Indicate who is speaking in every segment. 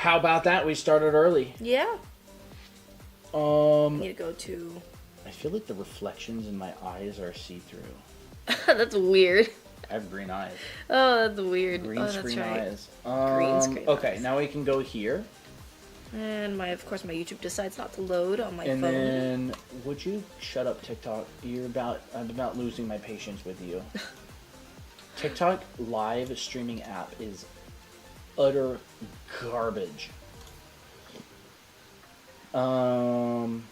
Speaker 1: How about that? We started early.
Speaker 2: Yeah. Need to go to...
Speaker 1: I feel like the reflections in my eyes are see-through.
Speaker 2: That's weird.
Speaker 1: I have green eyes.
Speaker 2: Oh, that's weird.
Speaker 1: Green screen eyes.
Speaker 2: Green screen
Speaker 1: okay,
Speaker 2: eyes.
Speaker 1: now we can go here.
Speaker 2: And of course, my YouTube decides not to load on my phone.
Speaker 1: And then, would you shut up, TikTok? I'm about losing my patience with you. TikTok live streaming app is utter garbage. Anime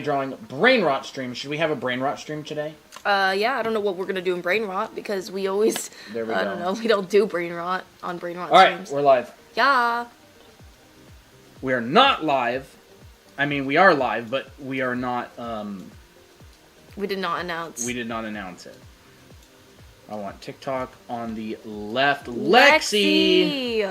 Speaker 1: drawing brain rot stream. Should we have a brain rot stream today?
Speaker 2: Yeah, I don't know what we're gonna do in brain rot because we always.
Speaker 1: There we
Speaker 2: I
Speaker 1: go.
Speaker 2: don't know. We don't do brain rot on brain rot
Speaker 1: All right,
Speaker 2: streams.
Speaker 1: we're live.
Speaker 2: Yeah.
Speaker 1: We are not live. I mean, we are live, but we are not.
Speaker 2: We did not announce.
Speaker 1: We did not announce it. I want TikTok on the left. Lexi!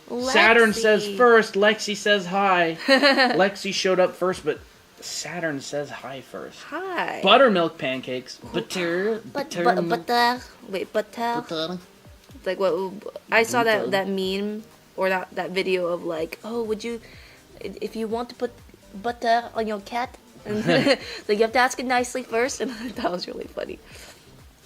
Speaker 1: Saturn says first. Lexi says hi. Lexi showed up first, but Saturn says hi first.
Speaker 2: Hi.
Speaker 1: Buttermilk pancakes. Butter.
Speaker 2: Butter. Wait, butter. Like what? I saw that meme or that video of like, oh, would you, if you want to put butter on your cat, and like you have to ask it nicely first, and that was really funny.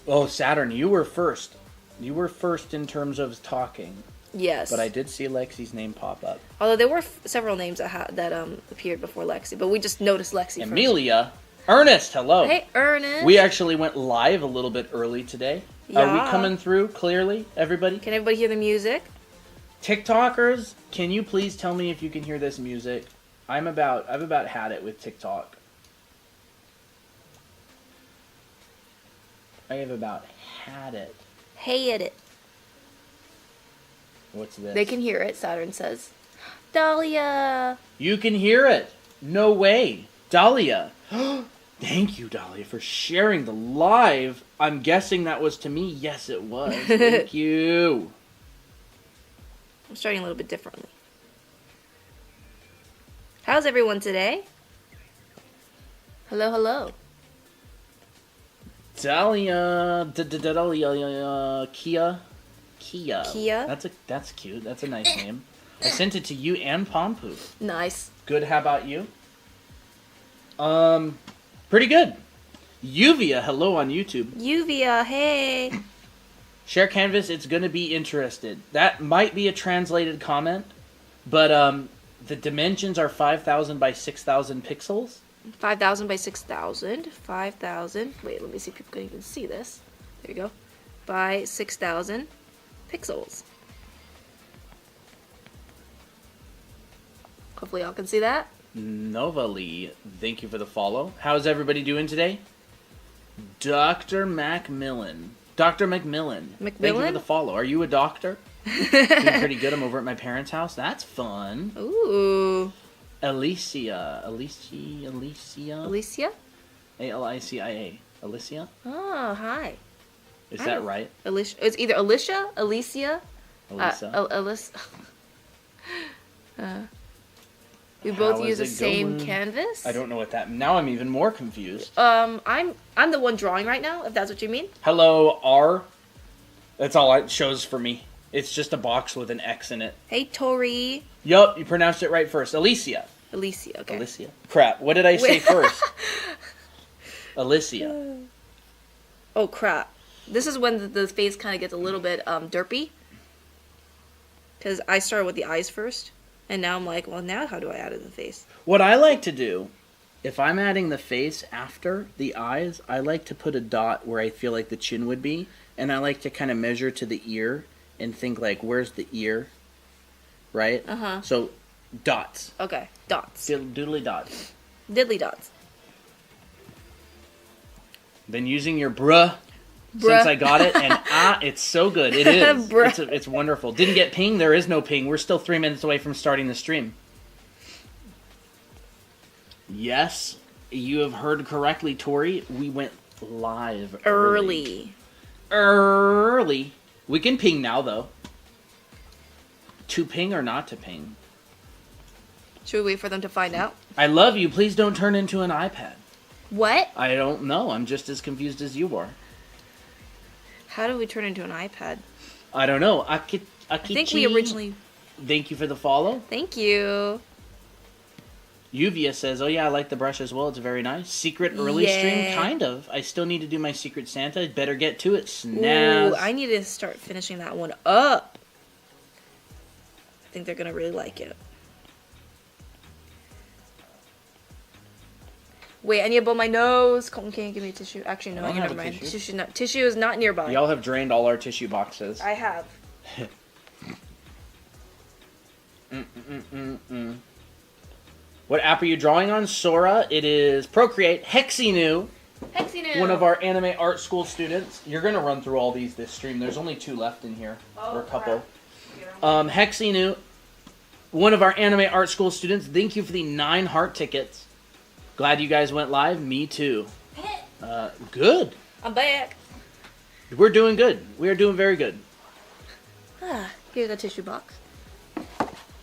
Speaker 1: Oh, Saturn, you were first. You were first in terms of talking.
Speaker 2: Yes.
Speaker 1: But I did see Lexi's name pop up.
Speaker 2: Although there were several names that appeared before Lexi, but we just noticed Lexi
Speaker 1: Amelia. First. Ernest, hello.
Speaker 2: Hey, Ernest.
Speaker 1: We actually went live a little bit early today.
Speaker 2: Yeah.
Speaker 1: Are we coming through clearly, everybody?
Speaker 2: Can everybody hear the music?
Speaker 1: TikTokers, can you please tell me if you can hear this music? I've about had it with TikTok. I have about had it.
Speaker 2: Hated it.
Speaker 1: What's this?
Speaker 2: They can hear it, Saturn says. Dahlia!
Speaker 1: You can hear it! No way! Dahlia! Thank you, Dahlia, for sharing the live. I'm guessing that was to me. Yes, it was. Thank you.
Speaker 2: I'm starting a little bit differently. How's everyone today? Hello, hello.
Speaker 1: Dahlia. Dahlia. Kia.
Speaker 2: Kia?
Speaker 1: That's cute. That's a nice name. I sent it to you and Pompu.
Speaker 2: Nice.
Speaker 1: Good. How about you? Pretty good. Uvia, hello on YouTube.
Speaker 2: Uvia, hey.
Speaker 1: Share canvas, it's gonna be interested. That might be a translated comment, but the dimensions are 5,000 by 6,000 pixels.
Speaker 2: 5,000 by 6,000. 5,000. Wait, let me see if people can even see this. There you go. By 6,000 pixels. Hopefully y'all can see that.
Speaker 1: Nova Lee, thank you for the follow. How's everybody doing today? Dr. Macmillan. Dr. McMillan. Thank you for the follow. Are you a doctor? Doing pretty good. I'm over at my parents' house. That's fun.
Speaker 2: Ooh.
Speaker 1: Alicia.
Speaker 2: Alicia?
Speaker 1: Alicia. Alicia?
Speaker 2: Oh, hi.
Speaker 1: Is that right?
Speaker 2: Alicia. It's either Alicia, Alicia.
Speaker 1: Alyssa.
Speaker 2: We both use the same canvas.
Speaker 1: I don't know what that. Now I'm even more confused.
Speaker 2: I'm the one drawing right now, if that's what you mean.
Speaker 1: Hello, R. That's all it shows for me. It's just a box with an X in it.
Speaker 2: Hey, Tori.
Speaker 1: Yup, you pronounced it right first. Alicia.
Speaker 2: Alicia, okay.
Speaker 1: Alicia. Crap, what did I say first? Alicia.
Speaker 2: Oh, crap. This is when the face kind of gets a little bit derpy. Because I started with the eyes first. And now I'm like, well, now how do I add in the face?
Speaker 1: What I like to do, if I'm adding the face after the eyes, I like to put a dot where I feel like the chin would be. And I like to kind of measure to the ear and think like, where's the ear? Right?
Speaker 2: Uh-huh.
Speaker 1: So, dots.
Speaker 2: Okay, dots.
Speaker 1: Doodly dots.
Speaker 2: Diddly dots.
Speaker 1: Been using your bruh since I got it, and it's so good. It is. It's wonderful. Didn't get ping. There is no ping. We're still 3 minutes away from starting the stream. Yes, you have heard correctly, Tori. We went live early. We can ping now, though. To ping or not to ping?
Speaker 2: Should we wait for them to find out?
Speaker 1: I love you. Please don't turn into an iPad.
Speaker 2: What?
Speaker 1: I don't know. I'm just as confused as you are.
Speaker 2: How do we turn into an iPad?
Speaker 1: I don't know.
Speaker 2: I think we originally...
Speaker 1: Thank you for the follow.
Speaker 2: Thank you.
Speaker 1: Yuvia says, oh yeah, I like the brush as well. It's very nice. Secret early stream? Kind of. I still need to do my Secret Santa. Better get to it. Snaz.
Speaker 2: Ooh, I need to start finishing that one up. I think they're going to really like it. Wait, I need to blow my nose. Colton can't give me a tissue. Actually, no, never mind. Tissue is not nearby.
Speaker 1: Y'all have drained all our tissue boxes.
Speaker 2: I have.
Speaker 1: What app are you drawing on, Sora? It is Procreate. Hexinu. One of our anime art school students. You're going to run through all these this stream. There's only 2 left in here. Or a couple. Hexinu. One of our anime art school students. Thank you for the 9 heart tickets. Glad you guys went live. Me too. Good.
Speaker 2: I'm back.
Speaker 1: We're doing good. We are doing very good.
Speaker 2: Here's a tissue box.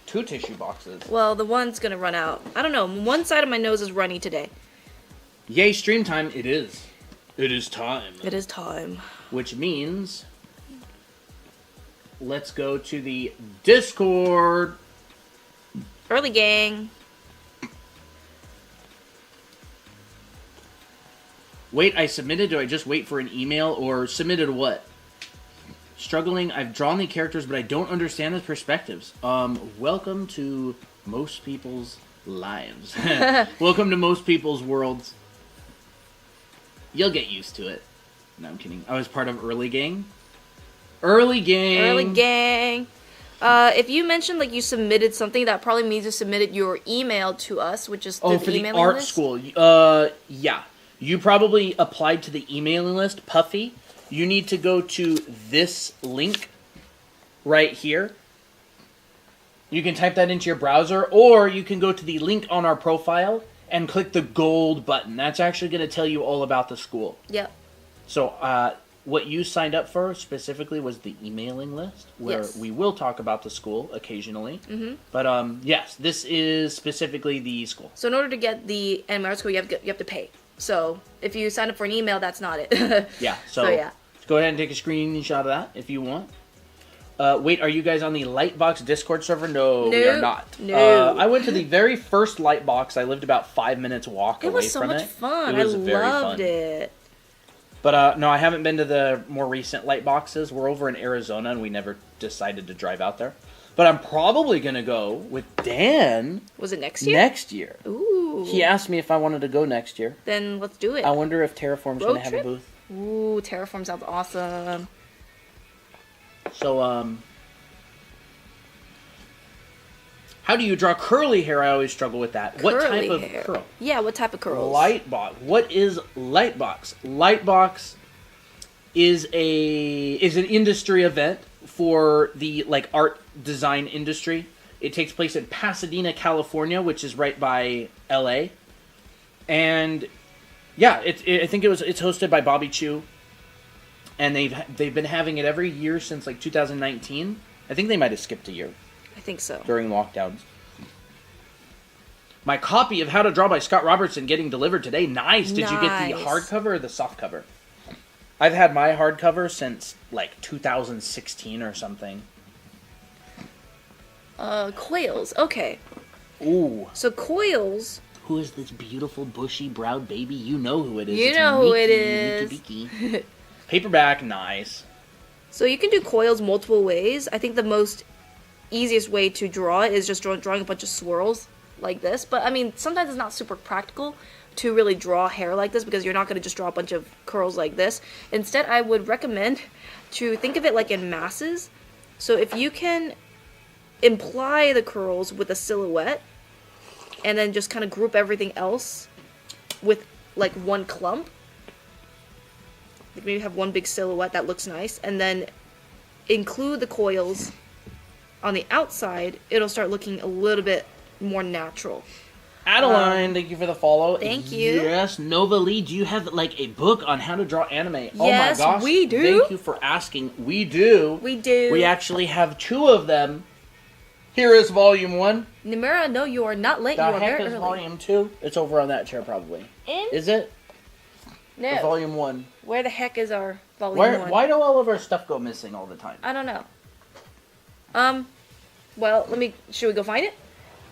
Speaker 1: 2 tissue boxes.
Speaker 2: Well, the one's gonna run out. I don't know. One side of my nose is runny today.
Speaker 1: Yay, stream time. It is. It is time.
Speaker 2: It is time.
Speaker 1: Which means... let's go to the Discord.
Speaker 2: Early gang.
Speaker 1: Wait, I submitted? Do I just wait for an email? Or submitted what? Struggling. I've drawn the characters, but I don't understand the perspectives. Welcome to most people's lives. Welcome to most people's worlds. You'll get used to it. No, I'm kidding. I was part of Early Gang. Early Gang.
Speaker 2: Early Gang. If you mentioned like you submitted something, that probably means you submitted your email to us, which is
Speaker 1: for the art list? School. Yeah. You probably applied to the emailing list, Puffy. You need to go to this link right here. You can type that into your browser, or you can go to the link on our profile and click the gold button. That's actually going to tell you all about the school. Yep. So what you signed up for specifically was the emailing list, where we will talk about the school occasionally. Mm-hmm. But yes, this is specifically the school.
Speaker 2: So in order to get the anime art school, you have to pay. So if you sign up for an email, that's not it.
Speaker 1: Yeah. So yeah. Go ahead and take a screenshot of that if you want. Wait, are you guys on the Lightbox Discord server? No, we are not. No. I went to the very first Lightbox. I lived about 5 minutes walk away from it. It was so much fun.
Speaker 2: I loved it.
Speaker 1: But no, I haven't been to the more recent Lightboxes. We're over in Arizona, and we never decided to drive out there. But I'm probably going to go with Dan.
Speaker 2: Was it next year?
Speaker 1: Next year. Ooh. He asked me if I wanted to go next year.
Speaker 2: Then let's do it.
Speaker 1: I wonder if Terraform's going to have a booth.
Speaker 2: Ooh, Terraform sounds awesome.
Speaker 1: So, how do you draw curly hair? I always struggle with that.
Speaker 2: Curly
Speaker 1: what type of
Speaker 2: hair.
Speaker 1: curl?
Speaker 2: Yeah, what type of curls?
Speaker 1: Lightbox. What is Lightbox? Lightbox is an industry event for the art design industry. It takes place in Pasadena, California, which is right by LA. And yeah, I think it's hosted by Bobby Chu. And they've been having it every year since 2019. I think they might have skipped a year.
Speaker 2: I think so.
Speaker 1: During lockdowns. My copy of How to Draw by Scott Robertson getting delivered today. Nice. Did you get the hardcover or the softcover? I've had my hardcover since 2016 or something.
Speaker 2: Coils. Okay.
Speaker 1: Ooh.
Speaker 2: So Coils.
Speaker 1: Who is this beautiful bushy-browed baby? You know who it is.
Speaker 2: You know who it is.
Speaker 1: Mickey. Paperback, nice.
Speaker 2: So you can do Coils multiple ways. I think the most easiest way to draw it is just drawing a bunch of swirls like this. But I mean, sometimes it's not super practical to really draw hair like this because you're not going to just draw a bunch of curls like this. Instead, I would recommend to think of it like in masses. So if you can imply the curls with a silhouette and then just kind of group everything else with one clump. Maybe have one big silhouette that looks nice, and then include the coils on the outside, it'll start looking a little bit more natural.
Speaker 1: Adeline, thank you for the follow.
Speaker 2: Thank you.
Speaker 1: Yes, Nova Lee, do you have a book on how to draw anime?
Speaker 2: Yes,
Speaker 1: oh my gosh,
Speaker 2: we do.
Speaker 1: Thank you for asking. We do.
Speaker 2: We do.
Speaker 1: We actually have 2 of them. Here is volume 1.
Speaker 2: Nimura, no, you are not late. You are very early.
Speaker 1: The heck is volume 2? It's over on that chair, probably. Is it?
Speaker 2: No.
Speaker 1: The volume 1.
Speaker 2: Where the heck is our volume 1?
Speaker 1: Why do all of our stuff go missing all the time?
Speaker 2: I don't know. Well, should we go find it?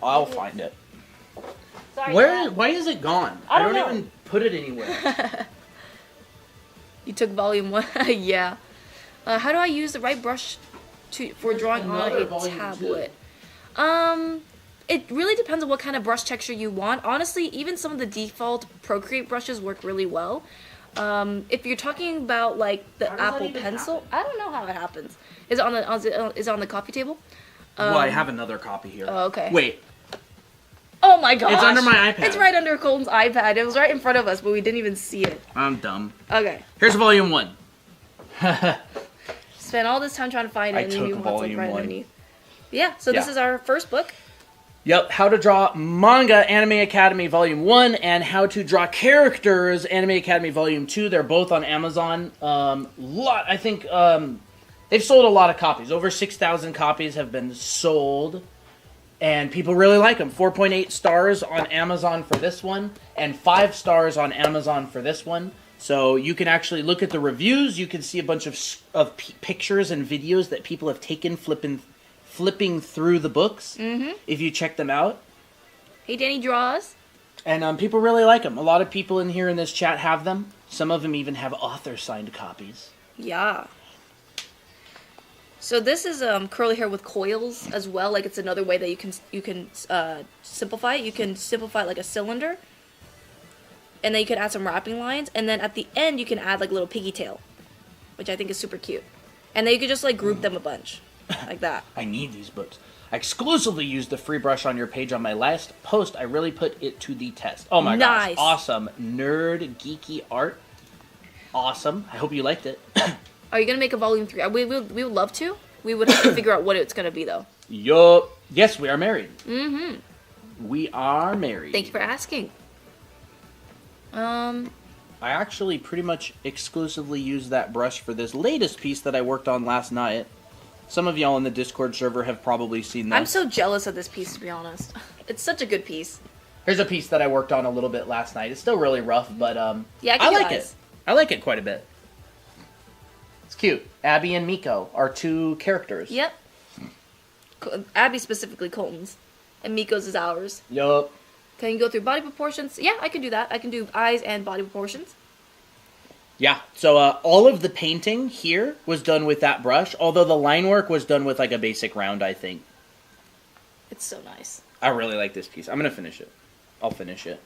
Speaker 1: I'll find it.
Speaker 2: Sorry,
Speaker 1: why is it gone?
Speaker 2: I don't know.
Speaker 1: Even put it anywhere.
Speaker 2: You took volume 1? Yeah. How do I use the right brush for drawing on a tablet? It really depends on what kind of brush texture you want. Honestly, even some of the default Procreate brushes work really well. If you're talking about like the Apple Pencil, I don't know how it happens. Is it on the coffee table?
Speaker 1: Well, I have another copy here.
Speaker 2: Oh, okay.
Speaker 1: Wait.
Speaker 2: Oh my gosh.
Speaker 1: It's under my iPad.
Speaker 2: It's right under Colton's iPad. It was right in front of us, but we didn't even see it.
Speaker 1: I'm dumb.
Speaker 2: Okay.
Speaker 1: Here's volume 1.
Speaker 2: Spent all this time trying to find it, and you want like right underneath. Yeah. So this is our first book.
Speaker 1: Yep, How to Draw Manga Anime Academy Volume 1 and How to Draw Characters Anime Academy Volume 2. They're both on Amazon. I think they've sold a lot of copies. Over 6,000 copies have been sold, and people really like them. 4.8 stars on Amazon for this one, and 5 stars on Amazon for this one. So you can actually look at the reviews. You can see a bunch of pictures and videos that people have taken flipping through the books, if you check them out.
Speaker 2: Hey, Danny Draws.
Speaker 1: And people really like them. A lot of people in here in this chat have them. Some of them even have author-signed copies.
Speaker 2: Yeah. So this is curly hair with coils as well. Like, it's another way that you can simplify it. You can simplify it like a cylinder. And then you can add some wrapping lines. And then at the end, you can add like a little piggy tail, which I think is super cute. And then you can just like group them a bunch. Like that.
Speaker 1: I need these books. I exclusively used the free brush on your page on my last post. I really put it to the test. Oh my gosh. Awesome. Nerd, geeky art. Awesome. I hope you liked it.
Speaker 2: Are you going to make a volume 3? We would love to. We would have to figure out what it's going to be, though.
Speaker 1: Yup. Yes, we are married. We are married.
Speaker 2: Thank you for asking.
Speaker 1: I actually pretty much exclusively used that brush for this latest piece that I worked on last night. Some of y'all in the Discord server have probably seen this.
Speaker 2: I'm so jealous of this piece, to be honest. It's such a good piece.
Speaker 1: Here's a piece that I worked on a little bit last night. It's still really rough, but
Speaker 2: yeah,
Speaker 1: I like it. I like it quite a bit. It's cute. Abby and Miko are 2 characters.
Speaker 2: Yep. Abby specifically Colton's, and Miko's is ours.
Speaker 1: Yup.
Speaker 2: Can you go through body proportions? Yeah, I can do that. I can do eyes and body proportions.
Speaker 1: Yeah, so all of the painting here was done with that brush, although the line work was done with like a basic round, I think.
Speaker 2: It's so nice.
Speaker 1: I really like this piece. I'm going to finish it. I'll finish it.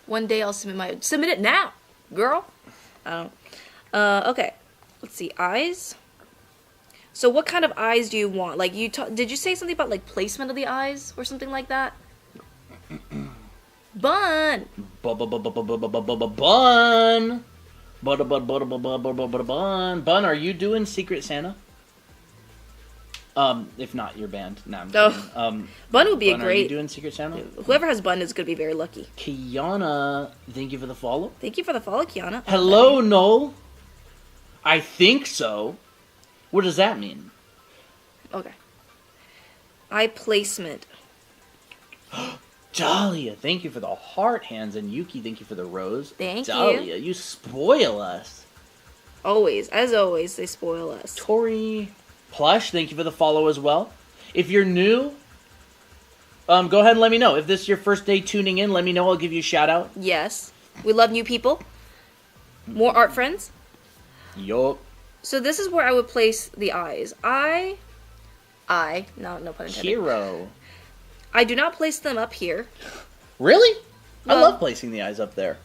Speaker 2: One day I'll submit it now, girl. Okay, let's see, eyes. So what kind of eyes do you want? Like, did you say something about like placement of the eyes or something like that? Bun.
Speaker 1: Bun. Bun, are you doing Secret Santa? If not, you're banned. No, I'm kidding.
Speaker 2: Bun would be a great.
Speaker 1: Are you doing Secret Santa?
Speaker 2: Whoever has Bun is going to be very lucky.
Speaker 1: Kiana, thank you for the follow.
Speaker 2: Thank you for the follow, Kiana.
Speaker 1: Hello, Noel. I think so. What does that mean?
Speaker 2: Okay. Eye placement.
Speaker 1: Dahlia, thank you for the heart hands, and Yuki, thank you for the rose.
Speaker 2: Thank you.
Speaker 1: Dahlia, you spoil us.
Speaker 2: Always, as always, they spoil us.
Speaker 1: Tori Plush, thank you for the follow as well. If you're new, go ahead and let me know. If this is your first day tuning in, let me know. I'll give you a shout out.
Speaker 2: Yes, we love new people. More art friends.
Speaker 1: Yup.
Speaker 2: So this is where I would place the eyes. No pun intended.
Speaker 1: Hero.
Speaker 2: I do not place them up here.
Speaker 1: Really? I love placing the eyes up there.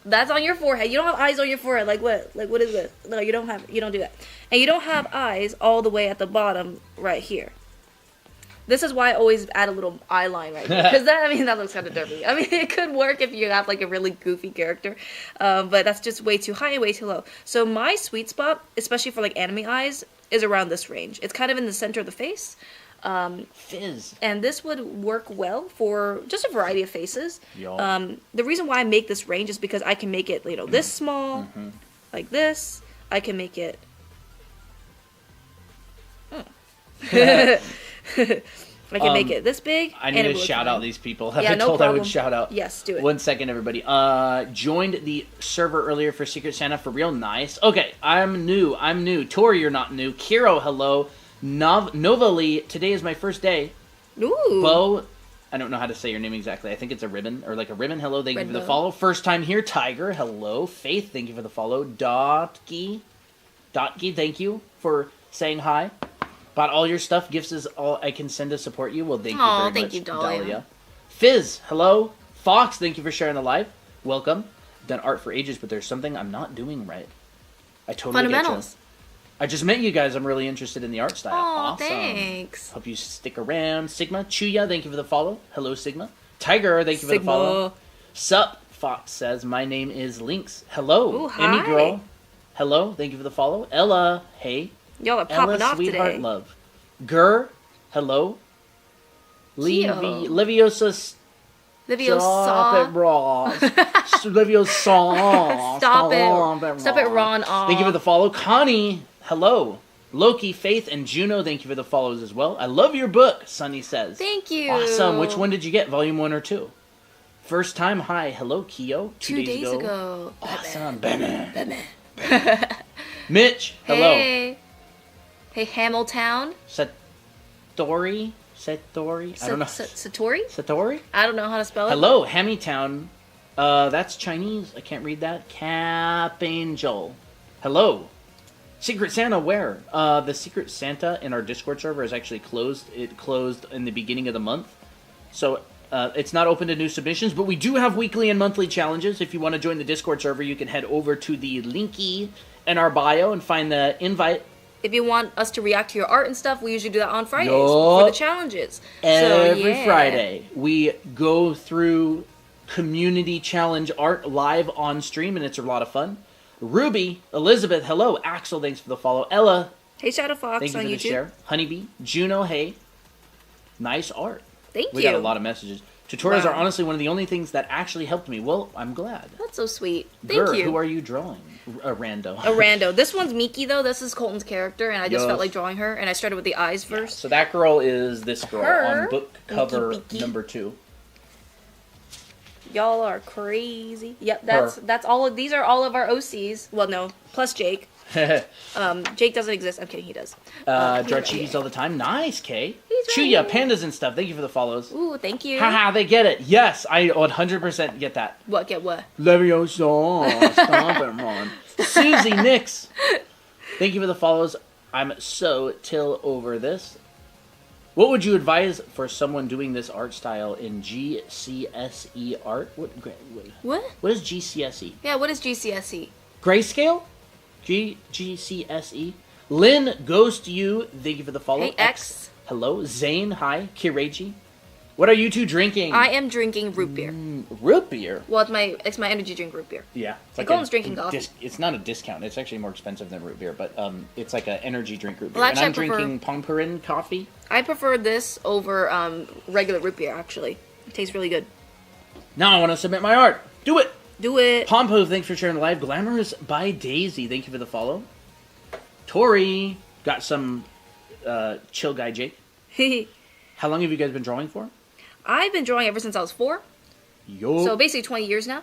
Speaker 2: That's on your forehead. You don't have eyes on your forehead. Like what? Like what is this? No, you don't do that. And you don't have eyes all the way at the bottom right here. This is why I always add a little eye line right here. Because that looks kind of derpy. I mean, it could work if you have like a really goofy character. But that's just way too high and way too low. So my sweet spot, especially for like anime eyes, is around this range. It's kind of in the center of the face.
Speaker 1: Fizz.
Speaker 2: And this would work well for just a variety of faces.
Speaker 1: Yo.
Speaker 2: The reason why I make this range is because I can make it, this small, like this. I can make it. I can make it this big.
Speaker 1: I need to shout out these people. Have
Speaker 2: yeah,
Speaker 1: I
Speaker 2: no
Speaker 1: told
Speaker 2: problem.
Speaker 1: I would shout out?
Speaker 2: Yes, do it.
Speaker 1: 1 second, everybody. Joined the server earlier for Secret Santa for real. Nice. Okay, I'm new. Tori, you're not new. Kiro, hello. Novali, today is my first day.
Speaker 2: Ooh.
Speaker 1: Bo, I don't know how to say your name exactly. I think it's a ribbon, or like a ribbon. Hello, thank you for the follow. First time here, Tiger. Hello. Faith, thank you for the follow. Dotki, thank you for saying hi. Bought all your stuff. Gifts is all I can send to support you. Well, thank you very much,
Speaker 2: thank you, Dahlia.
Speaker 1: Fizz, hello. Fox, thank you for sharing the live. Welcome. Done art for ages, but there's something I'm not doing right. I totally get you. I just met you guys. I'm really interested in the art style. Awesome.
Speaker 2: Thanks.
Speaker 1: Hope you stick around. Sigma, Chuya, thank you for the follow. Hello, Sigma. Tiger, thank you for the follow. Sup, Fox says, my name is Lynx. Hello.
Speaker 2: Ooh, hi.
Speaker 1: Emmy Girl. Hello, thank you for the follow. Ella, hey.
Speaker 2: Y'all are popping
Speaker 1: Ella,
Speaker 2: off
Speaker 1: sweetheart,
Speaker 2: today.
Speaker 1: love. Gur, hello. Leviosa. Stop it, Ron. Leviosa.
Speaker 2: Stop it, Ron.
Speaker 1: Thank you for the follow. Connie, hello. Loki, Faith, and Juno, thank you for the follows as well. I love your book, Sunny says.
Speaker 2: Thank you.
Speaker 1: Awesome. Which one did you get, volume 1 or 2? First time, hi. Hello, Kyo.
Speaker 2: 2 days ago.
Speaker 1: Awesome. Mitch, hello.
Speaker 2: Hey, Hamiltown.
Speaker 1: Satori? I don't know.
Speaker 2: Satori? I don't know how to spell it.
Speaker 1: Hello, Hamitown. That's Chinese. I can't read that. Cap Angel. Hello. Secret Santa, where? The Secret Santa in our Discord server is actually closed. It closed in the beginning of the month. So, it's not open to new submissions, but we do have weekly and monthly challenges. If you want to join the Discord server, you can head over to the linky in our bio and find the invite.
Speaker 2: If you want us to react to your art and stuff, we usually do that on Fridays for the challenges.
Speaker 1: Every Friday, we go through community challenge art live on stream, and it's a lot of fun. Ruby, Elizabeth, hello. Axel, thanks for the follow. Ella,
Speaker 2: hey, Shadow Fox,
Speaker 1: thank you
Speaker 2: on
Speaker 1: for the
Speaker 2: YouTube.
Speaker 1: share. Honeybee, Juno, hey. Nice art.
Speaker 2: Thank you.
Speaker 1: We got a lot of messages. Tutorials are honestly one of the only things that actually helped me. Well, I'm glad.
Speaker 2: That's so sweet. Thank you.
Speaker 1: Who are you drawing? A rando.
Speaker 2: A rando. This one's Miki, though. This is Colton's character, and I just felt like drawing her, and I started with the eyes first.
Speaker 1: So that girl is this girl on book cover number 2.
Speaker 2: Y'all are crazy. Yep, that's all of these are all of our OCs. Well, no, plus Jake. Jake doesn't exist. I'm kidding, he does.
Speaker 1: Draw cheese all the time. Nice, Kay. Chuya, pandas and stuff. Thank you for the follows.
Speaker 2: Ooh, thank you.
Speaker 1: Haha, they get it. Yes, I 100% get that.
Speaker 2: What, get what?
Speaker 1: Leviosa. Stop it, Ron. Susie Nix. Thank you for the follows. I'm so till over this. What would you advise for someone doing this art style in GCSE art? What is GCSE?
Speaker 2: Yeah, what is GCSE?
Speaker 1: Grayscale? GCSE. Lynn, Ghost You, thank you for the follow.
Speaker 2: Hey, X.
Speaker 1: Hello. Zane, hi. Kireji. What are you two drinking?
Speaker 2: I am drinking root beer.
Speaker 1: Root beer?
Speaker 2: Well, it's my energy drink root beer.
Speaker 1: Yeah.
Speaker 2: It's Colin's drinking coffee.
Speaker 1: It's not a discount. It's actually more expensive than root beer, but it's like an energy drink root beer.
Speaker 2: Well,
Speaker 1: and I'm drinking Pomperin coffee.
Speaker 2: I prefer this over regular root beer, actually. It tastes really good.
Speaker 1: Now I want to submit my art. Do it!
Speaker 2: Do it!
Speaker 1: Pompo, thanks for sharing the live. Glamorous by Daisy, thank you for the follow. Tori, got some chill guy Jake. How long have you guys been drawing for?
Speaker 2: I've been drawing ever since I was 4.
Speaker 1: Yo.
Speaker 2: So basically 20 years now.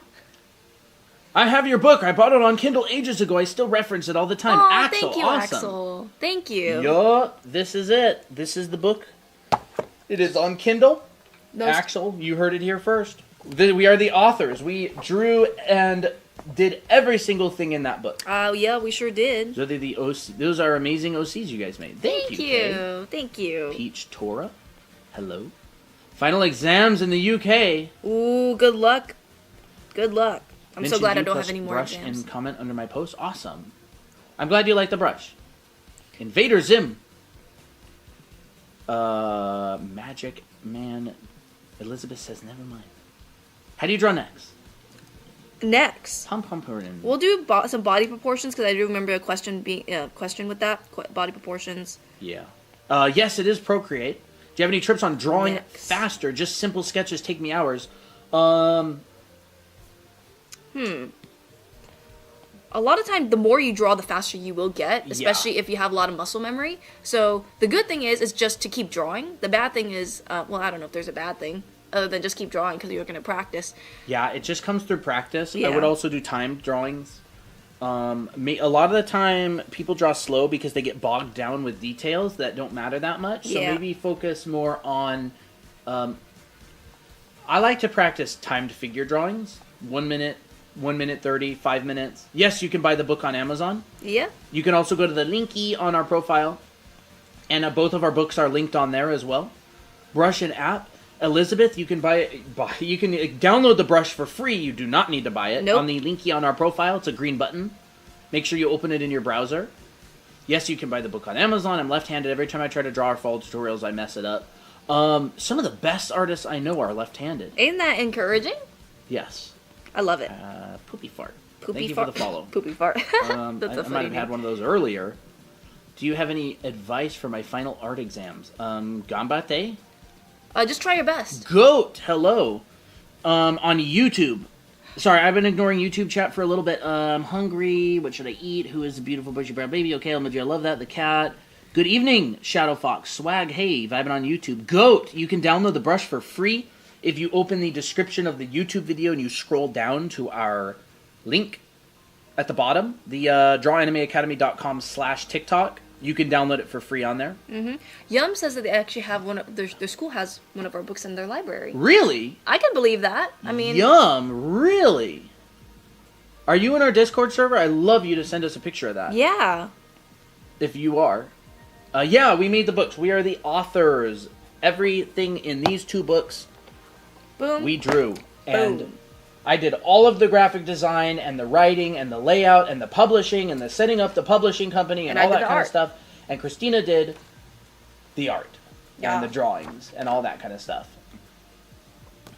Speaker 1: I have your book. I bought it on Kindle ages ago. I still reference it all the time.
Speaker 2: Oh,
Speaker 1: Axel,
Speaker 2: thank you,
Speaker 1: awesome.
Speaker 2: Axel. Thank you.
Speaker 1: Yo, this is it. This is the book. It is on Kindle. Axel, you heard it here first. We are the authors. We drew and did every single thing in that book.
Speaker 2: Yeah, we sure did.
Speaker 1: So they're the OC. Those are amazing OCs you guys made. Thank you. Kay.
Speaker 2: Thank you.
Speaker 1: Peach Tora. Hello. Final exams in the UK.
Speaker 2: Ooh, good luck. Good luck. I'm so glad I don't have any more
Speaker 1: brush
Speaker 2: exams.
Speaker 1: And comment under my post. Awesome. I'm glad you like the brush. Invader Zim. Magic Man. Elizabeth says never mind. How do you draw next?
Speaker 2: Next. We'll do some body proportions because I do remember a question being question with that body proportions.
Speaker 1: Yeah. Yes, it is Procreate. Do you have any tips on drawing faster? Just simple sketches take me hours. A
Speaker 2: lot of time, the more you draw, the faster you will get, especially if you have a lot of muscle memory. So the good thing is just to keep drawing. The bad thing is, well, I don't know if there's a bad thing other than just keep drawing because you're going to practice.
Speaker 1: Yeah, it just comes through practice.
Speaker 2: Yeah.
Speaker 1: I would also do timed drawings. A lot of the time, people draw slow because they get bogged down with details that don't matter that much. So maybe focus more on... I like to practice timed figure drawings. 1 minute, 1 minute 30, 5 minutes. Yes, you can buy the book on Amazon. Yeah. You can also go to the linky on our profile. And both of our books are linked on there as well. Brush and app. Elizabeth, you can you can download the brush for free. You do not need to buy it. Nope. On the linky on our profile, it's a green button. Make sure you open it in your browser. Yes, you can buy the book on Amazon. I'm left-handed. Every time I try to draw our fall tutorials, I mess it up. Some of the best artists I know are left-handed.
Speaker 2: Ain't that encouraging?
Speaker 1: Yes.
Speaker 2: I love it.
Speaker 1: Poopy fart.
Speaker 2: Poopy
Speaker 1: Thank you
Speaker 2: fart.
Speaker 1: for the follow.
Speaker 2: Poopy fart.
Speaker 1: I might have had one of those earlier. Do you have any advice for my final art exams? Ganbate?
Speaker 2: Just try your best.
Speaker 1: Goat, hello. On YouTube. Sorry, I've been ignoring YouTube chat for a little bit. I'm hungry. What should I eat? Who is the beautiful bushy brown baby? Okay, I love that. The cat. Good evening, Shadow Fox. Swag, hey, vibing on YouTube. Goat, you can download the brush for free. If you open the description of the YouTube video and you scroll down to our link at the bottom, the drawanimeacademy.com/TikTok, you can download it for free on there. Mm-hmm.
Speaker 2: Yum says that they actually have their school has one of our books in their library.
Speaker 1: Really?
Speaker 2: I can believe that. I mean...
Speaker 1: Yum, really? Are you in our Discord server? I'd love you to send us a picture of that.
Speaker 2: Yeah.
Speaker 1: If you are. Yeah, we made the books. We are the authors. Everything in these 2 books, boom, we drew. And boom. I did all of the graphic design and the writing and the layout and the publishing and the setting up the publishing company and all that kind of stuff. And Christina did the art and the drawings and all that kind of stuff.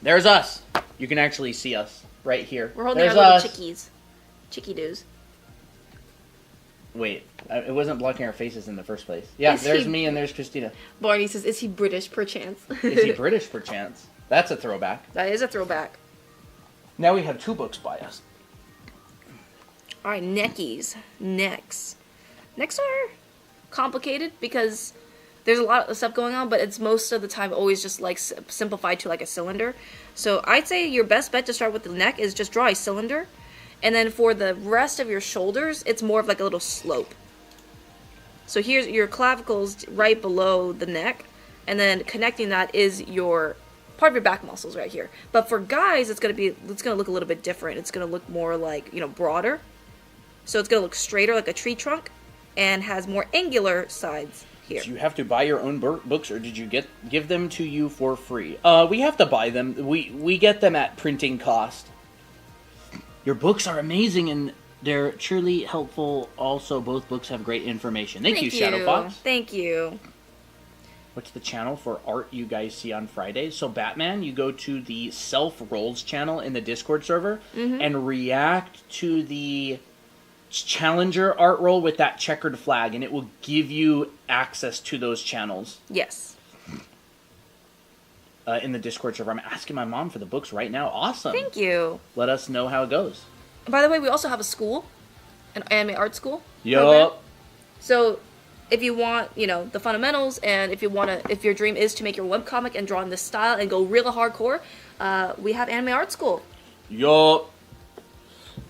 Speaker 1: There's us. You can actually see us right here.
Speaker 2: We're holding our little chickies. Chickie doos.
Speaker 1: Wait, it wasn't blocking our faces in the first place. Yeah, there's me and there's Christina.
Speaker 2: Barney says, is he British perchance?
Speaker 1: Is he British perchance? That's a throwback.
Speaker 2: That is a throwback.
Speaker 1: Now we have 2 books by us.
Speaker 2: Alright, neckies. Necks. Necks are complicated because there's a lot of stuff going on, but it's most of the time always just like simplified to like a cylinder. So I'd say your best bet to start with the neck is just draw a cylinder. And then for the rest of your shoulders, it's more of like a little slope. So here's your clavicles right below the neck. And then connecting that is your part of your back muscles right here. But for guys, it's gonna look a little bit different. It's gonna look more like, broader. So it's gonna look straighter like a tree trunk and has more angular sides here.
Speaker 1: Do you have to buy your own books, or did you give them to you for free? We have to buy them. We get them at printing cost. Your books are amazing and they're truly helpful. Also, both books have great information. Thank you, Shadow Fox.
Speaker 2: Thank you.
Speaker 1: What's the channel for art you guys see on Fridays? So Batman, you go to the Self Rolls channel in the Discord server and react to the Challenger art roll with that checkered flag, and it will give you access to those channels.
Speaker 2: Yes.
Speaker 1: In the Discord server. I'm asking my mom for the books right now. Awesome.
Speaker 2: Thank you.
Speaker 1: Let us know how it goes.
Speaker 2: By the way, we also have a school, an anime art school.
Speaker 1: Yup.
Speaker 2: So if you want, the fundamentals, and if your dream is to make your webcomic and draw in this style and go real hardcore, we have anime art school.
Speaker 1: Yup.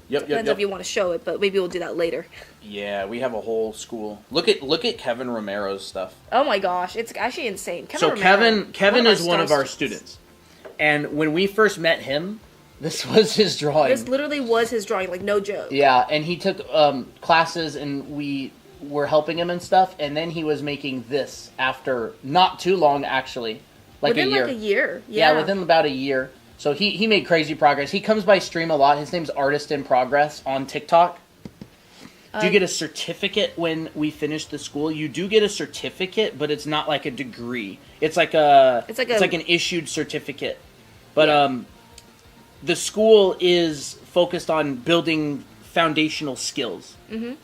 Speaker 2: Depends if you want to show it, but maybe we'll do that later.
Speaker 1: Yeah, we have a whole school. Look at Kevin Romero's stuff.
Speaker 2: Oh my gosh, it's actually insane.
Speaker 1: Kevin is one of our students. And when we first met him, this was his drawing.
Speaker 2: This literally was his drawing, like no joke.
Speaker 1: Yeah, and he took classes and we were helping him and stuff, and then he was making this after not too long actually.
Speaker 2: Within
Speaker 1: a year.
Speaker 2: Like a year.
Speaker 1: Yeah, within about a year. So he made crazy progress. He comes by stream a lot. His name's Artist in Progress on TikTok. Do you get a certificate when we finish the school? You do get a certificate, but it's not like a degree. It's like an issued certificate. But the school is focused on building foundational skills. Mm-hmm.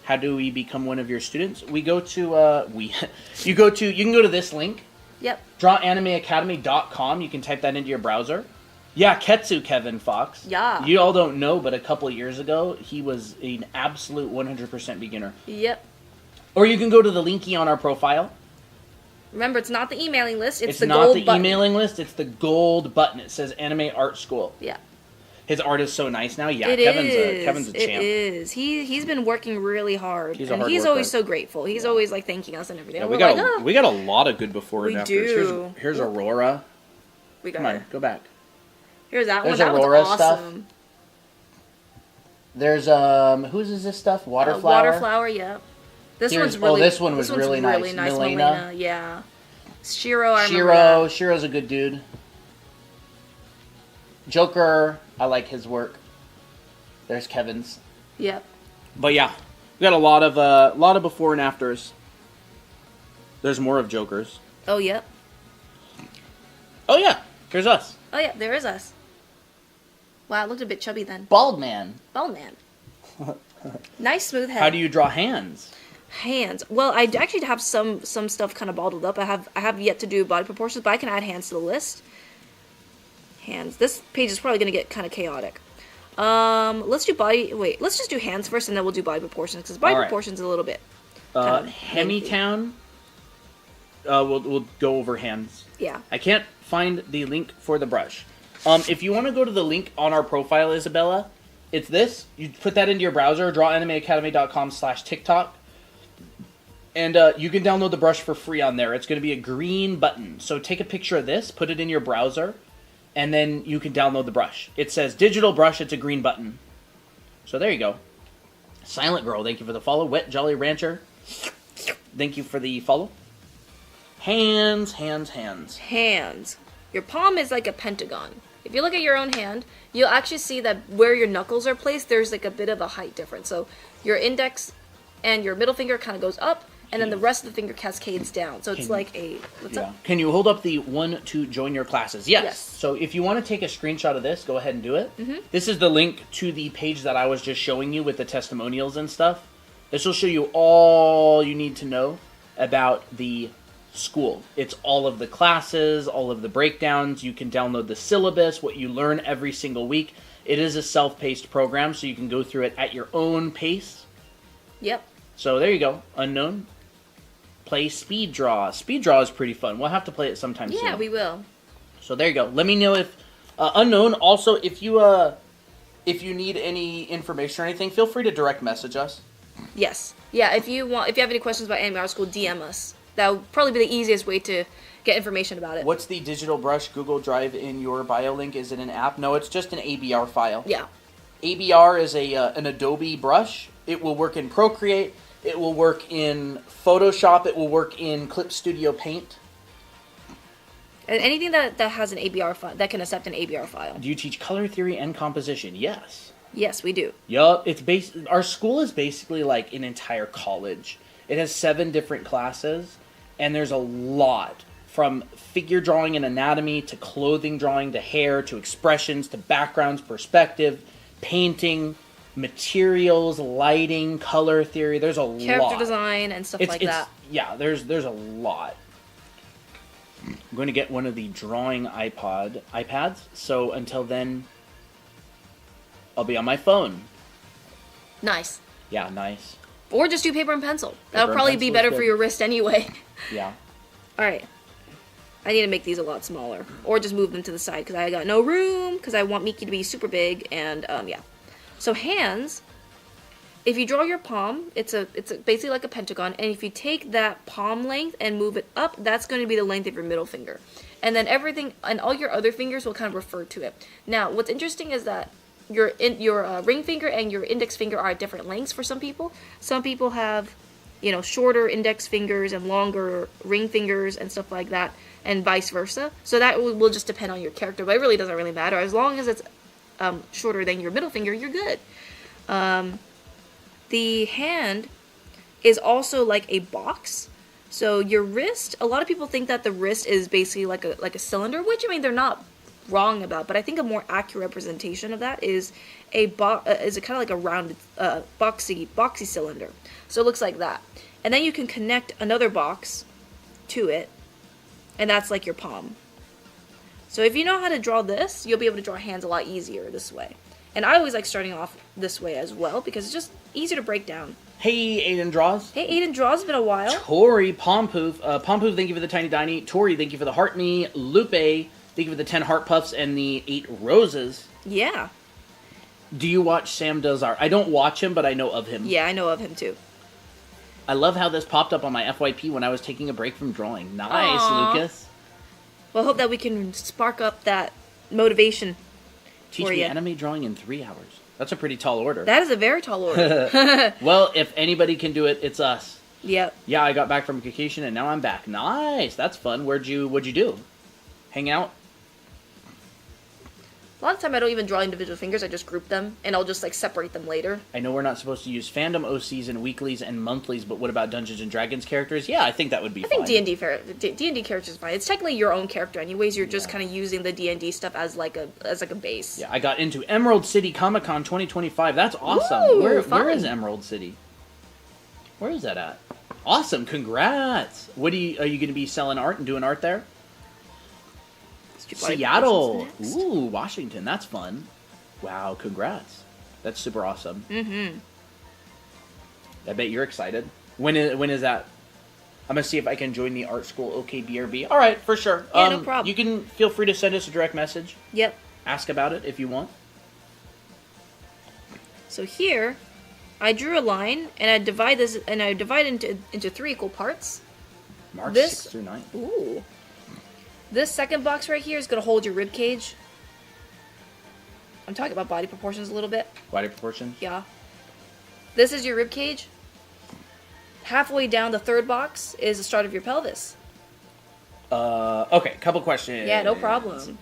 Speaker 1: How do we become one of your students? We go to you can go to this link.
Speaker 2: Yep.
Speaker 1: drawanimeacademy.com. You can type that into your browser. Yeah, Ketsu Kevin Fox.
Speaker 2: Yeah.
Speaker 1: You all don't know, but a couple of years ago, he was an absolute 100% beginner.
Speaker 2: Yep.
Speaker 1: Or you can go to the linky on our profile.
Speaker 2: Remember, it's not the emailing list. It's the
Speaker 1: gold button.
Speaker 2: It's not the
Speaker 1: emailing list. It's the gold button. It says Anime Art School.
Speaker 2: Yeah.
Speaker 1: his art is so nice now. Yeah, Kevin's a champ.
Speaker 2: It is. He's been working really hard.
Speaker 1: He's
Speaker 2: always so grateful. He's always like thanking us and everything.
Speaker 1: Yeah, we got a lot of good before and afters.
Speaker 2: Do.
Speaker 1: Here's Aurora.
Speaker 2: Come on,
Speaker 1: go back.
Speaker 2: Here's that
Speaker 1: There's
Speaker 2: one. That
Speaker 1: Aurora
Speaker 2: one's
Speaker 1: stuff.
Speaker 2: awesome.
Speaker 1: There's whose is this stuff? Waterflower.
Speaker 2: Waterflower, yeah. This one was really nice.
Speaker 1: Milena.
Speaker 2: Yeah. Shiro,
Speaker 1: Shiro's a good dude. Joker, I like his work. There's Kevin's.
Speaker 2: Yep.
Speaker 1: But yeah, we got a lot of before and afters. There's more of Joker's.
Speaker 2: Oh, yep.
Speaker 1: Oh yeah, here's us.
Speaker 2: Oh yeah, there is us. Wow, it looked a bit chubby then.
Speaker 1: Bald man.
Speaker 2: Nice smooth head.
Speaker 1: How do you draw hands?
Speaker 2: Hands. Well, I actually have some stuff kind of bottled up. I have yet to do body proportions, but I can add hands to the list. Hands. This page is probably going to get kind of chaotic. Let's do body. Wait, let's just do hands first, and then we'll do body proportions because body proportions is a little bit.
Speaker 1: Hemitown. We'll go over hands.
Speaker 2: Yeah.
Speaker 1: I can't find the link for the brush. If you want to go to the link on our profile, Isabella, it's this. You put that into your browser, drawanimeacademy.com/TikTok. And you can download the brush for free on there. It's going to be a green button. So take a picture of this, put it in your browser, and then you can download the brush. It says digital brush, it's a green button. So there you go. Silent Girl, thank you for the follow. Wet Jolly Rancher, thank you for the follow. Hands.
Speaker 2: Your palm is like a pentagon. If you look at your own hand, you'll actually see that where your knuckles are placed, there's like a bit of a height difference. So your index and your middle finger kind of goes up, and then the rest of the finger cascades down. So it's like a... What's up?
Speaker 1: Can you hold up the one to join your classes? Yes. So if you want to take a screenshot of this, go ahead and do it.
Speaker 2: Mm-hmm.
Speaker 1: This is the link to the page that I was just showing you with the testimonials and stuff. This will show you all you need to know about the school. It's all of the classes, all of the breakdowns. You can download the syllabus, what you learn every single week. It is a self-paced program, so you can go through it at your own pace.
Speaker 2: Yep.
Speaker 1: So there you go. Unknown. Play speed draw. Speed draw is pretty fun. We'll have to play it sometime soon.
Speaker 2: Yeah, we will.
Speaker 1: So there you go. Let me know if unknown. Also, if you need any information or anything, feel free to direct message us.
Speaker 2: Yes. Yeah. If you have any questions about Anime Art School, DM us. That would probably be the easiest way to get information about it.
Speaker 1: What's the digital brush Google Drive in your bio link? Is it an app? No, it's just an ABR file.
Speaker 2: Yeah.
Speaker 1: ABR is an Adobe brush. It will work in Procreate. It will work in Photoshop. It will work in Clip Studio Paint.
Speaker 2: And anything that has an ABR file, that can accept an ABR file.
Speaker 1: Do you teach color theory and composition? Yes.
Speaker 2: Yes, we do.
Speaker 1: Yup. Our school is basically like an entire college. It has 7 different classes, and there's a lot. From figure drawing and anatomy, to clothing drawing, to hair, to expressions, to backgrounds, perspective, painting, materials, lighting, color theory. There's a lot.
Speaker 2: Character design and stuff like that.
Speaker 1: Yeah, there's a lot. I'm going to get one of the drawing iPads. So until then, I'll be on my phone.
Speaker 2: Nice.
Speaker 1: Yeah, nice.
Speaker 2: Or just do paper and pencil. That'll probably be better for your wrist anyway.
Speaker 1: Yeah.
Speaker 2: All right. I need to make these a lot smaller. Or just move them to the side because I got no room because I want Miki to be super big. And, yeah. So hands, if you draw your palm, it's basically like a pentagon. And if you take that palm length and move it up, that's going to be the length of your middle finger. And then everything, and all your other fingers will kind of refer to it. Now, what's interesting is that your ring finger and your index finger are at different lengths for some people. Some people have, shorter index fingers and longer ring fingers and stuff like that, and vice versa. So that will just depend on your character, but it really doesn't really matter. As long as it's shorter than your middle finger, you're good. The hand is also like a box. So your wrist, a lot of people think that the wrist is basically like a cylinder, which, they're not wrong about, but I think a more accurate representation of that is a kind of like a rounded boxy cylinder. So it looks like that. And then you can connect another box to it, and that's like your palm. So if you know how to draw this, you'll be able to draw hands a lot easier this way. And I always like starting off this way as well because it's just easier to break down.
Speaker 1: Hey, Aiden Draws.
Speaker 2: Hey, Aiden Draws. It's been a while.
Speaker 1: Tori Pompoof. Pompoof, thank you for the Tiny Diny. Tori, thank you for the Heart Me. Lupe, thank you for the 10 Heart Puffs and the 8 Roses.
Speaker 2: Yeah.
Speaker 1: Do you watch Sam Does Art? I don't watch him, but I know of him.
Speaker 2: Yeah, I know of him too.
Speaker 1: I love how this popped up on my FYP when I was taking a break from drawing. Nice,
Speaker 2: Aww.
Speaker 1: Lucas.
Speaker 2: Well, I hope that we can spark up that motivation.
Speaker 1: Teach me anime drawing in 3 hours. That's a pretty tall order.
Speaker 2: That is a very tall order.
Speaker 1: Well, if anybody can do it, it's us.
Speaker 2: Yep.
Speaker 1: Yeah, I got back from vacation and now I'm back. Nice. That's fun. What'd you do? Hang out?
Speaker 2: A lot of time I don't even draw individual fingers. I just group them, and I'll just like separate them later.
Speaker 1: I know we're not supposed to use fandom OCs and weeklies and monthlies, but what about Dungeons and Dragons characters? Yeah, I think that would be fine.
Speaker 2: I think D&D characters is fine. It's technically your own character anyways. You're just kind of using the D&D stuff as like a base.
Speaker 1: Yeah, I got into Emerald City Comic Con 2025. That's awesome.
Speaker 2: Ooh,
Speaker 1: where is Emerald City? Where is that at? Awesome. Congrats. Are you going to be selling art and doing art there? Seattle. Ooh, Washington. That's fun. Wow, congrats. That's super awesome. Mm-hmm. I bet you're excited. When is that? I'm going to see if I can join the art school OKBRB. All right, for sure.
Speaker 2: Yeah, no problem.
Speaker 1: You can feel free to send us a direct message.
Speaker 2: Yep.
Speaker 1: Ask about it if you want.
Speaker 2: So here, I drew a line, and I divide into 3 equal parts.
Speaker 1: March 6th through 9th.
Speaker 2: Ooh. This second box right here is going to hold your rib cage. I'm talking about body proportions a little bit.
Speaker 1: Body proportions?
Speaker 2: Yeah. This is your rib cage. Halfway down the third box is the start of your pelvis.
Speaker 1: Okay, couple questions.
Speaker 2: Yeah, no problem.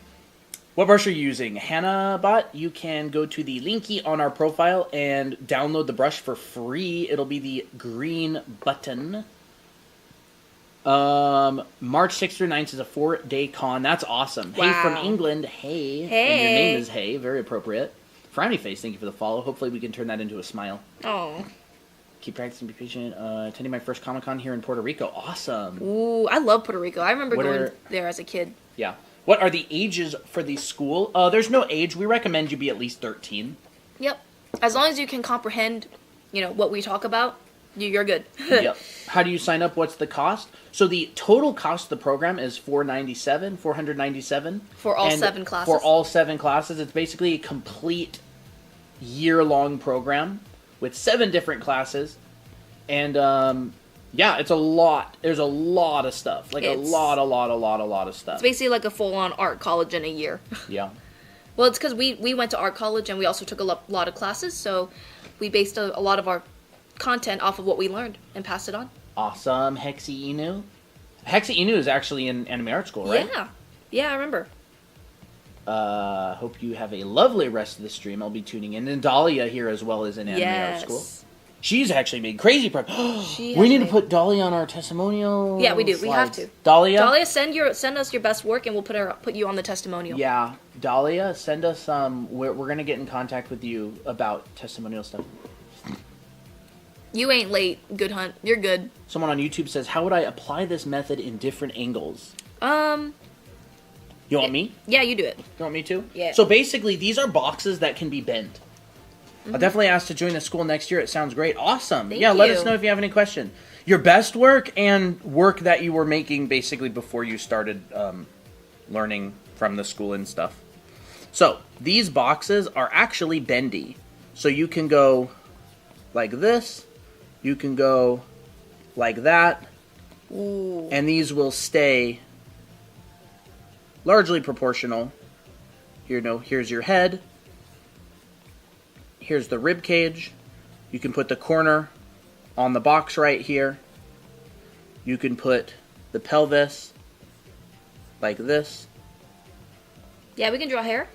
Speaker 1: What brush are you using? HannahBot, you can go to the linky on our profile and download the brush for free. It'll be the green button. March 6th through 9th is a 4-day con. That's awesome.
Speaker 2: Wow.
Speaker 1: Hey from England. Hey.
Speaker 2: Hey.
Speaker 1: And your name is Hey. Very appropriate. Frowny face, thank you for the follow. Hopefully we can turn that into a smile.
Speaker 2: Oh.
Speaker 1: Keep practicing, be patient. Attending my first Comic-Con here in Puerto Rico. Awesome.
Speaker 2: Ooh, I love Puerto Rico. I remember going there as a kid.
Speaker 1: Yeah. What are the ages for the school? There's no age. We recommend you be at least 13.
Speaker 2: Yep. As long as you can comprehend, what we talk about, you're good.
Speaker 1: Yep. How do you sign up? What's the cost? So the total cost of the program is $497
Speaker 2: for all 7 classes.
Speaker 1: For all 7 classes, it's basically a complete year-long program with 7 different classes, and yeah, it's a lot. There's a lot of stuff, like a lot of stuff.
Speaker 2: It's basically like a full-on art college in a year.
Speaker 1: Yeah.
Speaker 2: Well, it's because we went to art college and we also took a lot of classes, so we based a lot of our content off of what we learned and passed it on. Awesome.
Speaker 1: Hexi Inu is actually in anime art school, right?
Speaker 2: Yeah, I remember.
Speaker 1: Hope you have a lovely rest of the stream. I'll be tuning in. And Dahlia here as well is in anime art school. She's actually made crazy prep. We need to put Dahlia on our testimonial.
Speaker 2: Yeah, we do.
Speaker 1: Slides.
Speaker 2: We have to.
Speaker 1: Dahlia,
Speaker 2: send us your best work and we'll put you on the testimonial.
Speaker 1: Yeah, Dahlia, send us we're gonna get in contact with you about testimonial stuff.
Speaker 2: You ain't late, Good Hunt. You're good.
Speaker 1: Someone on YouTube says, how would I apply this method in different angles? You want me?
Speaker 2: Yeah, you do it.
Speaker 1: You want me to?
Speaker 2: Yeah.
Speaker 1: So basically, these are boxes that can be bent. Mm-hmm. I'll definitely ask to join the school next year. It sounds great. Awesome.
Speaker 2: Thank you.
Speaker 1: Let us know if you have any question. Your best work and work that you were making basically before you started learning from the school and stuff. So, these boxes are actually bendy. So you can go like this. You can go like that.
Speaker 2: Ooh.
Speaker 1: And these will stay largely proportional. Here's your head. Here's the rib cage. You can put the corner on the box right here. You can put the pelvis like this.
Speaker 2: Yeah, we can draw hair.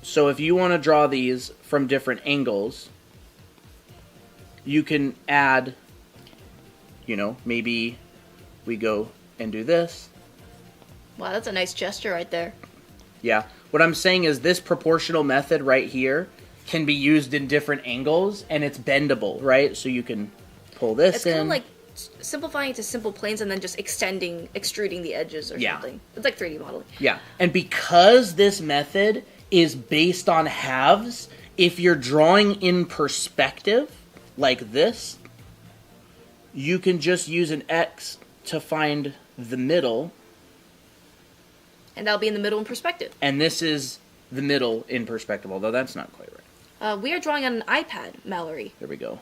Speaker 1: So if you want to draw these from different angles, you can add, maybe we go and do this.
Speaker 2: Wow, that's a nice gesture right there.
Speaker 1: Yeah. What I'm saying is this proportional method right here can be used in different angles, and it's bendable, right? So you can pull this
Speaker 2: It's
Speaker 1: in.
Speaker 2: kind of like simplifying it to simple planes and then just extruding the edges or something. It's like 3D modeling.
Speaker 1: Yeah. And because this method is based on halves, if you're drawing in perspective, like this, you can just use an X to find the middle.
Speaker 2: And that'll be in the middle in perspective.
Speaker 1: And this is the middle in perspective, although that's not quite right.
Speaker 2: We are drawing on an iPad, Mallory.
Speaker 1: There we go.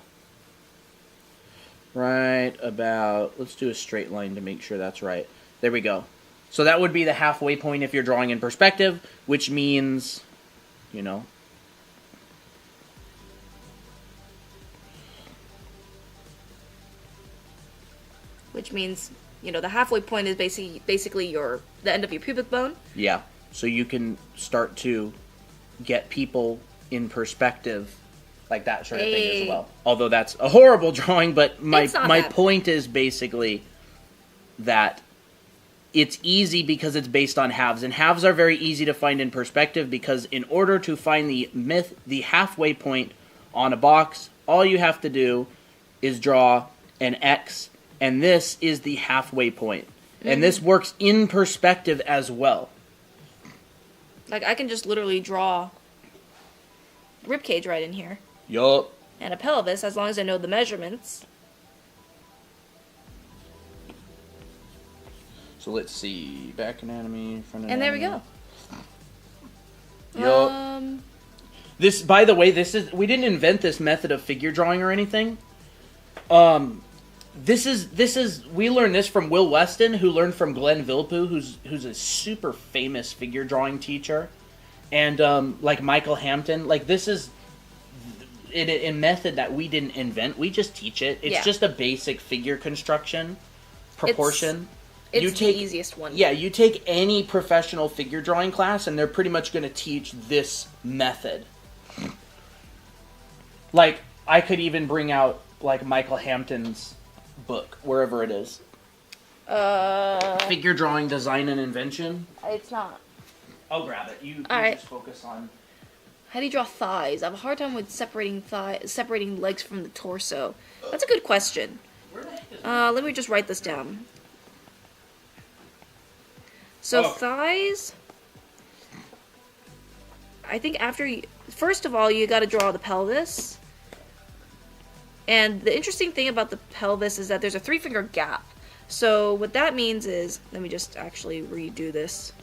Speaker 1: Right about, let's do a straight line to make sure that's right. There we go. So that would be the halfway point if you're drawing in perspective, which means, you know.
Speaker 2: Which means, you know, the halfway point is basically the end of your pubic bone.
Speaker 1: Yeah. So you can start to get people in perspective like that sort of thing as well. Although that's a horrible drawing, but my point is basically that it's easy because it's based on halves, and halves are very easy to find in perspective because in order to find the halfway point on a box, all you have to do is draw an X, and this is the halfway point. And this works in perspective as well.
Speaker 2: Like, I can just literally draw ribcage right in here.
Speaker 1: Yup.
Speaker 2: And a pelvis, as long as I know the measurements.
Speaker 1: So let's see. Back anatomy, front anatomy.
Speaker 2: And there we go.
Speaker 1: Yup. This, by the way, we didn't invent this method of figure drawing or anything. We learned this from Will Weston, who learned from Glenn Villepeu, who's a super famous figure drawing teacher, and like Michael Hampton. Like, this is a method that we didn't invent. We just teach it. It's just a basic figure construction, proportion.
Speaker 2: It's the easiest one.
Speaker 1: Yeah, you take any professional figure drawing class, and they're pretty much going to teach this method. Like, I could even bring out like Michael Hampton's book, wherever it is. Figure Drawing, Design, and Invention.
Speaker 2: It's not.
Speaker 1: I'll grab it. You just focus on...
Speaker 2: How do you draw thighs? I have a hard time with separating legs from the torso. That's a good question.
Speaker 1: Where the heck is
Speaker 2: let me just write this down. So thighs... I think first of all, you gotta draw the pelvis. And the interesting thing about the pelvis is that there's a 3-finger gap. So what that means is, let me just actually redo this.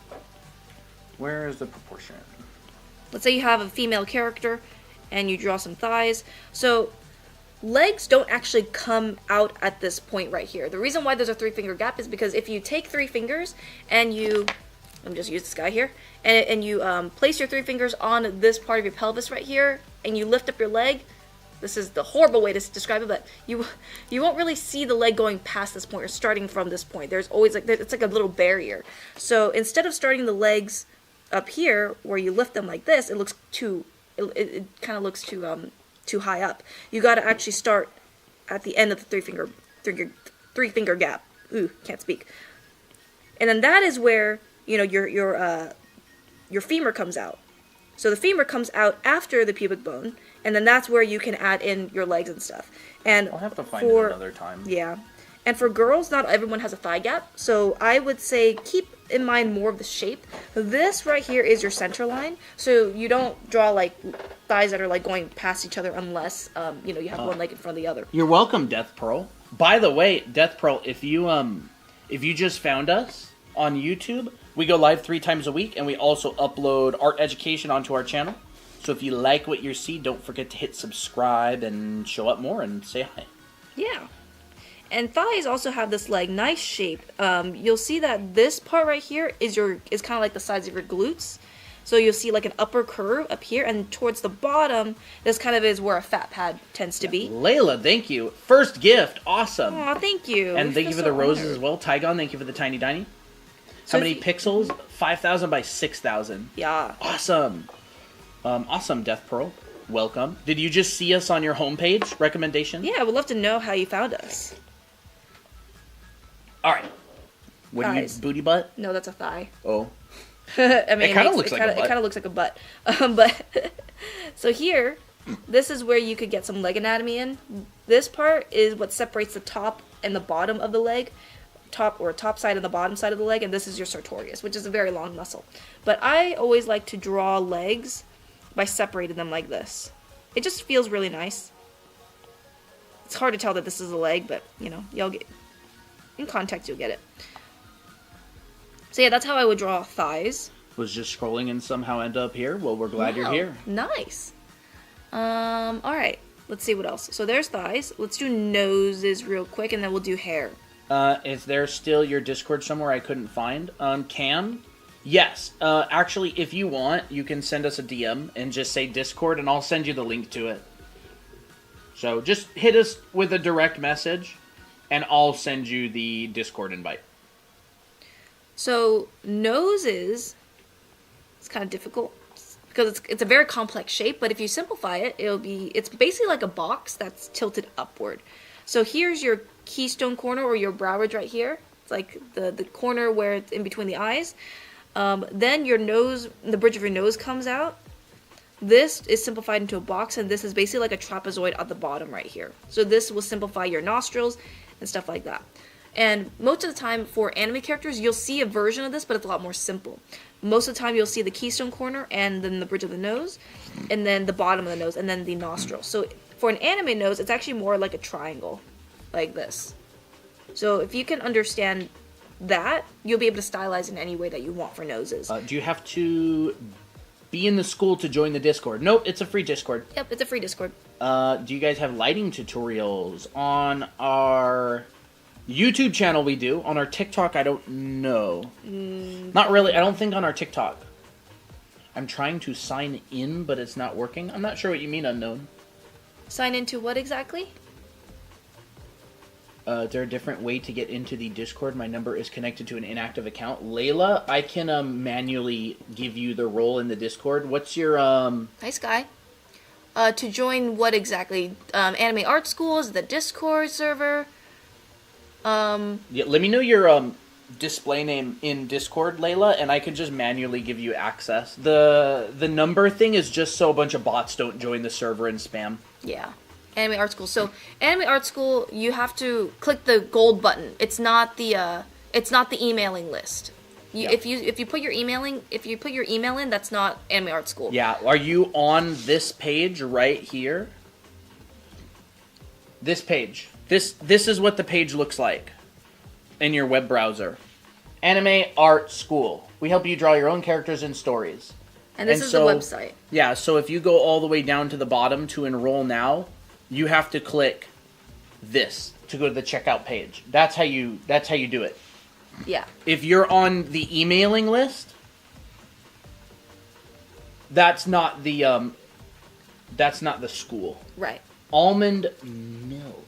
Speaker 1: Where is the proportion?
Speaker 2: Let's say you have a female character and you draw some thighs. So legs don't actually come out at this point right here. The reason why there's a 3-finger gap is because if you take 3 fingers and let me just use this guy here, and you place your 3 fingers on this part of your pelvis right here, and you lift up your leg. This is the horrible way to describe it, but you won't really see the leg going past this point or starting from this point. There's always it's like a little barrier. So instead of starting the legs up here where you lift them like this, it kind of looks too high up. You got to actually start at the end of the 3-finger gap. Ooh, can't speak. And then that is where your femur comes out. So the femur comes out after the pubic bone, and then that's where you can add in your legs and stuff. And
Speaker 1: I'll have to find it another time.
Speaker 2: Yeah. And for girls, not everyone has a thigh gap, so I would say keep in mind more of the shape. This right here is your center line, so you don't draw like thighs that are like going past each other unless you have one leg in front of the other.
Speaker 1: You're welcome, Death Pearl. By the way, Death Pearl, if you just found us on YouTube, we go live 3 times a week, and we also upload art education onto our channel. So if you like what you see, don't forget to hit subscribe and show up more and say hi.
Speaker 2: Yeah. And thighs also have this like nice shape. You'll see that this part right here is kind of like the size of your glutes. So you'll see like an upper curve up here, and towards the bottom, this kind of is where a fat pad tends to be.
Speaker 1: Layla, thank you. First gift, awesome.
Speaker 2: Aw, thank you.
Speaker 1: And thank you for the roses as well. Tygon, thank you for the tiny diny. How many pixels? 5,000 by 6,000.
Speaker 2: Yeah.
Speaker 1: Awesome. Awesome, Death Pearl. Welcome. Did you just see us on your homepage recommendation?
Speaker 2: Yeah, I would love to know how you found us.
Speaker 1: All right. What do you, booty butt?
Speaker 2: No, that's a thigh.
Speaker 1: Oh.
Speaker 2: I mean,
Speaker 1: it kind of looks like a butt.
Speaker 2: It kind of looks like a butt. But so here, this is where you could get some leg anatomy in. This part is what separates the top and the bottom of the leg. Top side and the bottom side of the leg, and this is your sartorius, which is a very long muscle. But I always like to draw legs by separating them like this. It just feels really nice. It's hard to tell that this is a leg, but you'll get in context, you'll get it. So yeah, that's how I would draw thighs.
Speaker 1: was just scrolling and somehow ended up here. Well, we're glad you're here.
Speaker 2: Nice. All right. Let's see what else. So there's thighs. Let's do noses real quick, and then we'll do hair.
Speaker 1: Is there still your Discord somewhere I couldn't find? Cam? Yes. Actually, if you want, you can send us a DM and just say Discord, and I'll send you the link to it. So just hit us with a direct message, and I'll send you the Discord invite.
Speaker 2: So noses, it's kind of difficult because it's a very complex shape, but if you simplify it, it's basically like a box that's tilted upward. So here's your keystone corner or your brow ridge right here. It's like the corner where it's in between the eyes. Then your nose, the bridge of your nose comes out. This is simplified into a box, and this is basically like a trapezoid at the bottom right here. So this will simplify your nostrils and stuff like that. And most of the time for anime characters, you'll see a version of this, but it's a lot more simple. Most of the time you'll see the keystone corner and then the bridge of the nose, and then the bottom of the nose, and then the nostril. So for an anime nose, it's actually more like a triangle, like this. So if you can understand that, you'll be able to stylize in any way that you want for noses.
Speaker 1: Do you have to be in the school to join the Discord? Nope, it's a free Discord.
Speaker 2: Yep, it's a free Discord.
Speaker 1: Do you guys have lighting tutorials on our YouTube channel? We do. On our TikTok, I don't know. Not really. I don't think on our TikTok. I'm trying to sign in, but it's not working. I'm not sure what you mean, unknown.
Speaker 2: Sign into what exactly?
Speaker 1: Is there a different way to get into the Discord? My number is connected to an inactive account. Layla, I can manually give you the role in the Discord. What's your...
Speaker 2: Nice guy. To join what exactly? Anime Art School? Is it the Discord server?
Speaker 1: Yeah, let me know your display name in Discord, Layla, and I can just manually give you access. The number thing is just so a bunch of bots don't join the server and spam.
Speaker 2: Yeah. Anime Art School. So, Anime Art School, you have to click the gold button. It's not the emailing list.
Speaker 1: Yeah.
Speaker 2: If you put your email in, that's not Anime Art School.
Speaker 1: Yeah. Are you on this page right here? This page. This is what the page looks like in your web browser. Anime Art School. We help you draw your own characters and stories.
Speaker 2: And this is the website.
Speaker 1: Yeah, so if you go all the way down to the bottom to enroll now, you have to click this to go to the checkout page. That's how you do it.
Speaker 2: Yeah.
Speaker 1: If you're on the emailing list, that's not the school.
Speaker 2: Right.
Speaker 1: Almond milk.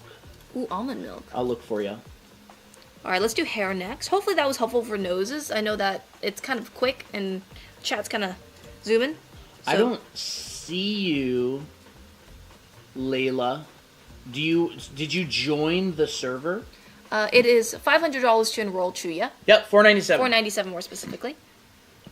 Speaker 2: Ooh, almond milk.
Speaker 1: I'll look for you.
Speaker 2: All right, let's do hair next. Hopefully that was helpful for noses. I know that it's kind of quick and chat's kind of zooming. So.
Speaker 1: I don't see you, Layla. Did you join the server?
Speaker 2: It is $500 to enroll Chuya.
Speaker 1: Yep, $4.97.
Speaker 2: $4.97 more specifically.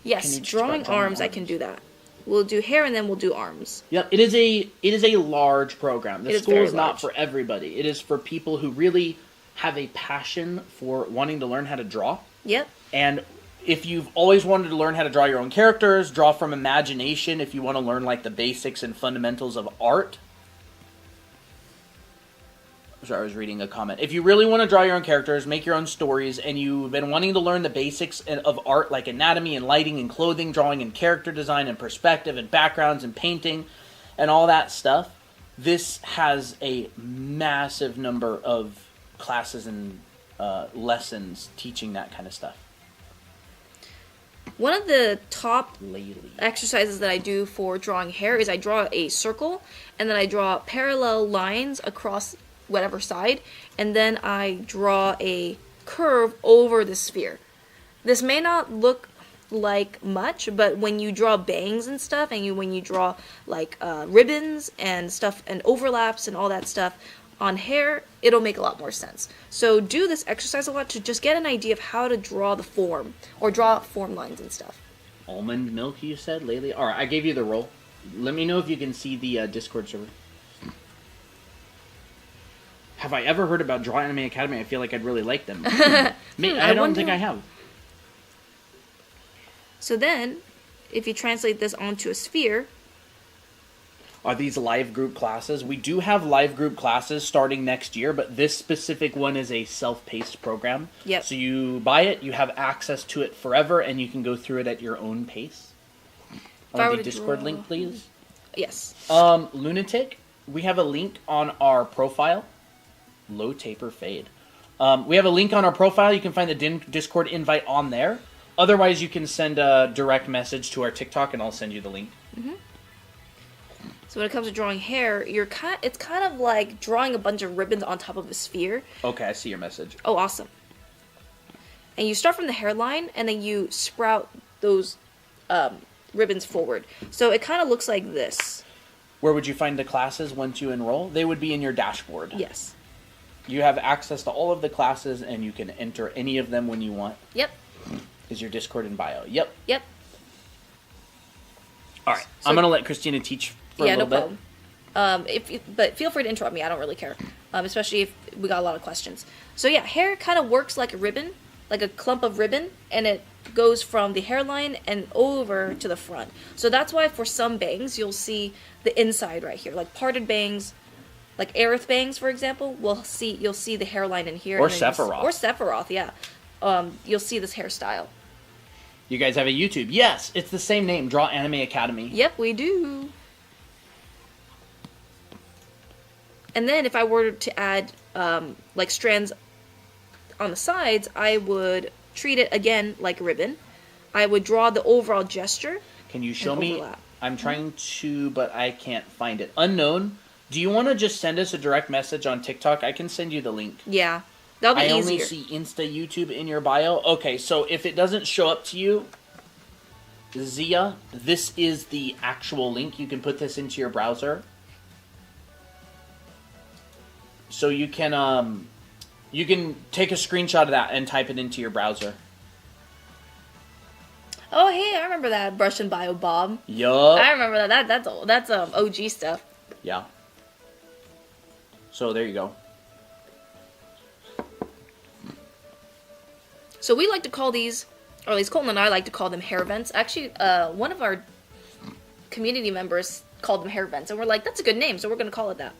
Speaker 2: Yes, drawing arms, I can do that. We'll do hair and then we'll do arms.
Speaker 1: Yep, it is a large program. The school is not for everybody. It is for people who really have a passion for wanting to learn how to draw.
Speaker 2: Yep.
Speaker 1: And if you've always wanted to learn how to draw your own characters, draw from imagination, if you want to learn like the basics and fundamentals of art. Sorry, I was reading a comment. If you really want to draw your own characters, make your own stories, and you've been wanting to learn the basics of art like anatomy and lighting and clothing, drawing and character design and perspective and backgrounds and painting and all that stuff, this has a massive number of classes and lessons teaching that kind of stuff.
Speaker 2: One of the top exercises that I do for drawing hair is I draw a circle, and then I draw parallel lines across whatever side, and then I draw a curve over the sphere. This may not look like much, but when you draw bangs and stuff, and when you draw like ribbons and stuff and overlaps and all that stuff on hair, it'll make a lot more sense. So do this exercise a lot to just get an idea of how to draw the form, or draw form lines and stuff.
Speaker 1: Almond milk, you said, Layla? Alright, I gave you the role. Let me know if you can see the Discord server. Have I ever heard about Draw Anime Academy? I feel like I'd really like them. I don't think I have. So
Speaker 2: then, if you translate this onto a sphere...
Speaker 1: are these live group classes. We do have live group classes starting next year, but this specific one is a self-paced program.
Speaker 2: Yep.
Speaker 1: So you buy it, you have access to it forever, and you can go through it at your own pace. The Discord link, please.
Speaker 2: Yes.
Speaker 1: Lunatic, we have a link on our profile. Low taper fade. We have a link on our profile. You can find the Discord invite on there. Otherwise, you can send a direct message to our TikTok, and I'll send you the link.
Speaker 2: Mm-hmm. So when it comes to drawing hair, it's kind of like drawing a bunch of ribbons on top of a sphere.
Speaker 1: Okay, I see your message.
Speaker 2: Oh, awesome. And you start from the hairline, and then you sprout those ribbons forward. So it kind of looks like this.
Speaker 1: Where would you find the classes once you enroll? They would be in your dashboard.
Speaker 2: Yes.
Speaker 1: You have access to all of the classes, and you can enter any of them when you want.
Speaker 2: Yep.
Speaker 1: Is your Discord in bio? Yep.
Speaker 2: Yep.
Speaker 1: All right. So, I'm going to let Christina teach for a little bit.
Speaker 2: Problem. But feel free to interrupt me. I don't really care. Especially if we got a lot of questions. So yeah, hair kind of works like a ribbon, like a clump of ribbon, and it goes from the hairline and over to the front. So that's why for some bangs, you'll see the inside right here. Like parted bangs, like Aerith bangs, for example, you'll see the hairline in here.
Speaker 1: Or Sephiroth.
Speaker 2: Or Sephiroth, yeah. You'll see this hairstyle.
Speaker 1: You guys have a YouTube. Yes, it's the same name, Draw Anime Academy.
Speaker 2: Yep, we do. And then if I were to add like strands on the sides, I would treat it again like a ribbon. I would draw the overall gesture.
Speaker 1: Can you show me? I'm trying to, but I can't find it. Unknown. Do you want to just send us a direct message on TikTok? I can send you the link.
Speaker 2: Yeah. That'll be easier.
Speaker 1: I only see Insta YouTube in your bio. Okay, so if it doesn't show up to you, Zia, this is the actual link. You can put this into your browser. So you can take a screenshot of that and type it into your browser.
Speaker 2: Oh, hey, I remember that brush and bio Bob.
Speaker 1: Yup.
Speaker 2: I remember that. That's OG stuff.
Speaker 1: Yeah. So there you go.
Speaker 2: So we like to call these, or at least Colton and I like to call them hair vents. Actually, one of our community members called them hair vents, and we're like, that's a good name, so we're going to call it that.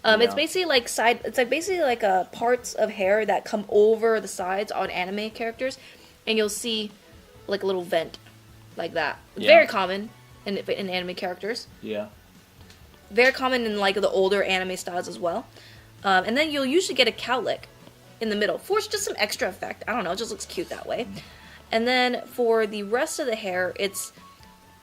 Speaker 2: Yeah. It's basically like parts of hair that come over the sides on anime characters, and you'll see like a little vent like that. Yeah. Very common in anime characters.
Speaker 1: Yeah.
Speaker 2: Very common in like the older anime styles as well. And then you'll usually get a cowlick in the middle for just some extra effect. I don't know, it just looks cute that way. And then for the rest of the hair,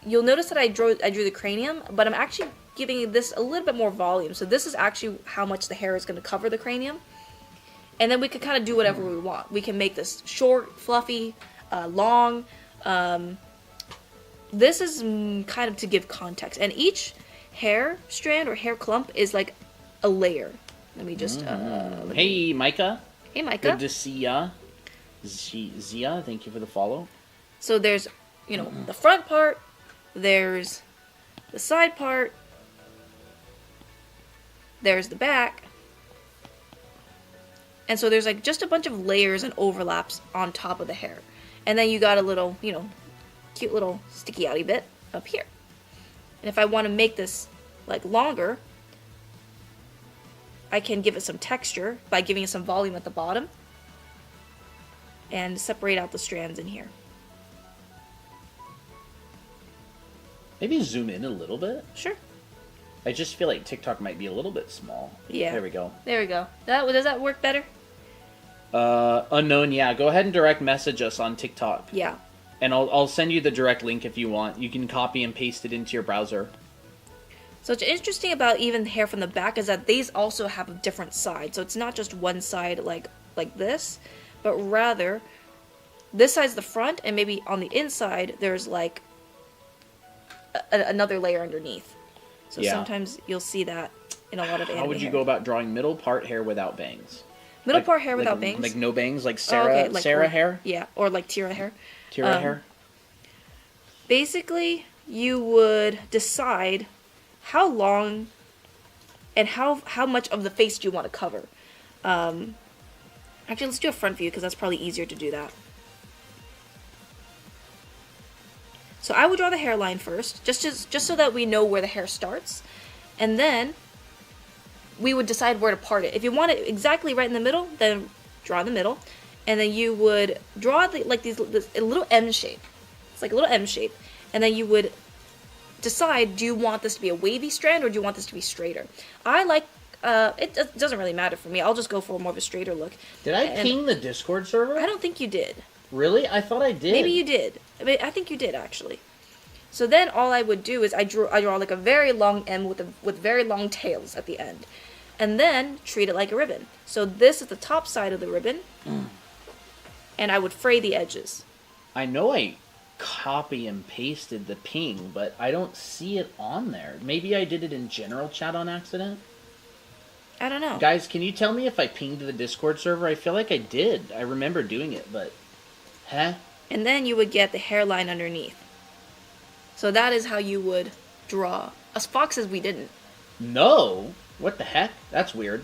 Speaker 2: you'll notice that I drew the cranium, but I'm actually giving this a little bit more volume. So this is actually how much the hair is going to cover the cranium. And then we can kind of do whatever we want. We can make this short, fluffy, long. This is kind of to give context. And each hair strand or hair clump is like a layer. Let me just...
Speaker 1: Hey, Micah.
Speaker 2: Hey, Micah.
Speaker 1: Good to see ya. Zia, thank you for the follow.
Speaker 2: So there's, the front part. There's the side part. There's the back. And so there's like just a bunch of layers and overlaps on top of the hair. And then you got a little, cute little sticky outy bit up here. And if I want to make this like longer, I can give it some texture by giving it some volume at the bottom and separate out the strands in here.
Speaker 1: Maybe zoom in a little bit.
Speaker 2: Sure.
Speaker 1: I just feel like TikTok might be a little bit small.
Speaker 2: Yeah.
Speaker 1: There we go.
Speaker 2: There we go. Does that work better?
Speaker 1: Unknown, yeah. Go ahead and direct message us on TikTok.
Speaker 2: Yeah.
Speaker 1: And I'll send you the direct link if you want. You can copy and paste it into your browser.
Speaker 2: So what's interesting about even the hair from the back is that these also have a different side. So it's not just one side like this, but rather this side's the front, and maybe on the inside there's like another layer underneath. So sometimes you'll see that in a lot of anime.
Speaker 1: How would you go about drawing middle part hair without bangs?
Speaker 2: Middle part hair without bangs?
Speaker 1: Like no bangs, like Sarah, Sarah hair?
Speaker 2: Yeah, or like Tira hair.
Speaker 1: Tira hair?
Speaker 2: Basically, you would decide how long and how much of the face do you want to cover. Actually, let's do a front view because that's probably easier to do that. So I would draw the hairline first, just so that we know where the hair starts. And then we would decide where to part it. If you want it exactly right in the middle, then draw in the middle. And then you would draw like this little M shape. It's like a little M shape. And then you would decide, do you want this to be a wavy strand or do you want this to be straighter? I like, it doesn't really matter for me. I'll just go for more of a straighter look.
Speaker 1: Did I ping the Discord server?
Speaker 2: I don't think you did.
Speaker 1: Really? I thought I did.
Speaker 2: Maybe you did. I think you did, actually. So then all I would do is I draw like a very long M with very long tails at the end. And then treat it like a ribbon. So this is the top side of the ribbon. And I would fray the edges.
Speaker 1: I know I copy and pasted the ping, but I don't see it on there. Maybe I did it in general chat on accident?
Speaker 2: I don't know.
Speaker 1: Guys, can you tell me if I pinged the Discord server? I feel like I did. I remember doing it, but... Huh?
Speaker 2: And then you would get the hairline underneath. So that is how you would draw. Us foxes, we didn't.
Speaker 1: No? What the heck? That's weird.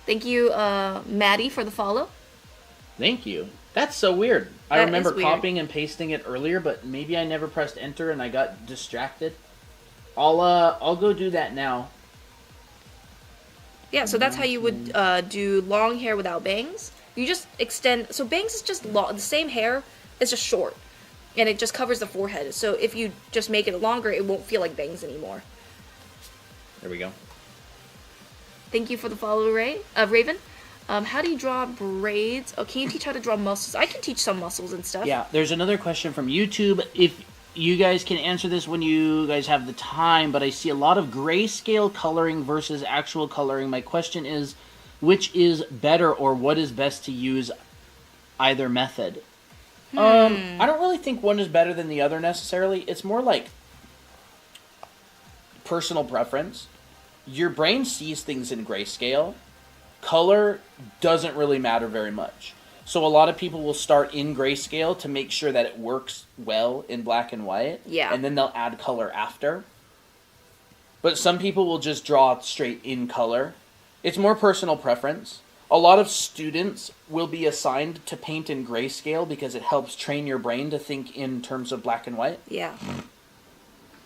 Speaker 2: Thank you, Maddie, for the follow.
Speaker 1: Thank you. That's so weird. I remember
Speaker 2: weird.
Speaker 1: copying and pasting it earlier, but maybe I never pressed enter and I got distracted. I'll go do that now.
Speaker 2: Yeah, so that's how you would do long hair without bangs. You just extend. So bangs is just long. The same hair is just short, and it just covers the forehead. So if you just make it longer, it won't feel like bangs anymore.
Speaker 1: There we go.
Speaker 2: Thank you for the follow, Raven. How do you draw braids? Oh, can you teach how to draw muscles? I can teach some muscles and stuff.
Speaker 1: Yeah, there's another question from YouTube. If you guys can answer this when you guys have the time, but I see a lot of grayscale coloring versus actual coloring. My question is, which is better or what is best to use either method? I don't really think one is better than the other necessarily. It's more like personal preference. Your brain sees things in grayscale. Color doesn't really matter very much. So a lot of people will start in grayscale to make sure that it works well in black and white.
Speaker 2: Yeah.
Speaker 1: And then they'll add color after. But some people will just draw straight in color. It's more personal preference. A lot of students will be assigned to paint in grayscale because it helps train your brain to think in terms of black and white.
Speaker 2: Yeah.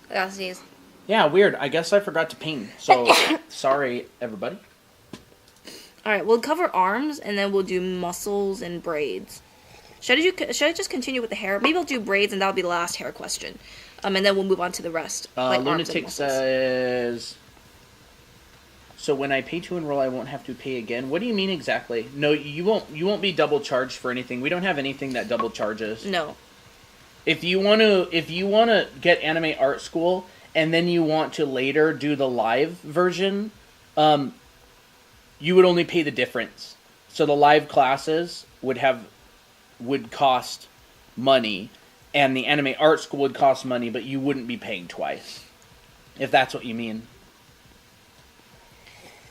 Speaker 2: Gracias.
Speaker 1: Yeah, weird. I guess I forgot to paint. So, sorry, everybody.
Speaker 2: Alright, we'll cover arms, and then we'll do muscles and braids. Should I just continue with the hair? Maybe I'll do braids, and that'll be the last hair question. And then we'll move on to the rest. Like
Speaker 1: Lunatic says... So when I pay to enroll, I won't have to pay again. What do you mean exactly? No, you won't be double charged for anything. We don't have anything that double charges.
Speaker 2: No.
Speaker 1: If you want to get Anime Art School, and then you want to later do the live version... you would only pay the difference. So the live classes would cost money, and the Anime Art School would cost money, but you wouldn't be paying twice, if that's what you mean.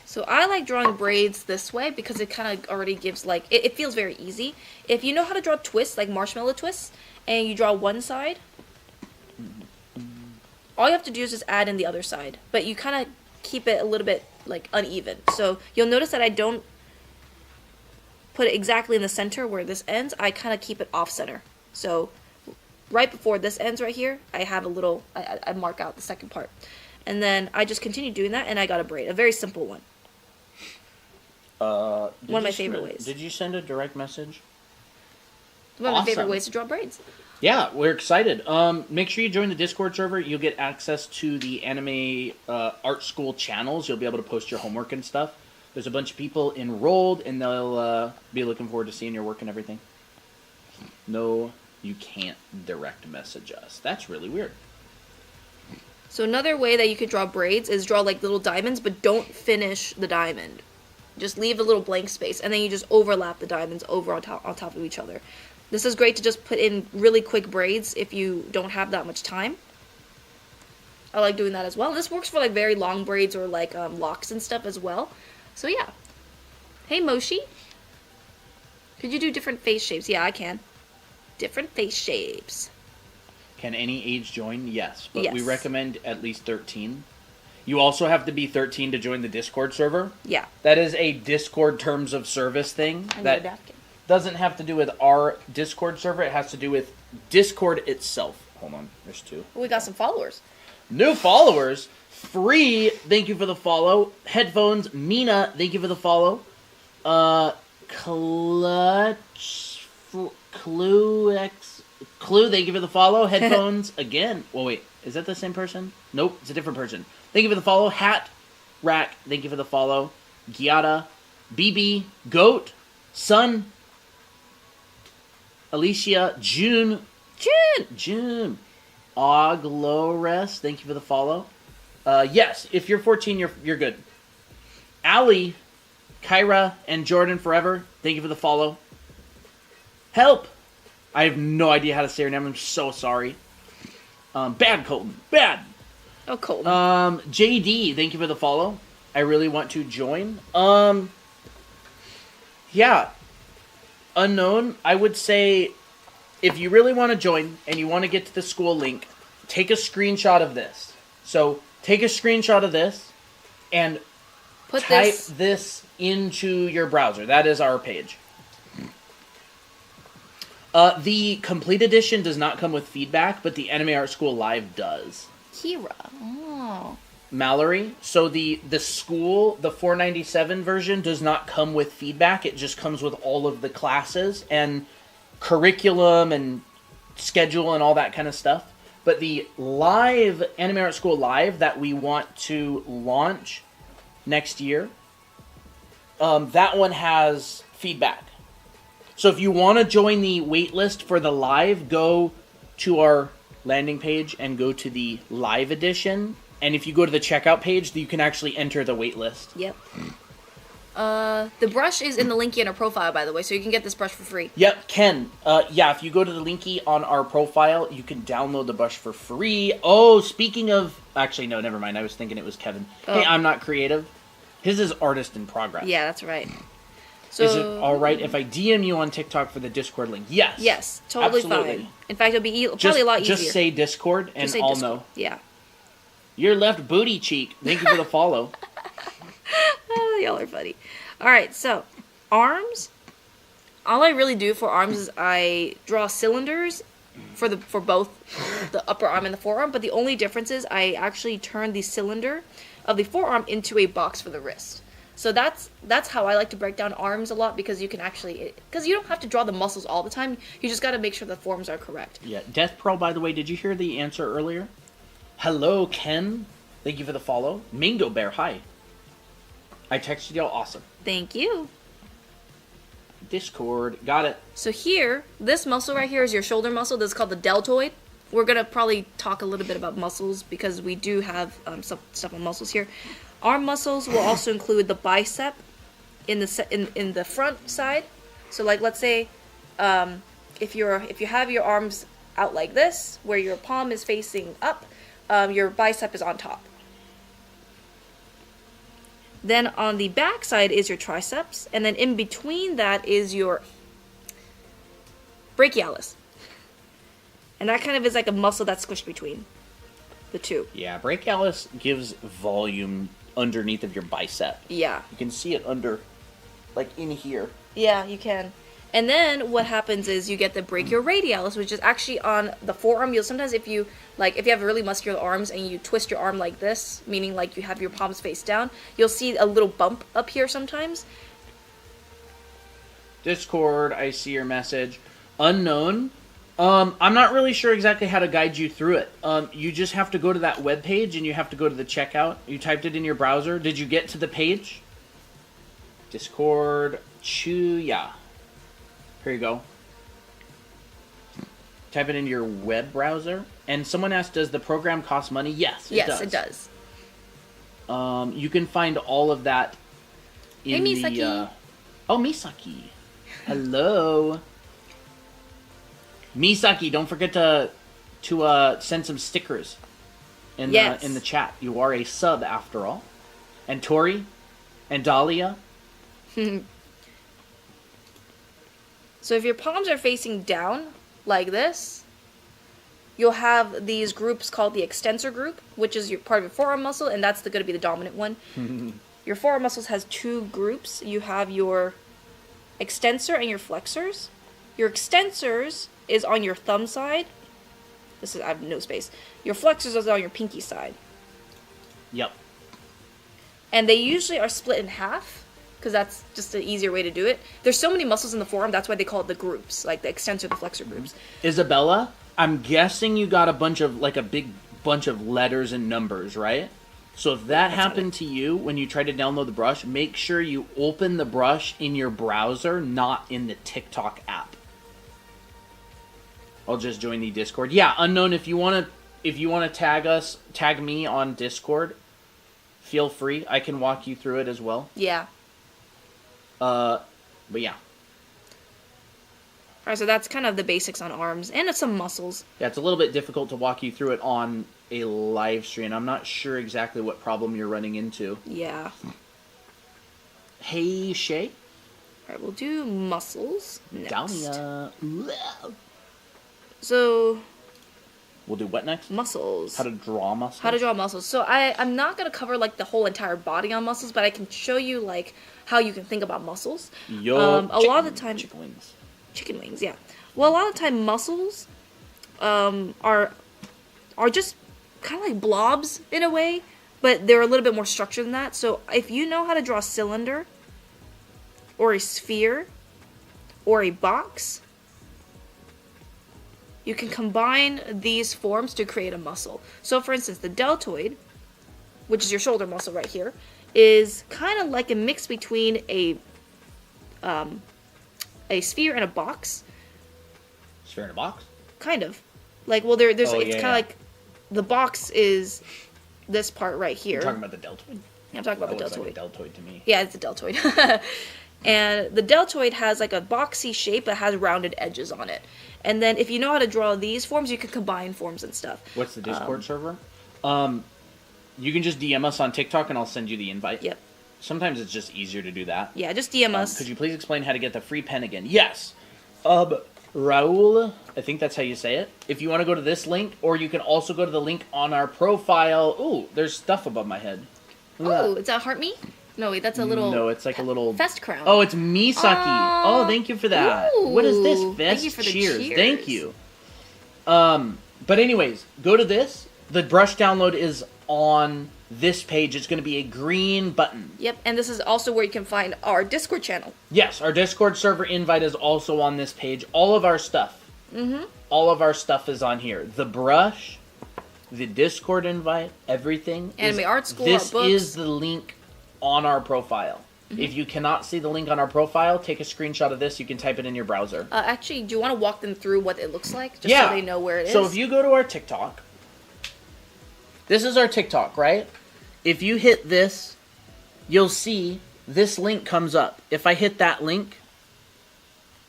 Speaker 2: So I like drawing braids this way because it kind of already gives, like, it feels very easy. If you know how to draw twists, like marshmallow twists, and you draw one side, all you have to do is just add in the other side. But you kind of keep it a little bit like uneven. So you'll notice that I don't put it exactly in the center where this ends. I kind of keep it off center. So right before this ends right here, I have a little, I mark out the second part. And then I just continue doing that, and I got a braid. A very simple one. One of my favorite ways.
Speaker 1: Did you send a direct message?
Speaker 2: One of my favorite ways to draw braids.
Speaker 1: Yeah, we're excited. Make sure you join the Discord server. You'll get access to the Anime Art School channels. You'll be able to post your homework and stuff. There's a bunch of people enrolled, and they'll be looking forward to seeing your work and everything. No, you can't direct message us. That's really weird.
Speaker 2: So another way that you could draw braids is draw like little diamonds, but don't finish the diamond. Just leave a little blank space, and then you just overlap the diamonds over on top of each other. This is great to just put in really quick braids if you don't have that much time. I like doing that as well. This works for like very long braids or like locks and stuff as well. So yeah. Hey Moshi. Could you do different face shapes? Yeah, I can. Different face shapes.
Speaker 1: Can any age join? Yes, but
Speaker 2: yes.
Speaker 1: We recommend at least 13. You also have to be 13 to join the Discord server.
Speaker 2: Yeah.
Speaker 1: That is a Discord terms of service thing. That doesn't have to do with our Discord server. It has to do with Discord itself. Hold on. There's two.
Speaker 2: Well, we got some followers.
Speaker 1: New followers. Free, thank you for the follow. Headphones, Mina, thank you for the follow. Clue, thank you for the follow. Headphones, again. Well, wait, is that the same person? Nope, it's a different person. Thank you for the follow. Hat, Rack, thank you for the follow. Giada, BB, Goat, Sun, Alicia, June. Oglores, thank you for the follow. Yes, if you're 14, you're good. Allie, Kyra, and Jordan Forever, thank you for the follow. Help! I have no idea how to say her name. I'm so sorry. Bad Colton. Bad.
Speaker 2: Oh, Colton.
Speaker 1: JD, thank you for the follow. I really want to join. Yeah. Unknown, I would say if you really want to join and you want to get to the school link, take a screenshot of this. So take a screenshot of this and type this into your browser. That is our page. The complete edition does not come with feedback, but the Anime Art School Live does.
Speaker 2: Kira. Oh.
Speaker 1: Mallory. So the school, the $4.97 version does not come with feedback. It just comes with all of the classes and curriculum and schedule and all that kind of stuff. But the live Anime Art School Live that we want to launch next year, that one has feedback. So if you want to join the waitlist for the live, go to our landing page and go to the live edition. And if you go to the checkout page, you can actually enter the waitlist.
Speaker 2: Yep. The brush is in the linky in our profile, by the way, so you can get this brush for free.
Speaker 1: Yep, Ken. Yeah, if you go to the linky on our profile, you can download the brush for free. Oh, speaking of... Actually, no, never mind. I was thinking it was Kevin. Oh. Hey, I'm not creative. His is artist in progress.
Speaker 2: Yeah, that's right. So,
Speaker 1: is it all right if I DM you on TikTok for the Discord link? Yes.
Speaker 2: Yes, totally absolutely. Fine. In fact, it'll be probably a lot easier.
Speaker 1: Just say Discord and I'll know.
Speaker 2: Yeah.
Speaker 1: Your left booty cheek. Thank you for the follow.
Speaker 2: Oh, y'all are funny. All right, so arms. All I really do for arms is I draw cylinders for both the upper arm and the forearm. But the only difference is I actually turn the cylinder of the forearm into a box for the wrist. So that's how I like to break down arms a lot, because you can actually, because you don't have to draw the muscles all the time. You just got to make sure the forms are correct.
Speaker 1: Yeah. Death Pearl, by the way, did you hear the answer earlier? Hello, Ken. Thank you for the follow. Mingo Bear, hi. I texted y'all. Awesome.
Speaker 2: Thank you.
Speaker 1: Discord. Got it.
Speaker 2: So here, this muscle right here is your shoulder muscle. This is called the deltoid. We're going to probably talk a little bit about muscles because we do have some stuff on muscles here. Arm muscles will also include the bicep in the front side. So like, let's say if you have your arms out like this, where your palm is facing up, your bicep is on top. Then on the back side is your triceps, and then in between that is your brachialis. And that kind of is like a muscle that's squished between the two.
Speaker 1: Yeah, brachialis gives volume underneath of your bicep.
Speaker 2: Yeah.
Speaker 1: You can see it under, like in here.
Speaker 2: Yeah, you can. And then what happens is you get the brachioradialis, which is actually on the forearm. You'll sometimes, if you have really muscular arms and you twist your arm like this, meaning like you have your palms face down, you'll see a little bump up here sometimes.
Speaker 1: Discord, I see your message. Unknown. I'm not really sure exactly how to guide you through it. You just have to go to that webpage and you have to go to the checkout. You typed it in your browser. Did you get to the page? Discord, Chuya. Here you go. Type it into your web browser. And someone asked, does the program cost money? Yes, it does.
Speaker 2: Yes, it does.
Speaker 1: You can find all of that in
Speaker 2: hey, Misaki.
Speaker 1: Oh, Misaki. Hello. Misaki, don't forget to send some stickers in the chat. You are a sub after all. And Tori and Dahlia.
Speaker 2: So if your palms are facing down like this, you'll have these groups called the extensor group, which is part of your forearm muscle, and that's going to be the dominant one. Your forearm muscles has two groups. You have your extensor and your flexors. Your extensors is on your thumb side, I have no space. Your flexors are on your pinky side.
Speaker 1: Yep.
Speaker 2: And they usually are split in half, because that's just an easier way to do it. There's so many muscles in the forearm, that's why they call it the groups, like the extensor, the flexor groups.
Speaker 1: Isabella, I'm guessing you got a big bunch of letters and numbers, right? So if that happened to you when you try to download the brush, make sure you open the brush in your browser, not in the TikTok app. I'll just join the Discord. Yeah, Unknown, if you want to tag me on Discord, feel free. I can walk you through it as well.
Speaker 2: Yeah.
Speaker 1: But yeah.
Speaker 2: Alright, so that's kind of the basics on arms, and some muscles.
Speaker 1: Yeah, it's a little bit difficult to walk you through it on a live stream. I'm not sure exactly what problem you're running into.
Speaker 2: Yeah.
Speaker 1: Hey, Shay.
Speaker 2: Alright, we'll do muscles next.
Speaker 1: So... We'll do what next?
Speaker 2: Muscles.
Speaker 1: How to draw muscles?
Speaker 2: How to draw muscles. So I'm not going to cover, like, the whole entire body on muscles, but I can show you, like, how you can think about muscles. A lot of the time...
Speaker 1: Chicken wings.
Speaker 2: Chicken wings, yeah. Well, a lot of the time, muscles are just kind of like blobs in a way, but they're a little bit more structured than that. So if you know how to draw a cylinder, or a sphere, or a box, you can combine these forms to create a muscle. So for instance, the deltoid, which is your shoulder muscle right here, is kind of like a mix between a sphere and a box.
Speaker 1: Sphere and a box?
Speaker 2: Kind of. Like, well, it's kind of like the box is this part right here.
Speaker 1: You're talking about the deltoid?
Speaker 2: Yeah, I'm talking about the
Speaker 1: deltoid.
Speaker 2: deltoid.
Speaker 1: Like a deltoid to me.
Speaker 2: Yeah, it's a deltoid. And the deltoid has like a boxy shape, but has rounded edges on it. And then if you know how to draw these forms, you can combine forms and stuff.
Speaker 1: What's the Discord server? You can just DM us on TikTok and I'll send you the invite.
Speaker 2: Yep.
Speaker 1: Sometimes it's just easier to do that.
Speaker 2: Yeah, just DM us.
Speaker 1: Could you please explain how to get the free pen again? Yes. Raul, I think that's how you say it. If you want to go to this link, or you can also go to the link on our profile. Ooh, there's stuff above my head.
Speaker 2: Oh, it's a heart me? No, wait, that's a little...
Speaker 1: No, it's like a little...
Speaker 2: Fest crown.
Speaker 1: Oh, it's Misaki. Oh, thank you for that.
Speaker 2: Ooh,
Speaker 1: what is this? Fest
Speaker 2: thank you for the cheers.
Speaker 1: Thank you. But anyways, go to this. The brush download is on this page. It's going to be a green button.
Speaker 2: Yep, and this is also where you can find our Discord channel.
Speaker 1: Yes, our Discord server invite is also on this page. All of our stuff.
Speaker 2: Mm-hmm.
Speaker 1: All of our stuff is on here. The brush, the Discord invite, everything.
Speaker 2: Anime Art School,
Speaker 1: this
Speaker 2: our books.
Speaker 1: is the link on our profile. Mm-hmm. If you cannot see the link on our profile, take a screenshot of this. You can type it in your browser.
Speaker 2: Actually, do you want to walk them through what it looks like? Just
Speaker 1: so
Speaker 2: they know where it is?
Speaker 1: So if you go to our TikTok, this is our TikTok, right? If you hit this, you'll see this link comes up. If I hit that link,